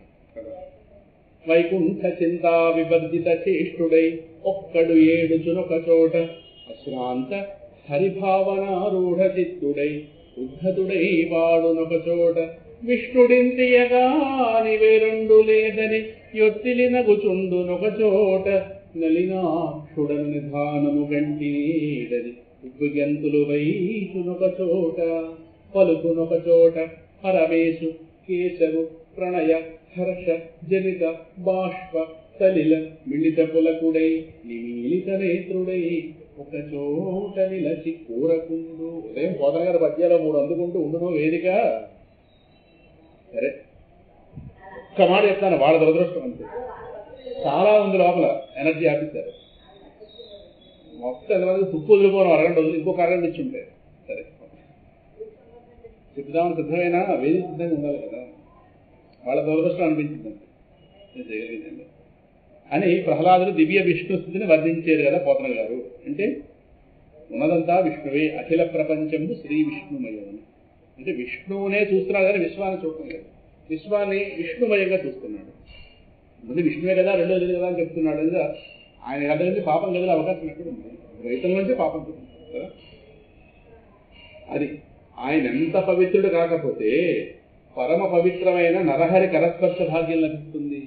వైకుంఠ చింతా వివర్జిత చేష్టుడై ఒక్కడు ఏడుచునొక చోట అశ్రాంత హరిభావనారూఢ చిత్తుడై ఉద్ధతుడై వాడునొక చోట విష్ణుడింతియగాని వేరుండు లేదని యొత్తిలినగుచుండునొక చోట నలినాక్షుడను నిధానము గంటినీడది ఉబ్బుగెంతులు వైచునొక చోట పలుకునొక చోట హరమేషు కేశవు ప్రణయ హర్ష జనిత బాష్ప సలిల మిళిత పులకుడై నిమీలిత నేత్రుడై ఒక చోట నిలచి కూరకుండు. ఉదయం పోతన గారి పద్యాలో 3 అందుకుంటూ ఉండును వేదిక. సరే ఒక్క మాట చెప్తాను, వాళ్ళ దురదృష్టం అంతే. చాలా ఉంది లోపల ఎనర్జీ ఆపిస్తారు. మొత్తం ఎంతమంది తుప్పు వదిలిపోవడం అరగంట వదిలి ఇంకొక అరగంట ఇచ్చి ఉంటాయి. సరే చెప్దామని సిద్ధమైనా వేదిక సిద్ధంగా ఉండాలి కదా. వాళ్ళ దురదృష్టం అనిపించింది అంతే చేయగలిగిందండి అని ప్రహ్లాదుడు దివ్య విష్ణు స్థితిని వర్ణించారు కదా పోతన గారు. అంటే ఉన్నదంతా విష్ణువే, అఖిల ప్రపంచము శ్రీ విష్ణుమయం. అంటే విష్ణువునే చూస్తున్నాడు కానీ విశ్వాన్ని చూడటం లేదు. విశ్వాన్ని విష్ణుమయంగా చూస్తున్నాడు. ముందు విష్ణువే కదా, రెండో లేదు కదా అని చెప్తున్నాడు కదా. ఆయన కథ నుంచి పాపం కదిలే అవకాశం ఎక్కడ ఉంది? రైతుల నుంచే పాపం కదా. అది ఆయన ఎంత పవిత్రుడు కాకపోతే పరమ పవిత్రమైన నరహరి కరస్పర్శ భాగ్యం లభిస్తుంది.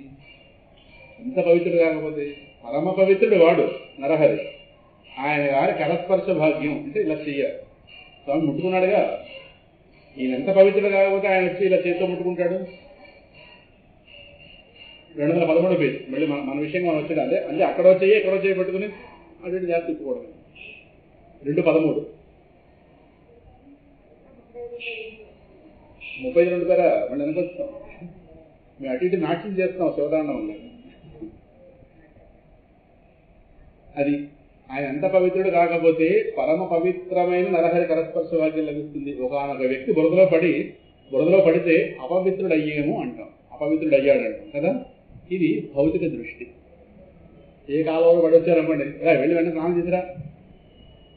ఎంత పవిత్రుడు కాకపోతే పరమ పవిత్రుడు వాడు నరహరి. ఆయన గారి కరస్పర్శ భాగ్యం అంటే ఇలా చెయ్యాలి. స్వామి ముట్టుకున్నాడుగా. ఈయన ఎంత పవిత్రుడు కాకపోతే ఆయన వచ్చి ఇలా చేతితో ముట్టుకుంటాడు. 213 పేజ్ మళ్ళీ మన విషయంగా మనం వచ్చాడు. అదే అంటే అక్కడో చెయ్యి ఎక్కడో చెయ్యి పెట్టుకుని అటు ఇటు జాగ్రత్త తిప్పుకోవడం. 2:13 32 పేరా మళ్ళీ ఎంత వస్తాం. మేము అటు ఇటు నాట్యం చేస్తాం శివతాండం వల్ల. అది ఆయన ఎంత పవిత్రుడు కాకపోతే పరమ పవిత్రమైన నరహరి కరస్పర్శ భాగ్యం లభిస్తుంది. ఒకనొక వ్యక్తి బురదలో పడితే అపవిత్రుడు అయ్యేమో అంటాం, అపవిత్రుడు అయ్యాడు అంటాం కదా. ఇది భౌతిక దృష్టి. ఏ కాలంలో పడొచ్చారనుకోండి, వెళ్ళి వెంటనే స్నానం చేసిరా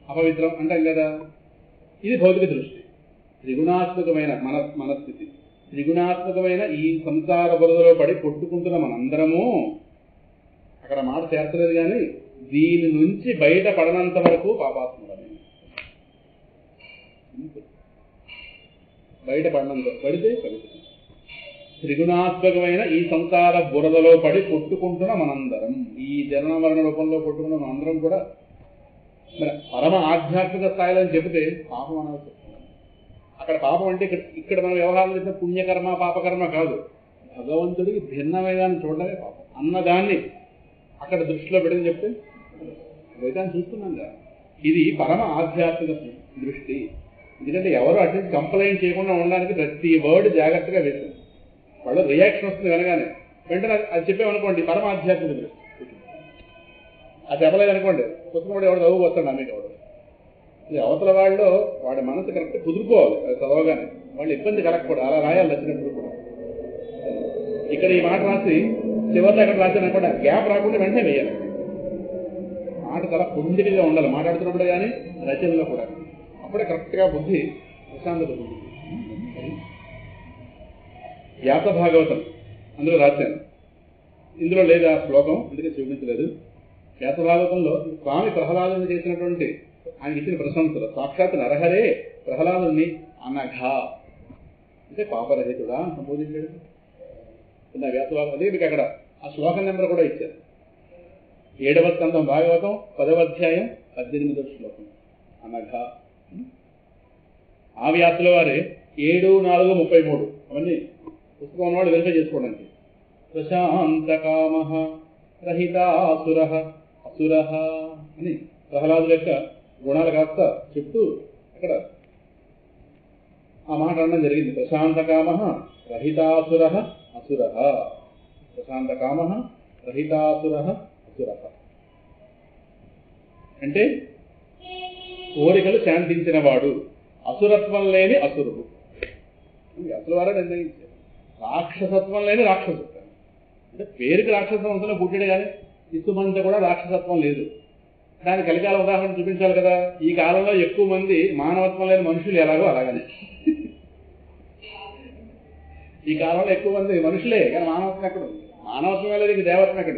అపవిత్రం అంటాం కదా. ఇది భౌతిక దృష్టి. త్రిగుణాత్మకమైన మనస్థితి. త్రిగుణాత్మకమైన ఈ సంసార బురదలో పడి కొట్టుకుంటున్న మనందరము, అక్కడ మాట చేర్చలేదు కానీ దీని నుంచి బయట పడనంత వరకు పాపాత్ముడమే. బయట పడితే పవిత్రం. త్రిగుణాత్మకమైన ఈ సంసార బురదలో పడి కొట్టుకుంటున్న మనందరం, ఈ జనన మరణ రూపంలో కొట్టుకున్న మనందరం కూడా మరి పరమ ఆధ్యాత్మిక స్థాయిలో చెబితే పాపం అనాల్సి వస్తుంది. అక్కడ పాపం అంటే ఇక్కడ మన వ్యవహారం చేసిన పుణ్యకర్మ పాపకర్మ కాదు, భగవంతుడికి భిన్నమైన చూడడమే పాపం అన్నదాన్ని అక్కడ దృష్టిలో పెట్టుకుని చెప్తే ద్వైతాన్ని చూస్తున్నాం కదా. ఇది పరమ ఆధ్యాత్మిక దృష్టి. ఎందుకంటే ఎవరు అట్లీస్ట్ కంప్లైంట్ చేయకుండా ఉండడానికి ప్రతి వర్డ్ జాగ్రత్తగా వేసింది. వాళ్ళ రియాక్షన్ వస్తుంది కనుగానే వెంటనే అది చెప్పామనుకోండి పరమ ఆధ్యాత్మిక దృష్టి. అది చెప్పలేదు అనుకోండి పుస్తకం కూడా ఎవరు చదువు వస్తాడు మీకు ఎవరు. ఇది అవతల వాళ్ళు వాడి మనసు కరెక్ట్ కుదురుకోవాలి. అది చదవగానే వాళ్ళు ఇబ్బంది కలగకూడదు. అలా రాయాలి వచ్చినప్పుడు కూడా. ఇక్కడ ఈ మాట రాసి చివరిలో ఎక్కడ రాశాను అనుకోండి గ్యాప్ రాకుండా వెంటనే వేయాలి. మాట చాలా పొందికగా ఉండాలి మాట్లాడుతున్నప్పుడు కానీ రచనలో కూడా. అప్పుడే కరెక్ట్గా బుద్ధి ప్రశాంతత ఉంటుంది. వ్యాస భాగవతం అందులో రాశాను. ఇందులో లేదు ఆ శ్లోకం, అందుకే చూపించలేదు. వ్యాస భాగవతంలో స్వామి ప్రహ్లాదుని చేసినటువంటి ఆయన ఇచ్చిన ప్రశంసలు సాక్షాత్ నరహరే ప్రహ్లాదుని అనఘ అంటే పాపరహితుడా సంబోధించాడు. వ్యాస భాగవతం అదే మీకు అక్కడ ఆ శ్లోకం నెంబర్ కూడా ఇచ్చారు. 7వ స్కంధం భాగవతం 10వ అధ్యాయం 18వ శ్లోకం అనఘ. ఆ వ్యాసుల వారే 7:4:33 అవన్నీ పుస్తకం ఉన్నవాడు వెరిఫై చేసుకోవడానికి. ప్రశాంతకామ రహితాసుర అసుర అని ప్రహ్లాదుల యొక్క గుణాలు కాస్త చెప్తూ అక్కడ ఆ మాట అనడం జరిగింది. ప్రశాంతకామ రహితాసుర అసుర. ప్రశాంతకామ రహితాసుర అసుర అంటే కోరికలు శాంతించిన వాడు, అసురత్వం లేని అసురుడు. అసలు వారే నిర్ణయించారు. రాక్షసత్వం లేని రాక్షసుడు. అంటే పేరుకి రాక్షసత్వంలో పుట్టాడు కానీ ఇసుమంత కూడా రాక్షసత్వం లేదు. దాని కలికాల ఉదాహరణ చూపించాలి కదా. ఈ కాలంలో ఎక్కువ మంది మానవత్వం లేని మనుషులు ఎలాగో అలాగనే. ఈ కాలంలో ఎక్కువ మంది మనుషులే కానీ మానవత్వం ఎక్కడ ఉంది? మానవత్వం లేదు, ఇంక దేవత్వం ఎక్కడ?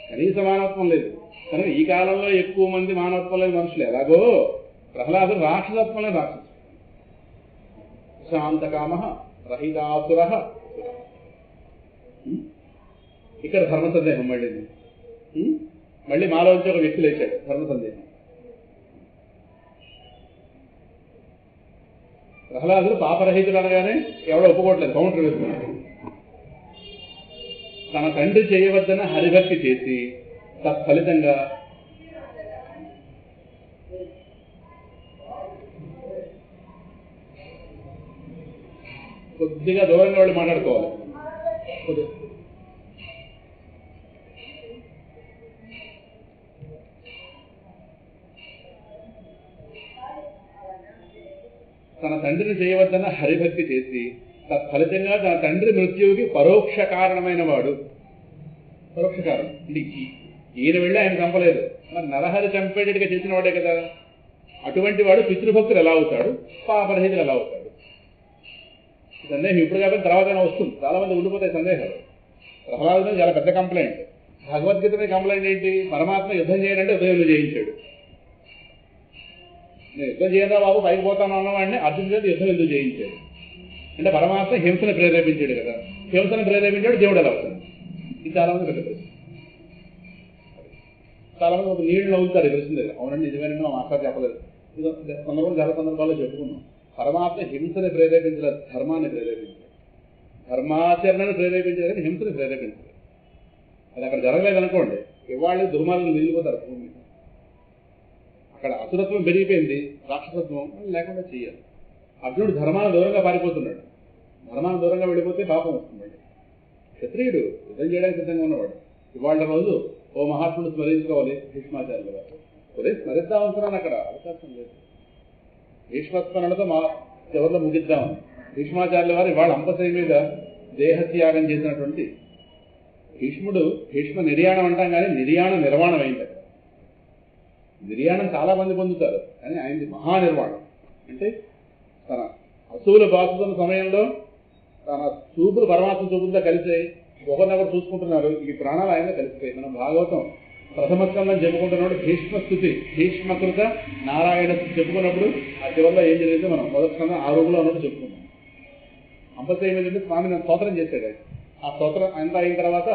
కనీస మానవత్వం లేదు. కనుక ఈ కాలంలో ఎక్కువ మంది మానవత్వం లేని మనుషులు ఎలాగో ప్రహ్లాదుడు రాక్షసత్వం లేని రాక్షసు. శాంతకామ రహితాసుర. ఇక్కడ ధర్మ సందేహం మళ్ళీ మాలోంచి ఒక వ్యక్తి లేచాడు. ధర్మ సందేహం. ప్రహ్లాదుడు పాపరహితుడు అనగానే ఎవడో ఒప్పుకోవట్లేదు, కౌంటర్ వేస్తున్నాడు. తన తండ్రి చేయవద్దన్న హరిభక్తి చేసి తత్ఫలితంగా కొద్దిగా దూరంగా వాళ్ళు మాట్లాడుకోవాలి. తన తండ్రిని చేయవద్దన్న హరిభక్తి చేసి తత్ఫలితంగా తన తండ్రి మృత్యువుకి పరోక్ష కారణమైన వాడు. పరోక్ష కారణం ఈయన వెళ్ళి ఆయన చంపలేదు, మరి నరహరి చంపేటట్టుగా చేసిన వాడే కదా. అటువంటి వాడు పితృభక్తులు ఎలా అవుతాడు, పాపరహితులు ఎలా అవుతాడు? సందేహం ఇప్పుడు కాబట్టి తర్వాత వస్తుంది. చాలా మంది ఉండిపోతాయి సందేహాలు. ప్రహ్లాదుని చాలా పెద్ద కంప్లైంట్. భగవద్గీత మీద కంప్లైంట్ ఏంటి? పరమాత్మ యుద్ధం చేయాలంటే ఉదయం చేయించాడు. నేను యుద్ధం చేయదా బాబు పైకి పోతాను అన్నవాడిని అర్జున్ చేత యుద్ధం ఎందుకు చేయించాడు అంటే పరమాత్మ హింసను ప్రేరేపించాడు కదా. హింసను ప్రేరేపించాడు, దేవుడు ఎలా అవుతాడు? ఇది చాలా మంది పెద్ద ప్రశ్న. చాలా మంది ఒక నీళ్లు నవ్వుతారు ప్రశ్న దగ్గర. అవునండి నిజమేనండి, మా మాస్టర్ చెప్పలేదు. చాలా సందర్భాల్లో చెప్పుకున్నాం. పరమాత్మ హింసని ప్రేరేపించలేదు, ధర్మాన్ని ప్రేరేపించాడు. ధర్మాచరణను ప్రేరేపించారు కానీ హింసని ప్రేరేపించారు. అది అక్కడ జరగలేదు అనుకోండి, ఇవాళ దుర్మార్గం మిగిలిపోతారు భూమి. అక్కడ అసురత్వం పెరిగిపోయింది, రాక్షసత్వం లేకుండా చేయాలి. అర్జునుడు ధర్మాన్ని దూరంగా పారిపోతున్నాడు. ధర్మాన్ని దూరంగా వెళ్ళిపోతే పాపం వస్తుంది. క్షత్రియుడు యుద్ధం చేయడానికి సిద్ధంగా ఉన్నవాడు. ఇవాళ రోజు ఓ మహాత్ముడు స్మరించుకోవాలి భీష్మాచార్యుల గారు. స్మరిద్దామనుకున్నాను, అక్కడ అవకాశం లేదు. భీష్మస్మరణతో మా చివరిలో ముగిద్దామని. భీష్మాచార్యుల వారు ఇవాళ అంపశయ మీద దేహత్యాగం చేసినటువంటి భీష్ముడు. భీష్మ నిర్యాణం అంటాం కానీ నిర్యాణం నిర్వాణం అయింది. నిర్యాణం చాలా మంది పొందుతారు కానీ ఆయనది మహానిర్వాణం. అంటే తన అసూలు బాసుతున్న సమయంలో తన చూపులు పరమాత్మ చూపులతో కలిసి ఒకరినొకరు చూసుకుంటున్నారు. ఈ ప్రాణాలు ఆయన కలిసిపోయి మనం భాగవతం ప్రథమ స్కందం చెప్పుకుంటున్నప్పుడు భీష్మస్థుతి, భీష్మకృత నారాయణ చెప్పుకున్నప్పుడు ఆ చివరిలో ఏం జరిగిందో మనం మొదటి స్కందం ఆ రూపంలో ఉన్నట్టు చెప్పుకున్నాం. అంపశయ మీద స్వామిని స్తోత్రం చేశాడు. ఆ స్తోత్రం అంతా అయిన తర్వాత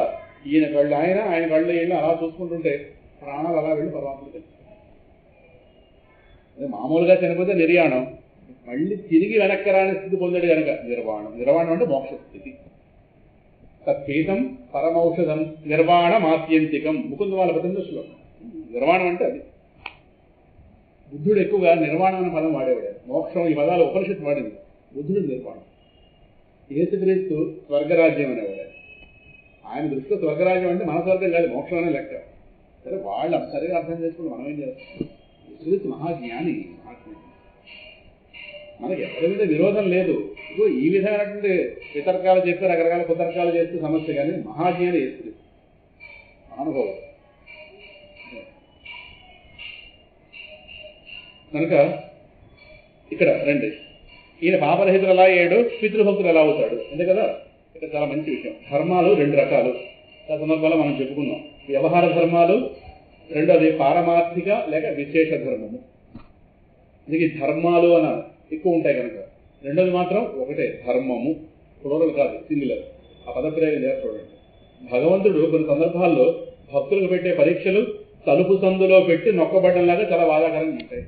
ఈయన కళ్ళు ఆయన కళ్ళు ఈయన అలా చూసుకుంటుంటే ప్రాణాలు అలా వెళ్ళి పరమాత్మకు తెలుసు. మామూలుగా చనిపోతే నిర్యాణం, మళ్ళీ తిరిగి వెనక్కి రాని స్థితి పొందాడు కనుక నిర్వాణం. నిర్వాణం అంటే మోక్ష స్థితి. తత్పీతం పరమౌషధం నిర్వాణమాత్యంతికం. ముకుంద వాళ్ళ ప్రతిదృష్టిలో నిర్వాణం అంటే అది. బుద్ధుడు ఎక్కువగా నిర్వాణం అనే పదం వాడేవాడు. మోక్షం ఈ పదాలు ఉపనిషత్తు వాడింది. బుద్ధుడు నిర్వాణం. యేసుక్రీస్తు స్వర్గరాజ్యం అనేవాడు. ఆయన దృష్టిలో స్వర్గరాజ్యం అంటే మన స్వర్గం కాదు, మోక్షం అనే లెక్క. సరే వాళ్ళు సరిగా అర్థం చేసుకుంటే మనం ఏం చేస్తాం? యేసుక్రీస్తు మహాజ్ఞాని. మనకి ఎవరి మీద విరోధం లేదు. ఇదిగో ఈ విధమైనటువంటి వితర్కాలు చేస్తే రకరకాల కుతర్కాలు చేస్తే సమస్య, కానీ మహాజ్ఞాని యేసుక్రీస్తు అనుభవం. కనుక ఇక్కడ రండి, ఈయన పాపరహితులు ఎలా అయ్యాడు, పితృభక్తులు ఎలా అవుతాడు అంతే కదా. ఇక్కడ చాలా మంచి విషయం. ధర్మాలు రెండు రకాలు చాలా సందర్భాల్లో మనం చెప్పుకున్నాం. వ్యవహార ధర్మాలు, రెండోది పారమార్థిక లేక విశేష ధర్మము. ఇది ధర్మాలు అన్న ఎక్కువ ఉంటాయి కనుక. రెండోది మాత్రం ఒకటే ధర్మము, ప్లూరల్ కాదు, సింగులర్. ఆ పదప్రయోగం చేసి చూడండి. భగవంతుడు కొన్ని సందర్భాల్లో భక్తులకు పెట్టే పరీక్షలు తలుపు సందులో పెట్టి నొక్కబడ్డంలాగా చాలా బాధాకరంగా ఉంటాయి.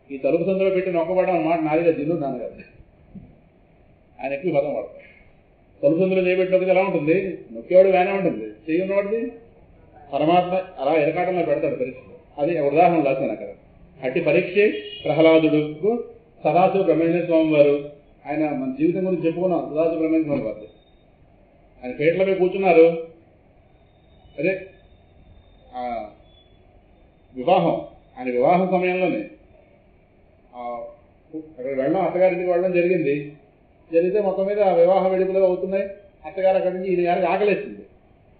ఈ తలుపు సందులో పెట్టి నొక్కబడ్డం అన్నమాట నాదిగా దిల్లు నాన్నగారు. ఆయన ఎక్కువ పదం వాడతారు. తలుపు సందులో చేయబెట్టినప్పుడు ఎలా ఉంటుంది, నొక్కేవాడు వేనే ఉంటుంది, చేయి ఉన్నవాడిది పరమాత్మ అలా ఎరకాటంలో పెడతాడు పరీక్షలు. అది ఉదాహరణ రాశాను అక్కడ. అట్టి పరీక్షే ప్రహ్లాదుడుకు సదాశివ బ్రహ్మేంద్ర స్వామి వారు. ఆయన మన జీవితం గురించి చెప్పుకున్నాం. సదాశివ బ్రహ్మేంద్ర స్వామి వారు ఆయన పేటల మీద కూర్చున్నారు. అదే వివాహం, ఆయన వివాహం సమయంలోనే అక్కడ వెళ్ళడం, అత్తగారింటికి వెళ్ళడం జరిగింది. జరిగితే మొత్తం మీద వివాహ వేడుకలు అవుతున్నాయి. అత్తగారు అక్కడి నుంచి ఈయన గారికి ఆకలేసింది.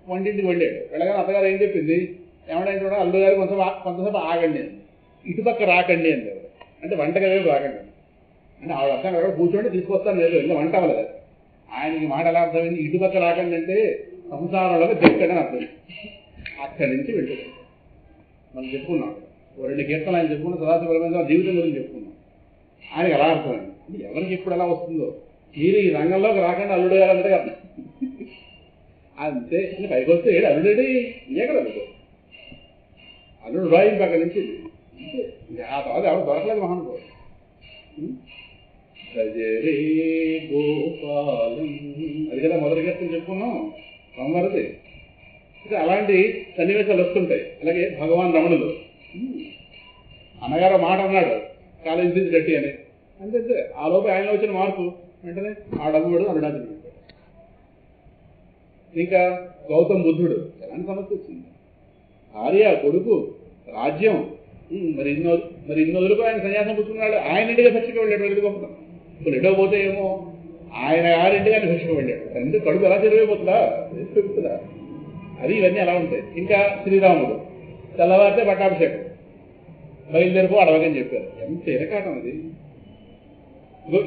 వంటింటికి వెళ్ళాడు. వెళ్ళగానే అత్తగారు ఏం చెప్పింది, ఏమంటే చూడ అల్లు గారు కొంతసేపు ఆగండి అండి, ఇటుపక్క రాకండి అండి. అంటే వంటగది రాకండి అంటే ఆవిడ అర్థం ఎవరో కూర్చోండి తీసుకొస్తాను లేదు, ఇంకా వంట అవ్వలేదు. ఆయనకి మాట ఎలా అర్థమైంది, ఇటుపక్క రాకండి అంటే సంసారంలో చెక్కడని అర్థం. అక్కడి నుంచి వెళ్ళాడు. మనం చెప్పుకున్నాం 2 కీర్తనలు ఆయన చెప్పుకున్నాం. సదాశివ బ్రహ్మేంద్ర జీవితం గురించి చెప్పుకున్నాం. ఆయనకి ఎలా అర్థమైంది. ఎవరికి ఎప్పుడు ఎలా వస్తుందో, మీరు ఈ రంగంలోకి రాకుండా అల్లుడు గారు అంటే కదా అంతే. పైకి వస్తే ఏడు అల్లుడేడి ఇదే కదా అల్లుడు రాయింది అక్కడి నుంచి. ఆ తర్వాత ఎవరు దొరకలేదు మహానుభావుడు. భజరే గోపాలం అది కదా మొదటి గీతం చెప్పుకున్నాం సంవరది. అలాంటి సన్నివేశాలు వస్తుంటాయి. అలాగే భగవాన్ రమణులు అన్నగారు మాట అన్నాడు కాలేజీ ఫీజు కట్టి అని, అంతే. ఆ లోపు ఆయనలో వచ్చిన మార్పు వెంటనే ఆ డబ్బు పెడు అరుణాచలం పెట్టాడు. ఇంకా గౌతమ్ బుద్ధుడు ఎలాంటి సమస్య వచ్చింది? భార్య, కొడుకు, రాజ్యం, మరి ఇన్ని వదులుకు ఆయన సన్యాసం పుచ్చుకున్నాడు. ఆయన ఇంటిగా భిక్షకు వెళ్ళాడు. వెళ్ళి గొప్ప ఇప్పుడు ఎటో పోతే ఏమో ఆయన గారింటిగా ఆయన భిక్షకు వెళ్ళాడు. అంటే కడుపు ఎలా చెరువైపోతుందా, పెరుగుతుందా? అది ఇవన్నీ అలా ఉంటాయి. ఇంకా శ్రీరాముడు తెల్లవారితే పట్టాభిషేకం, బయలుదేరిపో అడవకని చెప్పారు. ఎంత ఎరకాటం అది.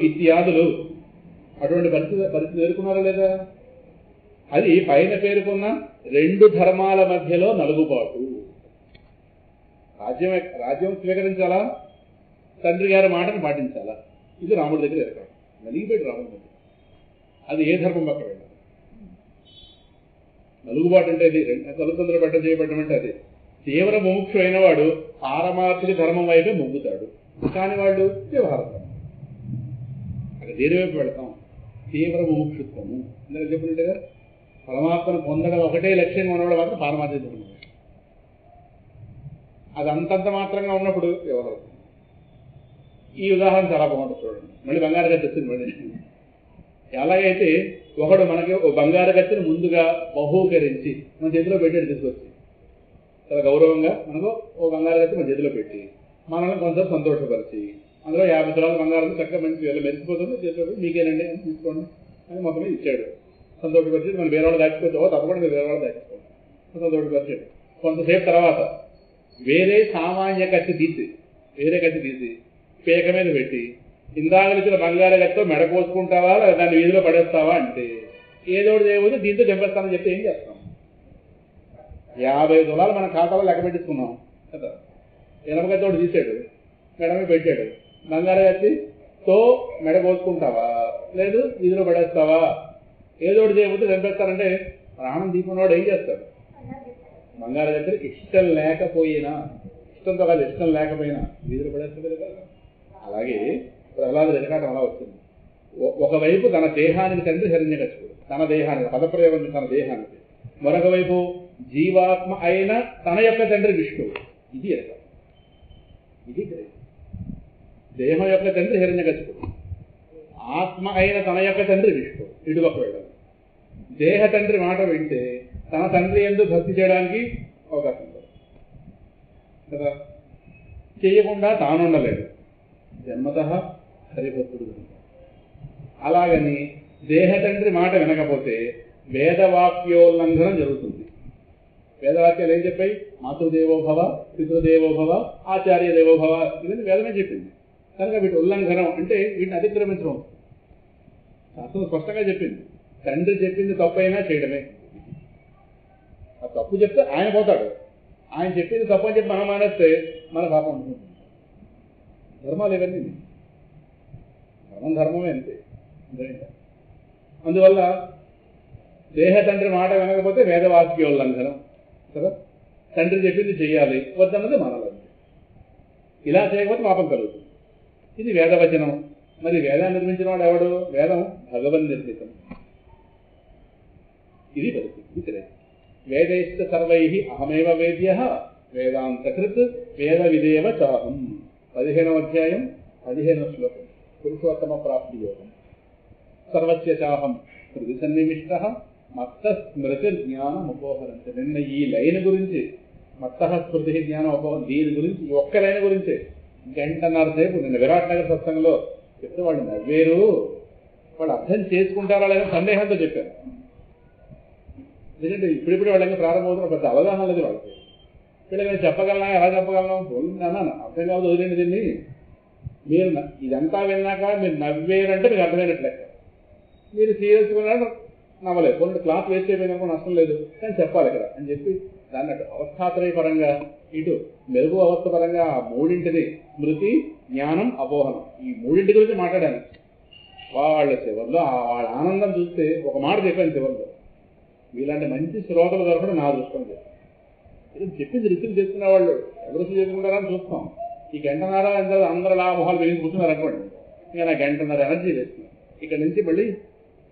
ఇత్యాదులు అటువంటి పరిస్థితి ఎదుర్కొన్నారా లేదా? అది పైన పేర్కొన్న రెండు ధర్మాల మధ్యలో నలుగుబాటు. రాజ్యం స్వీకరించాలా, తండ్రి గారి మాటను పాటించాలా, ఇది రాముడి దగ్గర ఎరకాటం. నలిగిపోయాడు రాముడి దగ్గర. అది ఏ ధర్మం పక్క వెళ్ళాలి. నలుగుబాటు అంటే అది తొలతొందర పట్ట చేయబడడం అంటే అది. తీవ్ర ముముక్షు అయిన వాడు పారమార్థిక ధర్మం వైపే మొగ్గుతాడు. కాని వాళ్ళు వ్యవహార ధర్మం. అక్కడ దేని వైపు వెళతాం? తీవ్ర ముముక్షుత్వము. ఇందులో చెప్పినట్టుగా పరమాత్మను పొందడం ఒకటే లక్ష్యంగా ఉన్నవాడు మాత్రం పారమార్థిక ధర్మం. అది అంతంత మాత్రంగా ఉన్నప్పుడు వ్యవహారం. ఈ ఉదాహరణ చాలా బాగుంటుంది చూడండి. మళ్ళీ బంగారు గచ్చి వచ్చింది. మళ్ళీ ఎలాగైతే ఒకడు మనకి ఓ బంగారు గచ్చిని ముందుగా బహూకరించి మన చేతిలో పెట్టాడు, తీసుకొచ్చి చాలా గౌరవంగా మనకు ఓ బంగారు గచ్చి మన చేతిలో పెట్టి మనల్ని కొంచెం సంతోషపరిచి అందులో 50 తులాల బంగారం చక్కగా మంచి వేళ మెరిసిపోతుంది, చేతిలో మీకేనండి అని తీసుకోండి అని మొత్తం ఇచ్చాడు. సంతోషపరిచి మనం వేరే వాళ్ళు దాచుకోవచ్చు, తప్పకుండా మీరు వేరే వాళ్ళు దాచుకోండి సంతోషపరిచాడు. కొంతసేపు తర్వాత వేరే సామాన్య కత్తి తీసి పేక మీద పెట్టి ఇందాకలిచ్చిన బంగారు గచ్చితో మెడ కోసుకుంటావా లేదా దాన్ని వీధిలో పడేస్తావా అంటే ఏదోటి చేయబోతే దీంతో చంపేస్తానని చెప్తే ఏం చేస్తాం? 50 తులాలు మన ఖాతాలో లెక్క పెట్టించుకున్నాం కదా. ఎనపగత్తోడు తీసాడు, మెడ మీద పెట్టాడు. బంగారు గచ్చితో మెడ కోసుకుంటావా లేదు వీధిలో పడేస్తావా? ఏదోటి చేయబోతే చంపేస్తానంటే ప్రాణం తీసుకున్నవాడు ఏం చేస్తాడు? బంగారు గచ్చి ఇష్టం లేకపోయినా వీధిలో పడేస్తుంది కదా. అలాగే ప్రహ్లాదుడు ఎరకాటం అలా వచ్చింది. ఒకవైపు తన దేహానికి తండ్రి హిరణ్యకశిపుడు, తన దేహానికి పదప్రయోగం తన దేహానికి. మరొక వైపు జీవాత్మ అయిన తన యొక్క తండ్రి విష్ణువు. ఇది ఎరకాటం. ఇది దేహం యొక్క తండ్రి హిరణ్యకశిపుడు, ఆత్మ అయిన తన యొక్క తండ్రి విష్ణువు. ఇటువైపు వెళ్ళాలి. దేహ తండ్రి మాట వింటే తన తండ్రి ఎందుకు భక్తి చేయడానికి అవకాశం కదా. చేయకుండా తానుండలేడు, జన్మతః హరిభక్తుడు. అలాగని దేహ తండ్రి మాట వినకపోతే వేదవాక్యోల్లంఘనం జరుగుతుంది. వేదవాక్యాలు ఏం చెప్పాయి? మాతృదేవోభవ, పితృదేవోభవ, ఆచార్య దేవోభవ, ఇవన్నీ వేదమే చెప్పింది. కనుక వీటి ఉల్లంఘనం అంటే వీటిని అతిక్రమించడం శాస్త్రం స్పష్టంగా చెప్పింది. తండ్రి చెప్పింది తప్పైనా చేయడమే. ఆ తప్పు చెప్తే ఆయన పోతాడు, ఆయన చెప్పింది తప్పు అని చెప్పి మనం మానేస్తే మన పాపం ఉంటుంది. ధర్మాలు ఇవన్నీ ధర్మమే అంతే. అందువల్ల దేహ తండ్రి మాట వినకపోతే వేదవాక్యోల్లంఘనం కదా. తండ్రి చెప్పింది చెయ్యాలి, వద్దన్నది మనలంతే. ఇలా చేయకపోతే పాపం కలుగుతుంది. ఇది వేదవచనం. మరి వేదాన్ని నిర్మించిన వాడు ఎవడు? వేదం భగవన్ నిర్మితం. ఇది పరిస్థితి. వేదైశ్చ సర్వై అహమేవ వేద్య వేదాంతకృత్ వేద విదేవ చాహం. 15వ అధ్యాయం 15వ శ్లోకం. పురుషోత్తమ ప్రాప్తి యోగం. సర్వస్య చాహం హృది సన్నివిష్ట మత్త స్మృతి జ్ఞానం ఉపోహరంతి. నిన్న ఈ లైన్ గురించి మత్త స్మృతి జ్ఞానం ఉపోహం, దీని గురించి ఒక్క లైన్ గురించే గంటన్నర సేపు నిన్న విరాట్ నగర్ సత్సంగంలో చెప్తే వాళ్ళు నవ్వేరు. వాళ్ళు అర్థం చేసుకుంటారా లేదా సందేహంతో చెప్పారు. ఎందుకంటే ఇప్పుడిప్పుడు వాళ్ళకి ప్రారంభమవుతున్న పెద్ద అవగాహన లేదు వాళ్ళకి. వీళ్ళకి చెప్పగలనా, ఎలా చెప్పగలను? అన్నాను అర్థం కాదు, వదిలేండి దీన్ని. మీరు ఇదంతా విన్నాక మీరు నవ్వేరంటే మీకు అర్థమైనట్లు లెక్క. మీరు సీరియస్గా నవ్వలేదు. కొన్ని క్లాస్ వేస్ట్ అయిపోయినా నష్టం లేదు, కానీ చెప్పాలి ఇక్కడ అని చెప్పి దాన్ని అటు అవస్థాత్రయ పరంగా ఇటు మెరుగు అవస్థ పరంగా ఆ మూడింటిని స్మృతి, జ్ఞానం, అపోహనం ఈ మూడింటి గురించి మాట్లాడాను. వాళ్ళ చివరిలో వాళ్ళ ఆనందం చూస్తే ఒక మాట చెప్పాను చివరిలో, మీలాంటి మంచి శ్రోతలు దొరకడం నా దృష్టం లేదు. చెప్పింది రిసీవ్ చేసుకునే వాళ్ళు ఎవరు రిసీవ్ చేసుకుంటారని చూస్తాం. ఈ గంటన్నర అందరూ ఆ మొహాలు వెలిగి కూర్చున్నారు అనుకోండి, ఇంకా నా గంటన్నర ఎనర్జీ వేస్తున్నాను. ఇక్కడ నుంచి మళ్ళీ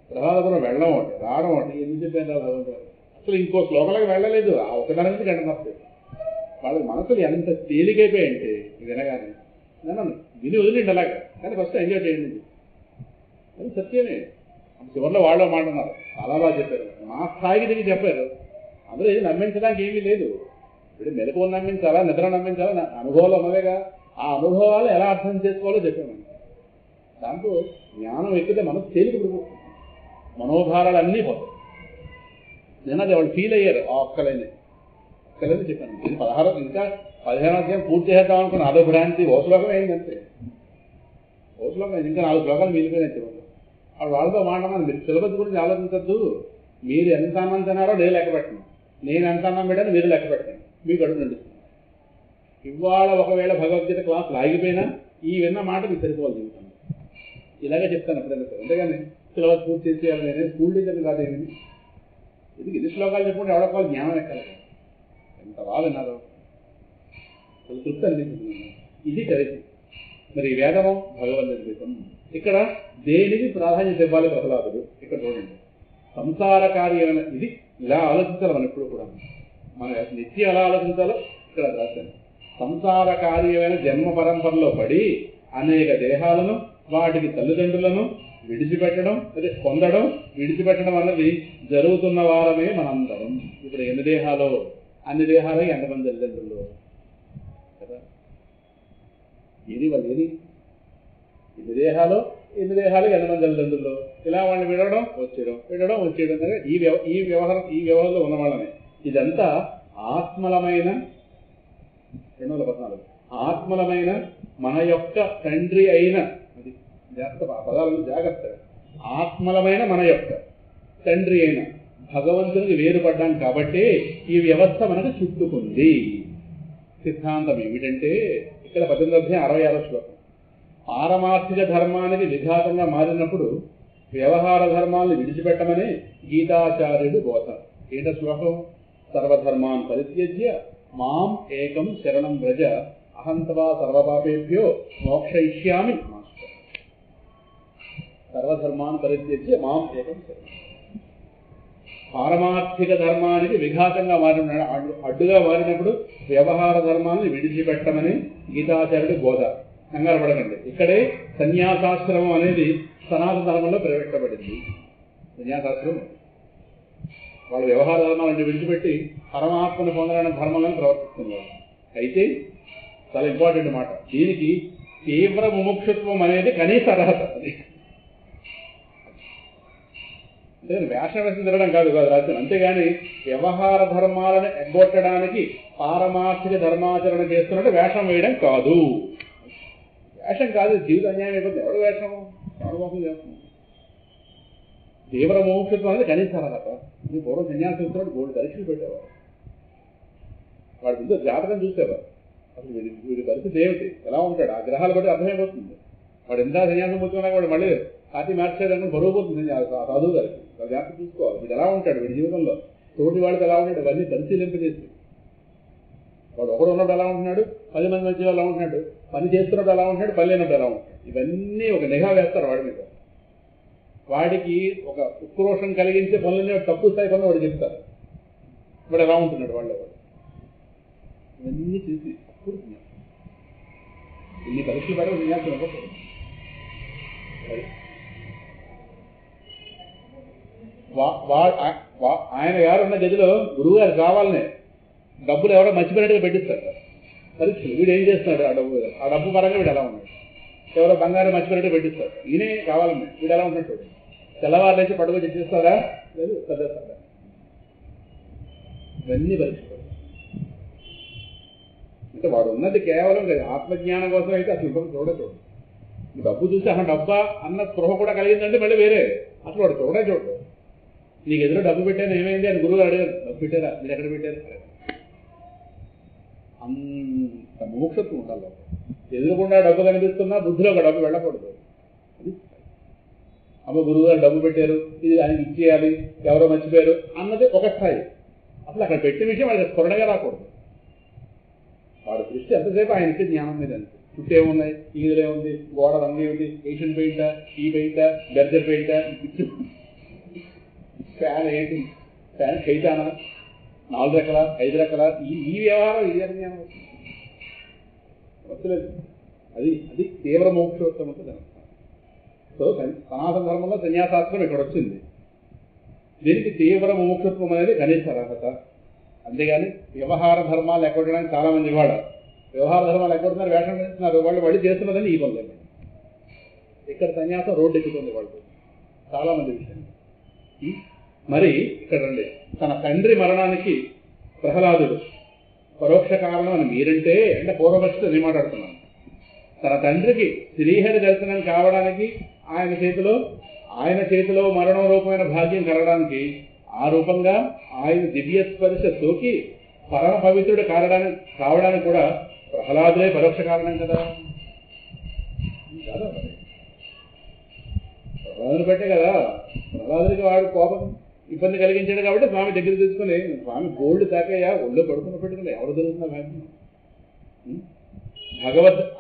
ప్రసాదపురం వెళ్ళడం ఒకటి, రావడం ఒకటి, ఎందుకు చెప్పాను భగవంతుడు అసలు ఇంకో శ్లోకంలోకి వెళ్ళలేదు. ఆ ఒకదాని నుంచి గంటన్నర వాళ్ళ మనసులు ఎంత తేలికైపోయాయంటే వినగానే నన్ను విని వదిలేండి అలాగా, కానీ ఫస్ట్ ఎంజాయ్ చేయండి. అది సత్యమే. చివరిలో వాళ్ళు మాట్లాడుతున్నారు, చాలా బాగా చెప్పారు, మా స్థాయికి దిగి చెప్పారు. అందులో ఏది నమ్మించడానికి ఏమీ లేదు. ఇప్పుడు మెలకువ నమ్మించాలా, నిద్ర నమ్మించాలా, అనుభవాలు ఉన్నవేగా. ఆ అనుభవాలు ఎలా అర్థం చేసుకోవాలో చెప్పాను. దాంతో జ్ఞానం ఎక్కితే మనసు తేలిక పడిపోతుంది, మనోభారాలు అన్నీ పోతాయి. నేను అది వాళ్ళు ఫీల్ అయ్యారు. ఒక్కలేని చెప్పాను. నేను 16 ఇంకా 15వ అధ్యాయం పూర్తి చేద్దాం అనుకున్న అదో భ్రాంతి. ఓ శ్లోకం అయిందంటే ఓ శ్లోకం అయింది, ఇంకా 4 శ్లోకాలు మిగిలిపోయినాయి. చివరిలో వాళ్ళతో మాట్లాడాను, మీరు సిలబస్ గురించి ఆలోచించద్దు, మీరు ఎంత అన్నం తినారో నేను లెక్క పెట్టను, నేను ఎంత అన్నం పెట్టాను మీరు లెక్క పెట్టండి, మీకు అడుగు నడుస్తుంది. ఇవాళ ఒకవేళ భగవద్గీత క్లాసులు ఆగిపోయినా ఈ విన్న మాట మీకు సరిపోవాలి జీవితం. ఇలాగే చెప్తాను ఎప్పుడైనా సరే. అంతేగాని సిలబస్ పూర్తి చేసేయాలి, నేనే స్కూల్ టీచర్ని కాదేమి. ఇది శ్లోకాలు చెప్పుకుంటే ఎవడొక్క జ్ఞానం ఎక్కాలి. ఎంత బాగా విన్నారు, తృప్తి అనిపిస్తుంది. ఇది కరెక్ట్. మరి వేదము భగవద్గీతం. ఇక్కడ దేనికి ప్రాధాన్యత ఇవ్వాలి ప్రహ్లాదుడు? ఇక్కడ చూడండి, సంసార కార్యమైన ఇది ఇలా ఆలోచించాలి. మనం ఎప్పుడు కూడా మన నిత్యం ఎలా ఆలోచించాలో ఇక్కడ రాశాను. సంసార కార్యమైన జన్మ పరంపరలో పడి అనేక దేహాలను, వాటికి తల్లిదండ్రులను విడిచిపెట్టడం, అదే పొందడం, విడిచిపెట్టడం అన్నది జరుగుతున్న వారమే మనందరం. ఇప్పుడు ఎన్ని దేహాలు, అన్ని దేహాలు ఎంతమంది తల్లిదండ్రులు కదా. ఏది వాళ్ళు ఏది ఎన్ని దేహాలు ఎంతమంది తల్లిదండ్రులు, ఇలా వాళ్ళని విడవడం వచ్చేయడం ఈ వ్యవహారంలో ఉన్న వాళ్ళనే. ఇదంతా ఆత్మలమైన 214 ఆత్మలమైన మన యొక్క తండ్రి అయిన, అది పదాలను జాగ్రత్తగా, ఆత్మలమైన మన యొక్క తండ్రి అయిన భగవంతునికి వేరుపడ్డాం కాబట్టి ఈ వ్యవస్థ మనకు చుట్టుకుంది. సిద్ధాంతం ఏమిటంటే ఇక్కడ 1866 శ్లోకం, పారమార్థిక ధర్మానికి విఘాతంగా మారినప్పుడు వ్యవహార ధర్మాలను విడిచిపెట్టమని గీతాచార్యుడు బోధ. ఏంట శ్లోకం? సర్వధర్మాన్ పరిత్యజ్య మాం ఏకం శరణం వ్రజ అహంతవా సర్వపాపేభ్యో మోక్షయిష్యామి. సర్వధర్మాన్ పరిత్యజ్య మాం ఏకం శరణం. పారమార్థిక ధర్మానికి విఘాతంగా మారిన, అడ్డుగా మారినప్పుడు వ్యవహార ధర్మాన్ని విడిచిపెట్టమని గీతాచార్యుడు బోధ. కంగారు పడకండి, ఇక్కడే సన్యాసాశ్రమం అనేది సనాతన ధర్మంలో ప్రవేశపెట్టింది. సన్యాసాశ్రమం వాళ్ళు వ్యవహార ధర్మాలను విడిచిపెట్టి పరమాత్మను పొందాలనే ధర్మంలో ప్రవర్తిస్తున్నారు. అయితే చాలా ఇంపార్టెంట్ మాట, దీనికి తీవ్ర ముముక్షుత్వం అనేది కనీస అర్హత. అంతేగాని వేషం వేసం తిరగడం కాదు రాజ్యం. అంతేగాని వ్యవహార ధర్మాలను ఎగ్గొట్టడానికి పారమార్థిక ధర్మాచరణ చేస్తున్నట్టు వేషం వేయడం కాదు. వేషం కాదు, జీవిత అన్యాయం అయిపోతుంది. ఎవడు వేషము మోసం చేస్తున్నాం. తీవ్ర మోక్షత్వం అనేది కనీస అర్హత. నువ్వు పూర్వం సన్యాసం ఇస్తున్నట్టు గోల్డ్ పరీక్షలు పెట్టేవారు. వాడి ముందు జాతకం చూసేవారు, అసలు వీడి పరిస్థితి ఏమిటి, ఎలా ఉంటాడు, ఆ గ్రహాలు బట్టి అర్థమైపోతుంది. వాడు ఎంత సన్యాసం పుచ్చుకున్నా వాడు మళ్ళీ పార్టీ మార్చేయడానికి బరువు పోతుంది. చదువు గారికి వాళ్ళ జాతకం చూసుకోవాలి, వీడు ఎలా ఉంటాడు, వీడి జీవితంలో తోటి వాడికి ఎలా ఉంటాడు, ఇవన్నీ పరిశీలింపజేసి వాడు ఒకడు ఉన్నప్పుడు ఎలా ఉంటున్నాడు, 10 మంది మధ్య ఎలా ఉంటున్నాడు, పని చేస్తున్నప్పుడు ఎలా ఉంటున్నాడు, పని లేనప్పుడు ఎలా ఉంటున్నాడు, ఇవన్నీ ఒక నిఘా వేస్తారు వాడి మీద. వాడికి ఒక ఉక్రోషం కలిగించే పనులన్నీ తక్కువ స్థాయి పనులు వాడు చెప్తారు. వాడు ఎలా ఉంటున్నాడు, వాడు ఇవన్నీ చూసి కూర్చున్నాడు. ఇన్ని పరీక్షలు పడే విన్యాసం ఇవ్వకూడదు. ఆయన గారు ఉన్న గదిలో గురువు గారు కావాలనే డబ్బులు ఎవరో మర్చిపోయినట్టుగా పెట్టిస్తారు పరీక్షలు. వీడు ఏం చేస్తున్నాడు, ఆ డబ్బు పరంగా వీడు ఎలా ఉన్నాడు, ఎవరో బంగారం మర్చిపోయినట్టు పెట్టిస్తారు. ఈయనే కావాలన్నా వీడు ఎలా ఉన్నట్టు. తెల్లవారు లేచి పడుకో చెప్పిస్తారా, లేదు చదివేస్తారా, ఇవన్నీ పరీక్షలు. అంటే వాడు ఉన్నది కేవలం ఆత్మజ్ఞానం కోసం అయితే అసలు ఇంకొక చూడదు. డబ్బు చూసి అసలు డబ్బా అన్న స్పృహ కూడా కలిగిందంటే మళ్ళీ వేరే, అసలు వాడు చూడదు. నీకు ఎదురు డబ్బు పెట్టాను ఏమైంది అని గురువు అడిగారు. డబ్బు పెట్టారా, మీరు ఎక్కడ పెట్టారు? అంత మోక్షత్వం ఉండాలి. ఎదురుకుండా డబ్బు కనిపిస్తున్నా బుద్ధిలో ఒక డబ్బు వెళ్ళకూడదు. అది అమ్మ గురువు గారు డబ్బు పెట్టారు, ఇది ఆయనకి ఇచ్చేయాలి, ఎవరో మర్చిపోయారు అన్నది ఒక స్థాయి. అసలు అక్కడ పెట్టిన విషయం వాళ్ళకి స్ఫురణగా రాకూడదు. వాడు దృష్టి ఎంతసేపు ఆయన ఇచ్చే జ్ఞానం మీద అంతే. చుట్టూ ఏమున్నాయి, ఈదులో ఏముంది, గోడ రంగు ఏమిటి, ఏషియన్ పెయింటా, ఈ పెయింటా, బెర్జర్ పెయింటా, ఫ్యాన్ ఏంటి, ఫ్యాన్ కైతానా, 4 రెక్కల 5 రెక్కల, ఈ వ్యవహారం ఇది జ్ఞానం వస్తలేదు. అది అది తీవ్ర మోక్షోత్తమంతో జరుగుతుంది. సో సనాతన ధర్మంలో సన్యాసాస్త్రం ఇక్కడ వచ్చింది. దీనికి తీవ్ర మోక్షత్వం అనేది కనీస అర్హత. అంతేగాని వ్యవహార ధర్మాలు ఎక్కడడానికి చాలా మంది వాడు వ్యవహార ధర్మాలు ఎక్కడున్నారు, వేషం వేస్తున్నారు, వాళ్ళు చేస్తున్నదని ఈ పనులు. ఇక్కడ సన్యాసం రోడ్డు ఎక్కుతుంది వాళ్ళు చాలా మంది విషయం. మరి ఇక్కడ రండి, తన తండ్రి మరణానికి ప్రహ్లాదుడు పరోక్ష కారణం అని మీరంటే అంటే పూర్వపక్షుడు నేను మాట్లాడుతున్నాను. తన తండ్రికి శ్రీహరి దర్శనం కావడానికి ఆయన చేతిలో మరణం రూపమైన భాగ్యం కలగడానికి ఆ రూపంగా ఆయన దివ్య స్పర్శ సోకి పరమ పవిత్రుడు కావడానికి కూడా ప్రహ్లాదులే పరోక్ష కారణం కదా. ప్రహ్లాదుని బట్టే కదా, ప్రహ్లాదుడికి వాడు కోపం ఇబ్బంది కలిగించాడు కాబట్టి స్వామి దగ్గర తీసుకుని, స్వామి గోల్డ్ తాకయ్యా ఒళ్ళు పడుకున్న పెట్టుకుని ఎవరు దొరుకుతున్నా వాక్యం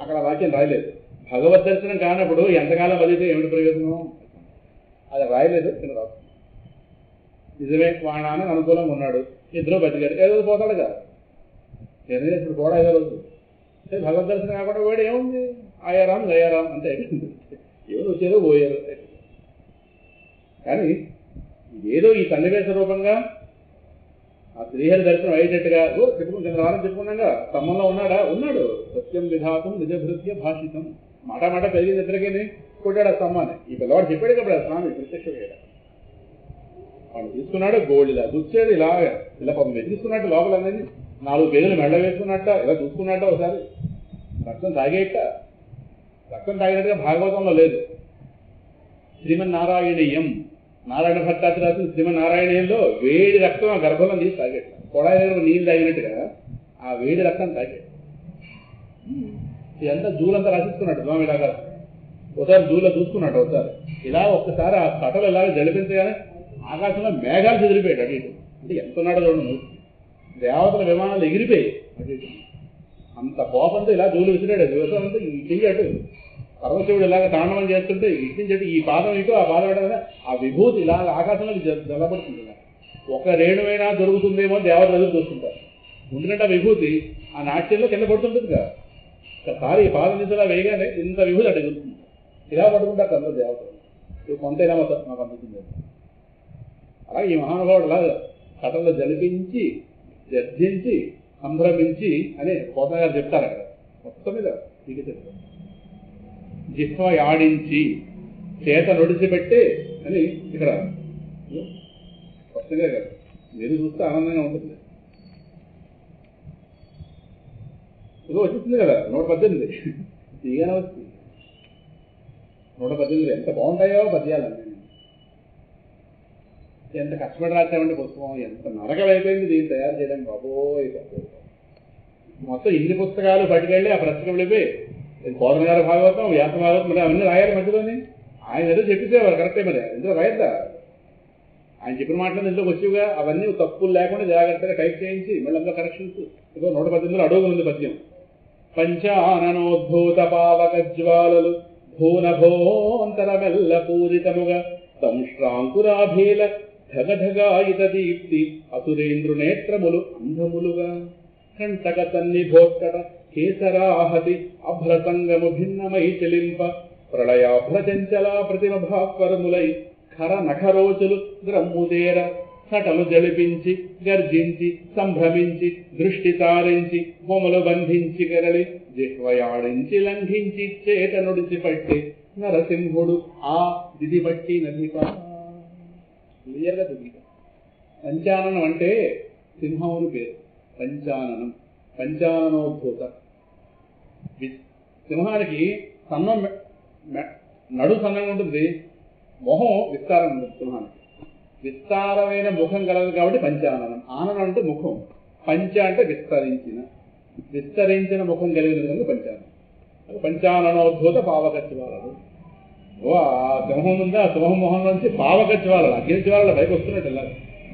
అక్కడ వాక్యం రాయలేదు. భగవద్ దర్శనం కానప్పుడు ఎంతకాలం బలితే ఏమిటి ప్రయోజనం, అది రాయలేదు. కింద రాదు. నిజమే, వాడాన అనుకూలంగా ఉన్నాడు, ఇద్దరు బతికారు, ఏదో పోతాడు కదా. ఇప్పుడు కూడా 5 రోజులు భగవద్ దర్శనం కాకుండా వాడు ఏముంది, ఆయారాం గయారాం అంతే. ఎవరు వచ్చారో పోయారు. కానీ ఏదో ఈ సన్నివేశ రూపంగా ఆ శ్రీహరి దర్శనం అయ్యేటట్టుగా కింద వారం చెప్పుకున్నాగా స్తంభంలో ఉన్నాడు. సత్యం విధాతం నిజభృత్య భాషితం, మాట పెరిగింది ఇద్దరికీ కొట్టాడు ఆ స్తంభాన్ని. ఈ పిల్లవాడు చెప్పాడు కదా స్వామి ప్రత్యక్షమయ్యాడు. వాడు తీసుకున్నాడు, గోల్డ్ ఇలా గుచ్చాడు, ఇలా పాపం వెతికిస్తున్నట్టు లోపల అనేది 4 పేజీలు మెడ వేసుకున్నట్ట, ఇలా చూసుకున్నట్ట. ఒకసారి రక్తం తాగినట్టుగా భాగవతంలో లేదు. శ్రీమన్నారాయణీయం, నారాయణ భట్టాచార్య రాసిన శ్రీమన్నారాయణీయంలో వేడి రక్తం ఆ గర్భంలో తీసి తాగాడు. కొడాయి దగ్గర నీళ్ళు తాగినట్టుగా ఆ వేడి రక్తం తాగాడు. ఇదంతా జూలంతా రాసిస్తున్నాడు స్వామి. ఇలాగా ఒకసారి జూలో చూసుకున్నాడు. ఒకసారి ఒక్కసారి ఆ కటలు ఇలాగ జడిపించగానే ఆకాశంలో మేఘాలు చెదిరిపోయాడు అటు ఇటు. అంటే ఎంత ఉన్నాడో చూడండి, దేవతల విమానాలు ఎగిరిపోయాయి అటు ఇటు. అంత కోపంతో ఇలా జూలు విసిరాడు. వివసాలంతా ఈ చెయ్యి అటు, పరమశివుడు ఇలాగ తాండవం చేస్తుంటే ఇచ్చించట్టు ఈ పాదం ఇటు ఆ పాదం అంటే ఆ విభూతి ఇలా ఆకాశంలో జల్లబడుతుంది. ఒక రేణువైనా దొరుకుతుందేమో దేవతలు ఎదురు చూస్తుంటారు. ఎందుకంటే ఆ విభూతి ఆ నాట్యంలో కింద పడుతుంటుంది కదా. ఒకసారి ఈ పాదం దిశలా వేయగానే ఇంత విభూతి అటు ఎగురుతుంది. ఇలా పడుకుంటారు అందరూ దేవతలు. కొంత ఇలా మాకు అందుతుంది. అలాగే ఈ మహానుభావుడు లాగా కథల్లో జలిపించి గర్జించి సంభ్రమించి అని కోట గారు చెప్తారు అక్కడ. మొత్తం మీద చెప్తారు. జిహ్వ ఆడించి చేత నొడిచిపెట్టి అని ఇక్కడ స్పష్టంగా కాదు, మీరు చూస్తే ఆనందంగా ఉంటుంది. ఇదో వచ్చేస్తుంది కదా 118 తీగానే వస్తుంది. 118 ఎంత బాగుంటాయో పద్యాలన్నీ. ఎంత కష్టపడి రాసామంటే పుస్తకం, ఎంత నరకం అయిపోయింది దీన్ని తయారు చేయడానికి. బాబోయ్ మొత్తం ఇన్ని పుస్తకాలు పట్టుకెళ్ళి ఆ పుస్తకం వెళ్ళిపోయి కోదన గారి భాగవతం, వ్యాస భాగవతం, మరి అవన్నీ రాయాలి మధ్యలోని. ఆయన ఏదో చెప్పేసేవారు కరెక్టే, మరి ఎందులో రాయద్దా? ఆయన చెప్పిన మాటలు ఇంట్లోకి వచ్చేవిగా అవన్నీ తప్పులు లేకుండా జాగ్రత్తగా టైప్ చేయించి మళ్ళీ అందులో కరెక్షన్స్. ఇదో 118 అడుగుంది పద్యం. పంచాననోద్భూత పావక జ్వాలలు భూనభోంతరమెల్ల పూరితముగా సంశ్రాంకురాభీల ధగధగాయిత దీప్తి అసురేంద్రు నేత్రములు అంధములుగా కంటక సన్నిధోత్కట కేసరాహతి అభ్రసంగము భిన్నమై చెలింప ప్రళయాభ్రచంచలా ప్రతిమ భాస్వరములై ఖర నఖరోచులు గ్రమ్ముదేర సటలు జడిపించి గర్జించి సంభ్రమించి దృష్టి సారించి బొమ్మలు బంధించి గరలి జిహ్వయాడించి లంఘించి చేత నుడిచి పట్టి నరసింహుడు ఆ దిది బట్టి నదిప. క్లియర్గా తెలియదు. పంచాననం అంటే సింహముని పేరు. పంచాననం, పంచాననోద్భూత. సింహానికి నడు సన్నంగా ఉంటుంది, మొహం విస్తారంగా ఉంటుంది సింహానికి. విస్తారమైన ముఖం కలదు కాబట్టి పంచాననం. ఆననం అంటే ముఖం, పంచ అంటే విస్తరించిన ముఖం కలిగినది కనుక పంచాననం. పంచాననోద్భూత పావకచ్చివాలడు. ఆ సింహం ఉంది, ఆ సింహం మొహం నుంచి పావకచ్చివాలడు, అగ్నిజ్వాలల పైకి వస్తున్నట్టు వెళ్ళాలి.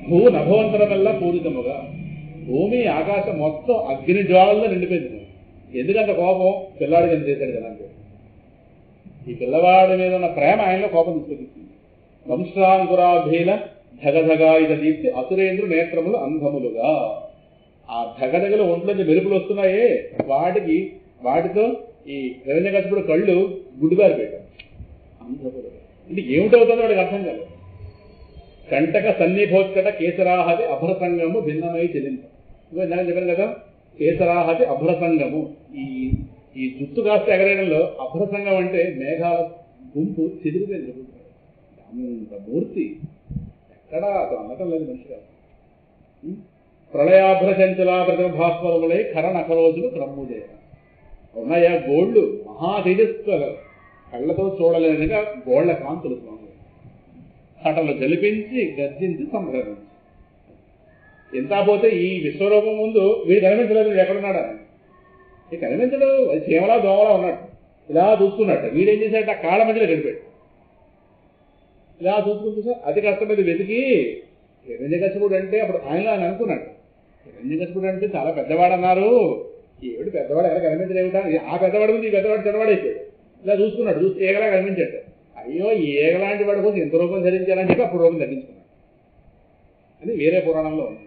భూ నభవంతరమెల్లా పూరితముగా, భూమి ఆకాశం మొత్తం అగ్ని జ్వాలల్లో నిండిపోయింది. ఎందుకంత కోపం పిల్లాడికి ఎంత చేశాడు కదా అంటే, ఈ పిల్లవాడి మీద ఉన్న ప్రేమ ఆయనలో కోపం తీసుకొచ్చింది. వంశాంకురాభీల ధగధగా ఇద దీప్తి అసురేంద్రు నేత్రములు అంధములుగా. ఆ ధగధగలు ఒంట్లోంచి మెరుపులు వస్తున్నాయే, వాటితో ఈ హిరణ్యకశిపుడు కళ్ళు గుడ్డుగారిపోయాడు. అంధములుగా అంటే ఏమిటవుతుందో వాడికి అర్థం కాలేదు. కంటక సన్నిభోత్కట కేసరాహతి అభ్రసంగము భిన్నమై చెల్లించ. ఇందాక చెప్పాను కదా, కేసరాహతి అభ్రసంగము. ఈ జుట్టు కాస్త ఎగరేయడంలో అభ్రసంగం అంటే మేఘాల గుంపు చెదిరిపోయింది. అంత మూర్తి ఎక్కడా అందటం లేదు మనిషి కాదు. ప్రళయాభ్రచంచలాభ్రత భాస్వరములై కరణకరోజులు క్రమ్ముజేయ. ఉన్నాయా గోళ్లు మహా తేజస్సు, కళ్ళతో చూడలేనిగా గోళ్ల కాంతులు స్వామి కటలు జలిపించి గర్జించి సంభ్రమించి. ఎంత పోతే ఈ విశ్వరూపం ముందు వీడు కనిపించలేదు, వీడు ఎక్కడున్నాడా? ఈ కనిపించడు, అది చీమలా దోమలా ఉన్నట్టు ఇలా చూసుకున్నట్టు. వీడేం చేశాడు, ఆ కాళ్ళ మధ్యలో గడిపాడు. ఇలా చూసుకుంటూ సార్ అతి కష్టం మీద వెతికి హిరణ్యకశిపుడు అంటే అప్పుడు ఆయన అని అనుకున్నాడు. హిరణ్యకశిపుడు అంటే చాలా పెద్దవాడన్నారు, ఏమిటి పెద్దవాడు ఎలా కనిపించలేవుటా? ఆ పెద్దవాడి ముందు ఈ పెద్దవాడు చిన్నవాడైపోయాడు. ఇలా చూసుకున్నాడు, చూస్తే ఏగలా కనిపించాడు. అయ్యో ఏగలాంటి వాడి కోసం ఎంత రూపం ధరించాలని చెప్పి అప్పుడు రూపం ధరించుకున్నాడు. అది వేరే పురాణంలో ఉంది.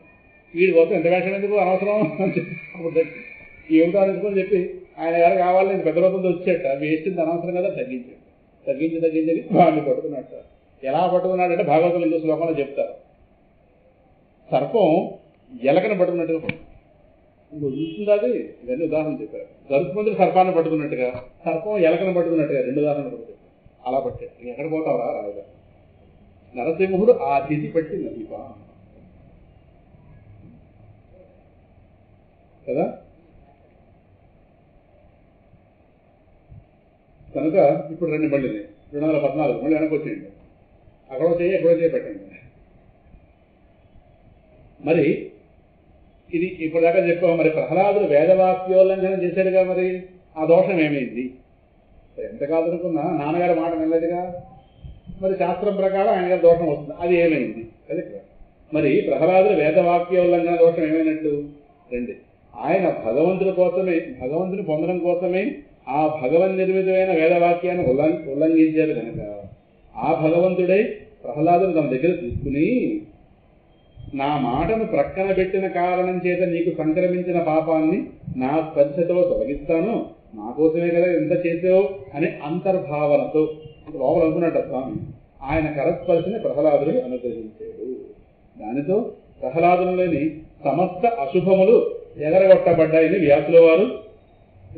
వీడి కోసం ఎంత వేషం ఎందుకు అనవసరం అప్పుడు ఏమిటో అనుకుని చెప్పి ఆయన గారు కావాలని పెద్ద రూపంతో వచ్చేట వేసింది అనవసరం కదా, తగ్గించి వాడిని పట్టుకున్నట్ట. ఎలా పట్టుకున్నాడంటే భాగవతంలో ఇంకో శ్లోకంలో చెప్తారు. సర్పం ఎలకను పట్టుకున్నట్టుగా చూస్తుంది. అది ఇవన్నీ ఉదాహరణ చెప్పారు. గరుత్మంతుడు సర్పాన్ని పట్టుకున్నట్టుగా, సర్పం ఎలకను పట్టుకున్నట్టుగా రెండు ఉదాహరణలు పడుతుంది. అలా పట్టాడు. ఎక్కడ పోతావరా రాజుగా? నరసింహుడు ఆ తిథి పట్టింది దీప కదా. కనుక ఇప్పుడు రండి మళ్ళీ 2014 మళ్ళీ వెనక్కి వచ్చేయండి. అక్కడో చేయి ఎక్కడో చేయి పెట్టండి. మరి ఇది ఇప్పటిదాకా చెప్పాము. మరి ప్రహ్లాదుడు వేదవాక్యోల్లంఘన చేశాడుగా, మరి ఆ దోషం ఏమైంది? ఎంత కాదనుకున్నా నాన్నగారి మాట వినలేదుగా, మరి శాస్త్రం ప్రకారం ఆయన గారి దోషం వస్తుంది. అది ఏమైంది? అదే మరి ప్రహ్లాదుడు వేదవాక్యోల్లంఘన దోషం ఏమైనట్టు? రండి, ఆయన భగవంతుడి కోసమే, భగవంతుని పొందడం కోసమే ఆ భగవన్ నిర్మితమైన వేదవాక్యాన్ని ఉల్లంఘించారు కనుక ఆ భగవంతుడై ప్రహ్లాదుని తన దగ్గర తీసుకుని, నా మాటను ప్రక్కన పెట్టిన కారణం చేత నీకు సంక్రమించిన పాపాన్ని నా స్పర్శతో తొలగిస్తాను, నా కోసమే కదా ఎంత చేసావు అనే అంతర్భావనతో లోపల అనుకున్నట్టు స్వామి ఆయన కరస్పర్శని ప్రహ్లాదుడిని అనుగ్రహించాడు. దానితో ప్రహ్లాదులోని సమస్త అశుభములు ఎగరగొట్టబడ్డాయని వ్యాసుల వారు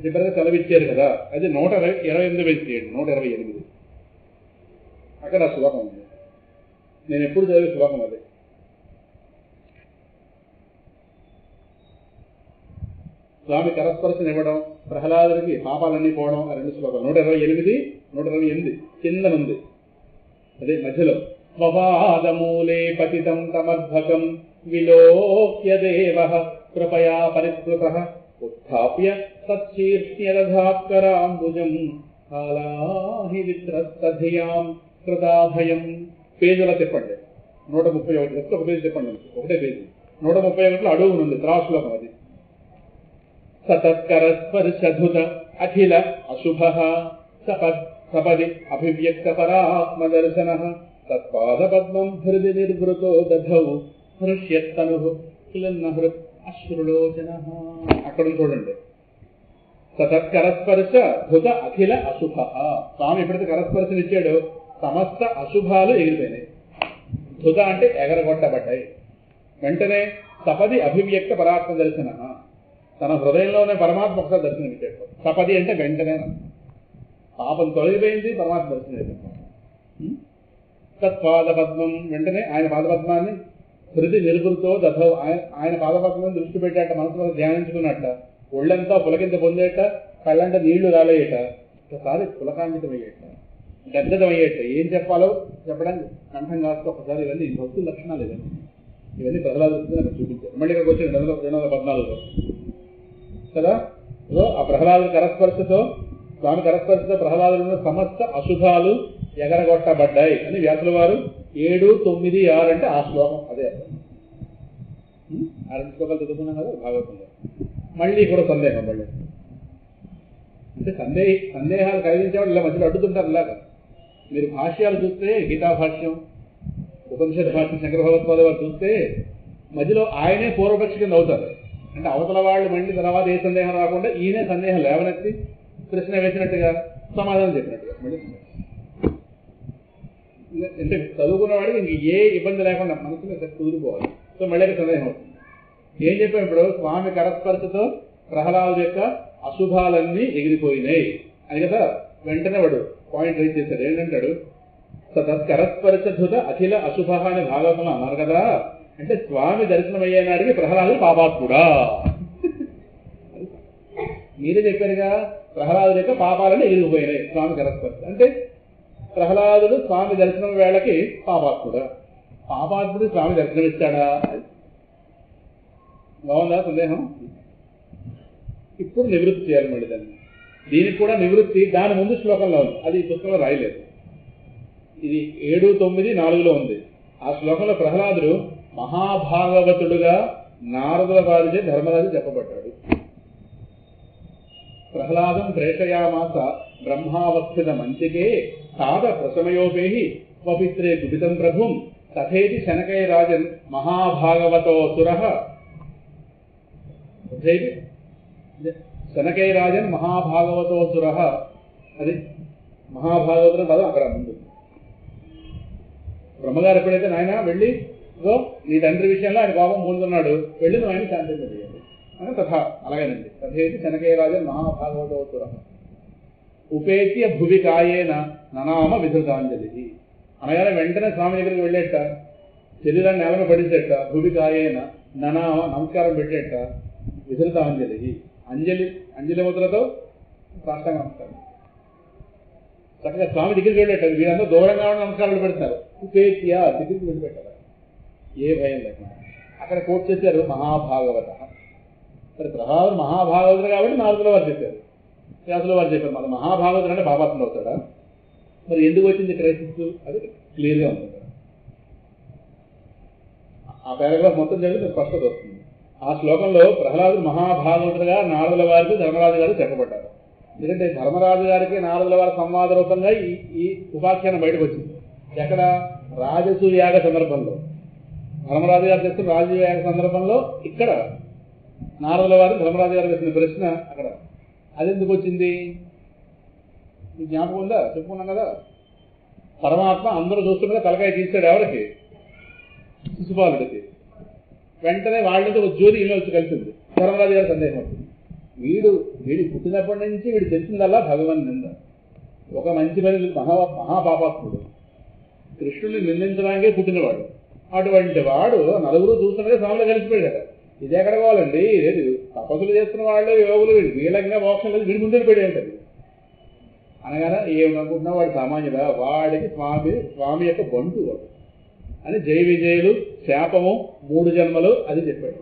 చెప్పగా సెలవిచ్చారు కదా. అది 128 వేసి చేయండి. 128 అక్కడ శ్లోకం ఉంది. నేను ఎప్పుడు చదివే శ్లోకం అదే. స్వామి కరస్పర్శనివ్వడం, ప్రహ్లాదుడికి పాపాలన్నీ పోవడం, ఆ రెండు శ్లోకాలు 128 కిందనుంది. అదే మధ్యలో స్వపాదమూలే పతితం తమద్భకం విలోక్య దేవః కృపయా పరిస్కృతః ఉత్థాప్య సచ్చీర్ష్యరథాకరాంబుజం కాలాహి విత్రస్తధియాం కృతాభయం. పేజీలో చెప్పండి 131. ఒక పేజీ చెప్పండి, ఒకటే పేజీ 131లో అడుగునుంది తర్వాత శ్లోకం. అది సతత్కరస్పర్శధుత అఖిల అశుభః సపది అభివ్యక్త పరాత్మదర్శనః తత్పాదపద్మం హృది నిర్వృతో దధౌ హృష్యత్తనుః క్లిన్నహృత్ అశ్రులోచనః. అక్కడ చూడండి, సతత్కరస్పర్శ ధుత అఖిల అశుభః. స్వామి ఎప్పుడైతే కరస్పర్శనిచ్చాడో సమస్త అశుభాలు ఎగిరిపోయినాయి. ధుత అంటే ఎగరగొట్టబడ్డాయి. వెంటనే సపది అభివ్యక్త పరాత్మ దర్శనః, తన హృదయంలోనే పరమాత్మ ఒకసారి దర్శనమిచ్చాడు. సపది అంటే వెంటనే పాపం తొలగిపోయింది, పరమాత్మ దర్శనం. తత్పాదపద్మం, వెంటనే ఆయన పాదపద్మాన్ని హృది నిలుపుతో దధౌ, ఆయన పాదపద్మాన్ని దృష్టి పెట్టాట, మనసులో ధ్యానించుకున్నట్ట, ఒళ్ళంతా పులకింత పొందేట, కళ్ళంట నీళ్లు రాలేయట, ఒకసారి పులకాంకితమయ్యేట. గద్గదం అయ్యేట్టు ఏం చెప్పాలో చెప్పడానికి కంఠం కాస్త ఒకసారి ఇవన్నీ భక్తుల లక్షణాలు ఇవన్నీ ప్రహ్లాద నాకు చూపించారు. మళ్ళీ ఇక్కడికి వచ్చి 214లో కదా. ఆ ప్రహ్లాదు కరస్పర్శతో స్వామి కరస్పర్శతో ప్రహ్లాదులను సమస్త అశుభాలు ఎగరగొట్టబడ్డాయి అని వ్యాసుల వారు 7, 9, 6 అంటే ఆ శ్లోకం అదే అర్థం. 2 శ్లోకాలు చదువుకున్నాం కదా భాగవతంలో. మళ్ళీ కూడా సందేహం మళ్ళీ అంటే సందేహాలు కలిగించేవాళ్ళు ఇలా మధ్యలో అడ్డుతుంటారు. ఇలాగా మీరు భాష్యాలు చూస్తే గీతా భాష్యం, ఉపనిషత్ భాష్యం, శంకర భగవత్పాద వారు చూస్తే మధ్యలో ఆయనే పూర్వపక్షి కింద అవుతారు. అంటే అవతల వాళ్ళు మళ్ళీ తర్వాత ఏ సందేహం రాకుండా ఈయనే సందేహం లేవనెత్తి ప్రశ్న వేసినట్టుగా సమాధానం చెప్పినట్టుగా మళ్ళీ అంటే చదువుకున్న వాడికి ఇంక ఏ ఇబ్బంది లేకుండా మనసులో కుదిరిపోవాలి. సో మళ్ళీ సందేహం అవుతుంది. ఏం చెప్పాం ఇప్పుడు? స్వామి కరస్పర్శతో ప్రహ్లాదు యొక్క అశుభాలన్నీ ఎగిరిపోయినాయి అని కదా. వెంటనే వాడు పాయింట్ రైజ్ చేశాడు. ఏంటంటాడు? తత్కరస్పర్శధుత అఖిల అశుభ అని భాగవతంలో అన్నారు కదా. అంటే స్వామి దర్శనం అయ్యే నాటికి ప్రహ్లాదు పాపాత్ముడా. మీరే చెప్పారుగా ప్రహ్లాదు యొక్క పాపాలని ఎగిరిపోయినాయి స్వామి కరస్పర్శ. అంటే ప్రహ్లాదుడు స్వామి దర్శనం వేళకి పాపాత్ముడా. పాపాత్ముడు స్వామి దర్శనం ఇస్తాడా? బాగుందా సందేహం? ఇప్పుడు నివృత్తి చేయాలి మళ్ళీ దాన్ని. దీనికి కూడా నివృత్తి దాని ముందు శ్లోకంలో ఉంది, అది ఈ పుస్తకంలో రాయలేదు. ఇది 7, 9, 4లో ఉంది. ఆ శ్లోకంలో ప్రహ్లాదుడు మహాభాగవతుడుగా నారదుల వారిచే ధర్మరాజు చెప్పబడ్డాడు. ప్రహ్లాదం ప్రేషయామాస బ్రహ్మావస్థిత మంచికే తాద ప్రసమయోపేహి స్వపిత్రే కుపితం ప్రభుం తథేతి శనకైరాజన్ మహాభాగవతోసుర. శనకైరాజన్ మహాభాగవతోసుర. అది మహాభాగవతుల పదం అక్కడ ముందు. బ్రహ్మగారు ఎప్పుడైతే నాయన వెళ్ళి నీ తండ్రి విషయంలో ఆయన పాపం పొందుతున్నాడు, వెళ్ళి నువ్వు ఆయన శాంతింపజేయండి అని తథా అలాగేనండి. తథేతి శనకైరాజన్ మహాభాగవతోసుర ఉపేత్య భువి కాయేన ననామ విధృతాంజలి అనగానే వెంటనే స్వామి దగ్గరికి వెళ్ళేట, శరీరాన్ని నేలమే పడిసేట, భువి కాయేన ననామ నమస్కారం పెట్టేట, విధృతాంజలి అంజలి ముద్రతో సాష్టాంగ నమస్కారం. చక్కగా స్వామి దగ్గరికి వెళ్ళేట. వీరంతా దూరంగా ఉన్న నమస్కారాలు పెడతారు. ఉపేత్య దగ్గరికి వెళ్ళిపెట్టారు ఏ భయం లేకుండా. అక్కడ కోట్ చేశారు మహాభాగవత. మరి ప్రహ్లాదుడు మహాభాగవతుడు కాబట్టి నారదుల వారు చెప్పారు, వ్యాసుల వారు చెప్పారు. మన మహాభాగవతుడు అంటే పాపాత్ముడు అవుతాడా? మరి ఎందుకు వచ్చింది క్రైసిస్? అది క్లియర్గా ఉంది. ఆ పారాగ్రాఫ్ మొత్తం చదివితే స్పష్టత వస్తుంది. ఆ శ్లోకంలో ప్రహ్లాదుడు మహాభాగవతుడుగా నారదుల వారికి ధర్మరాజు గారు చెప్పబడ్డారు. ఎందుకంటే ధర్మరాజు గారికి నారదుల వారి సంవాద రూపంగా ఈ ఉపాఖ్యానం బయటకు వచ్చింది. ఎక్కడ? రాజసూయాగ సందర్భంలో ధర్మరాజు గారు చేస్తున్న రాజసూయాగ సందర్భంలో ఇక్కడ నారదుల వారు ధర్మరాజు గారు వేసిన ప్రశ్న అక్కడ. అది ఎందుకు వచ్చింది? మీకు జ్ఞాపకం ఉందా? చెప్పుకున్నాం కదా. పరమాత్మ అందరూ చూస్తుండగా తలకాయ తీస్తాడు ఎవరికి? శిశుపాలుడికి. వెంటనే వాళ్ళతో ఒక జ్యోతి ఇల్లు వచ్చి కలిసింది. ధర్మరాజు గారి సందేహం వచ్చింది. వీడి పుట్టినప్పటి నుంచి వీడు తెలిసిందల్లా భగవన్ నింద. ఒక మంచి పని మహాపాపాత్ముడు, కృష్ణుని నిందించడానికే పుట్టినవాడు. అటువంటి వాడు నలుగురు చూస్తుండగా స్వామిలో కలిసిపోయాడు. ఇది ఎక్కడ పోవాలండి? లేదు తపస్సులు చేస్తున్న వాళ్ళు యోగులు వీళ్ళంగా మోక్షం లేదు, వీడి ముందు పెట్టి ఉంటుంది అనగానే ఏమనుకుంటున్నా వాడు సామాన్యుడా, వాడికి స్వామి యొక్క బంటు వాడు అని జయ విజయులు శాపము 3 జన్మలు అది చెప్పాడు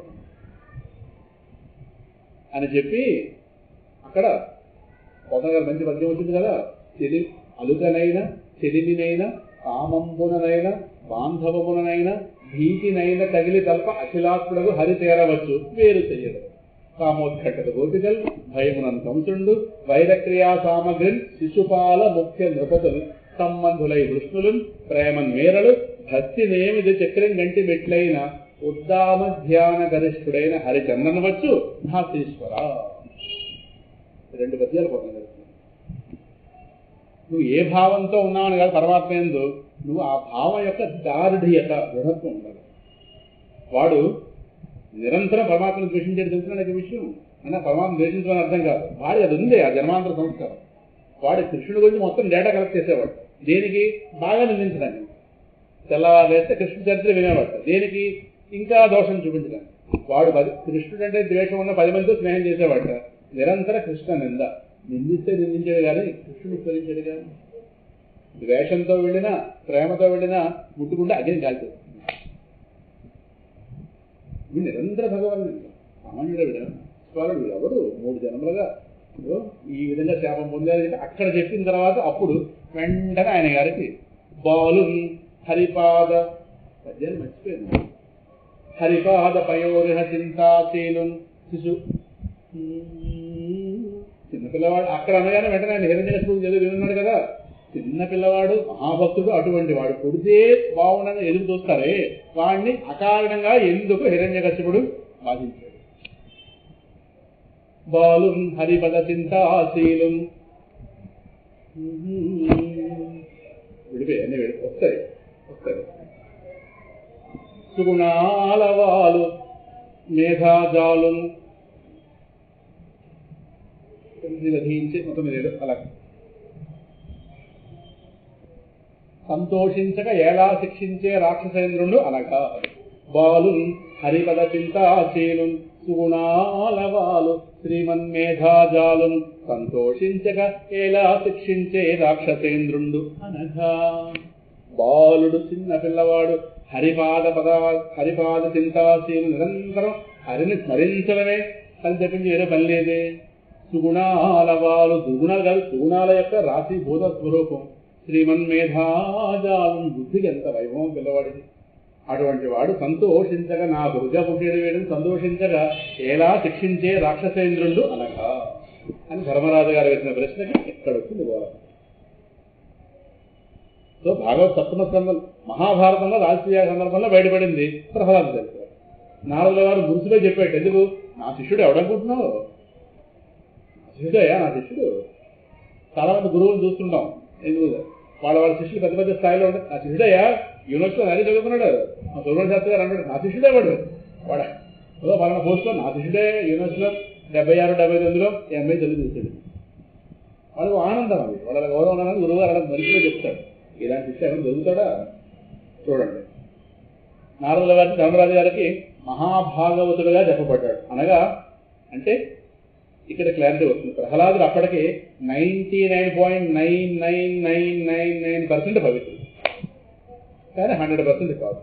అని చెప్పి అక్కడ కొందరు గారు మంచి పద్యం వచ్చింది కదా. అలుకనైనా చెలిమినైనా కామంబుననైనా బాంధవముననైనా భీతినైనా తగిలి తల్ప అఖిలాత్ముడకు హరి తేరవచ్చు వేరు చెయ్యడు. కామోత్కట్టక గోపికల్ భయమునంతంచుండు వైరక్రియా సామగ్రి శిశుపాల ముఖ్య నృపతులు సంబంధులై విష్ణులు ప్రేమన్ మేరలు భక్తినేమిది చక్రం గంటి మెట్లైన ఉద్దామ ధ్యాన గరిష్ఠుడైన హరిచందనవచ్చు భాతీశ్వర. 2 పద్యాలు పోతుంది. నువ్వు ఏ భావంతో ఉన్నావని కాదు పరమాత్మ యందు, నువ్వు ఆ భావం యొక్క దారుఢ్యత దృఢత్వం ఉండాలి. వాడు నిరంతరం పరమాత్మను ద్వేషించేది తెలుసుకునే విషయం అన్న పరమాత్మ ద్వేషించమని అర్థం కాదు. వాడి అది ఉంది, ఆ జన్మాంతర సంస్కారం. వాడి కృష్ణుడి గురించి మొత్తం డేటా కలెక్ట్ చేసేవాడు. దేనికి? బాగా నిందించడానికి. తెల్లవారేస్తే కృష్ణ చరిత్ర వినేవాడు. దేనికి? ఇంకా దోషం చూపించడానికి. వాడు కృష్ణుడు అంటే ద్వేషం ఉన్న 10 మందితో స్నేహం చేసేవాడు. నిరంతర కృష్ణ నింద. నిందిస్తే నిందించాడు కానీ కృష్ణుడు స్మరించాడు కానీ. ద్వేషంతో వెళ్ళినా ప్రేమతో వెళ్ళినా ముట్టుకుంటే అగ్ని కాల్చేది. వీడు నిరంతర భగవాన్ సామాన్యుడు వీడు స్వారుడు ఎవరు 3 జన్మలుగా ఈ విధంగా శాపం పొందారు. అక్కడ చెప్పిన తర్వాత అప్పుడు వెంటనే ఆయన గారికి బాలు హరిపాద పద్యాలు మర్చిపోయింది. హరిపాద పయోరిహ చింతాశీలు శిశు చిన్నపిల్లవాడు అక్కడ అనగానే వెంటనే ఆయన హిరణ్యకశిపుడు చదువు విన్నాడు కదా. చిన్నపిల్లవాడు మహాభక్తుడు, అటువంటి వాడు పుడితే బాగుండని ఎదురు చూస్తారే వాడిని అకారణంగా ఎందుకు హిరణ్యకశిపుడు బాధించాడు. బాలు హరిపద చింతాశీలు విడిపోయి అన్ని వస్తాయి. సుగుణాల వాలు మేధాజాలు నిలధించి మొత్తం మీద అలా సంతోషించక ఎలా శిక్షించే రాక్షసేంద్రుడు అనగా బాలు హరిపద చింతాశీలు సుగుణాల వాలు శ్రీమన్మేధాజాలు సంతోషించక ఎలా శిక్షించే రాక్షసేంద్రుడు అనగా బాలుడు చిన్న పిల్లవాడు హరిపాద చింతాశీలు నిరంతరం హరిని స్మరించడమే అని చెప్పించి వేరే పని లేదే. సుగుణాల వాలు దుర్గుణాలు కాదు, సుగుణాల యొక్క రాశిభూత స్వరూపం శ్రీమన్మేధాజాలం బుద్ధికి ఎంత వైభవం పిల్లవాడిది. అటువంటి వాడు సంతోషించగా నా భుజ పుట్టిన వేయడం సంతోషించగా ఎలా శిక్షించే రాక్షసేంద్రుడు అనగా అని ధర్మరాజు గారు వేసిన ప్రశ్నకి ఎక్కడ వచ్చింది గోళం. సో భాగవత సప్తమ స్కంధం మహాభారతంలో రాజకీయ సందర్భంలో బయటపడింది ప్రహ్లాద చరిత్ర. నారదుల గారు గురుసులో చెప్పాడు, ఎందుకు నా శిష్యుడు ఎవడనుకుంటున్నావు, నా శిష్యుడయ్యా నా శిష్యుడు. చాలా మంది గురువులు చూస్తుంటాం, ఎందుకు వాళ్ళ శిష్యులు పెద్ద పెద్ద స్థాయిలో ఉంటారు. నా శిష్యుడయ్యా యూనివర్సిటీలో అదే చదువుకున్నాడు, మా సుబ్రహ్మణ్య శాస్త్రి గారు అన్నాడు నా శిష్యుడే వాడ పలానా పోస్టులో నా శిష్యుడే యూనివర్సిటీలో 76-79లో ఎంఏ చదువు చూస్తాడు. వాళ్ళకు ఆనందం, అది వాళ్ళ గౌరవం అనేది గురువు గారు అలా మనిషిలో చెప్తాడు. ఇలాంటి శిష్య ఎవరు దొరుకుతాడా చూడండి. నారదుల గారికి ధర్మరాజు గారికి మహాభాగవతుడుగా చెప్పబడ్డాడు అనగా అంటే ఇక్కడ క్లారిటీ వస్తుంది. ప్రహ్లాదుడు అప్పటికి 99.99999% పవిత్రుడు, కానీ 100% కాదు.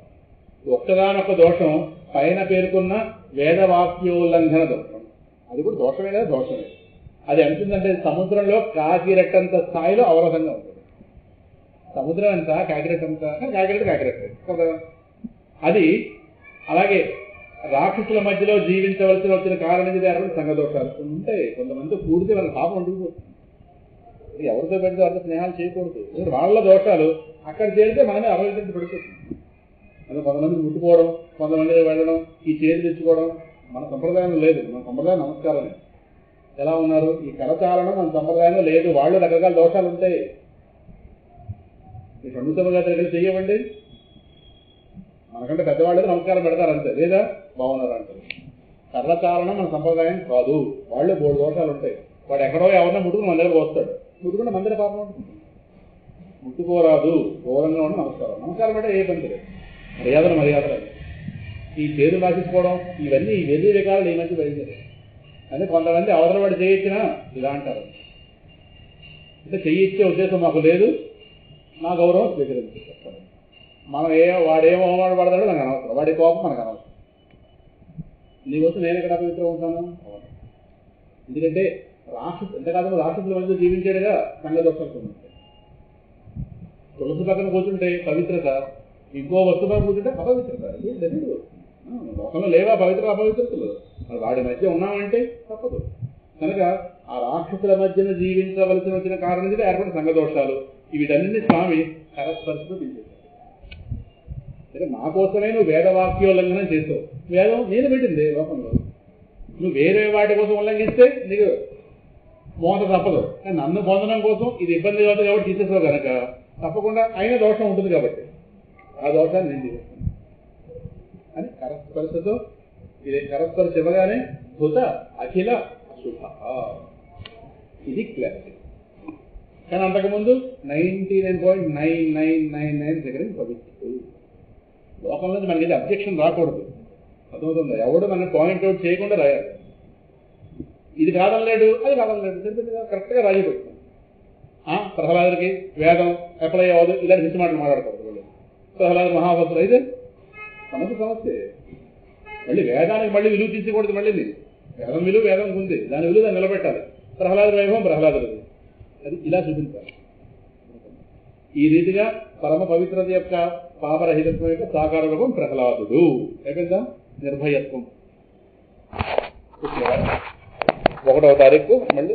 ఒక్కగానొక్క దోషం పైన పేర్కొన్న వేదవాక్యోల్లంఘన దోషం, అది కూడా దోషమే కదా దోషమే. అది ఎంతుందంటే సముద్రంలో కాకిరెట్టంత స్థాయిలో అవరోధంగా ఉంటుంది. సముద్రం ఎంత కాకిరెట్ ఎంత, కాకిరెట్ కదా. అది అలాగే రాక్షసుల మధ్యలో జీవించవలసి వచ్చిన కారణం ఇది ఏర్పడిన సంఘదోషాలు ఉంటాయి. కొంతమంది కూడితే వాళ్ళ పాపం ఉండిపోతుంది. ఎవరితో పెడితే వాళ్ళతో స్నేహాలు చేయకూడదు. వాళ్ళ దోషాలు అక్కడ చేరితే మనమే అపవిత్రత పడిపోతుంది. అది కొంతమంది ముట్టుకోవడం, కొంతమంది వెళ్ళడం, ఈ చేతి తెచ్చుకోవడం మన సంప్రదాయంలో లేదు. మన సంప్రదాయం నమస్కారమే. ఎలా ఉన్నారు ఈ కరచాలనం మన సంప్రదాయంలో లేదు. వాళ్ళు రకరకాల దోషాలు ఉంటాయి. ఈ షణ్ముఖ దగ్గర చెయ్యవండి, మనకంటే పెద్దవాళ్ళకి నమస్కారం పెడతారు అంతే, లేదా బాగున్నారు అంటారు. కర్రచాలనం మన సంప్రదాయం కాదు. వాళ్ళు 3 దోషాలు ఉంటాయి. వాడు ఎక్కడో ఎవరినో ముట్టుకుని మన దగ్గరకు వస్తాడు, ముట్టుకుంటే మన దగ్గర పాపం ఉంటుంది. ముట్టుకోరాదు, దూరంగా ఉండి నమస్కారం అంటే ఏ పని లేదు. మర్యాదలు ఈ చేతులు రాసిపోవడం ఇవన్నీ ఈ వెర్రి వికారాలు ఈ మధ్య బయలుదేరాయి. అంటే కొంతమంది అవతల వాడు చేయించినా ఇలా అంటారు, అంటే చేయించే ఉద్దేశం మాకు లేదు, నా గౌరవం స్వీకరించారు. మనం వాడేమో అవమాన పడతాడో నాకు అనవసరం, వాడి కోపం మనకు అనవసరం. నీకోసం నేను ఎక్కడ పవిత్రం ఉంటాను. ఎందుకంటే ఎంతకాలంలో రాక్షసుల మధ్య జీవించాడుగా సంఘదోషాలు ఉంటాయి. తులసి పక్కన కూర్చుంటే పవిత్రత, ఇంకో వస్తువు పక్కన కూర్చుంటే అపవిత్రత. లోకంలో లేవా పవిత్ర అపవిత్రతలు, వాడి మధ్య ఉన్నామంటే తప్పదు. కనుక ఆ రాక్షసుల మధ్యన జీవించవలసి వచ్చిన కారణం ఏర్పడిన సంఘదోషాలు వీటన్నింటినీ స్వామి కరస్పర్శతో తీసేశారు. నా కోసమే నువ్వు వేదవాక్యోల్లంఘనం చేస్తావు. వేదం నేను పెట్టింది లోకంలో, నువ్వు వేరే వాటి కోసం ఉల్లంఘిస్తే నీకు మోత తప్పదు. కానీ నన్ను పొందడం కోసం ఇది ఇబ్బంది అవుతుంది కాబట్టి తీసేసావు కనుక తప్పకుండా అయిన దోషం ఉంటుంది కాబట్టి ఆ దోషాన్ని నేను తీసేస్తాను అని కరస్పర్శతో. ఇది కరస్పర్శ ఇవ్వగానే భూత అఖిల అశుభ, ఇది క్లారిటీ. కానీ అంతకుముందు 99.9999 దగ్గర పవిత్రుడు. లోకం నుంచి మనకి అబ్జెక్షన్ రాకూడదు, అర్థమవుతుందా? ఎవడు మనం పాయింట్అవుట్ చేయకుండా రాయాలి. ఇది కాదనలేడు, అది కాదనలేడు, సరిపోతుంది, కరెక్ట్గా రాజీ పెట్టుకోండి. ప్రహ్లాదుడికి వేదం అప్లై అవ్వదు ఇలాంటి పిచ్చి మాటలు మాట్లాడకూడదు వాళ్ళు. ప్రహ్లాదు మహాభక్తులు అయితే సమస్య. మళ్ళీ వేదానికి మళ్ళీ విలువ తీసుకోకూడదు. మళ్ళీ వేదం విలువ వేదంకి ఉంది, దాని విలువ దాన్ని నిలబెట్టాలి. ప్రహ్లాదుడి వైభవం ప్రహ్లాదుడిది, అది ఇలా చూపించాలి. ఈ రీతిగా పరమ పవిత్రత యొక్క పాపరహితత్వం యొక్క సాకార రూపం ప్రహ్లాదుడు. అయిపోయిందా? నిర్భయత్వం 1వ తారీఖు మళ్ళీ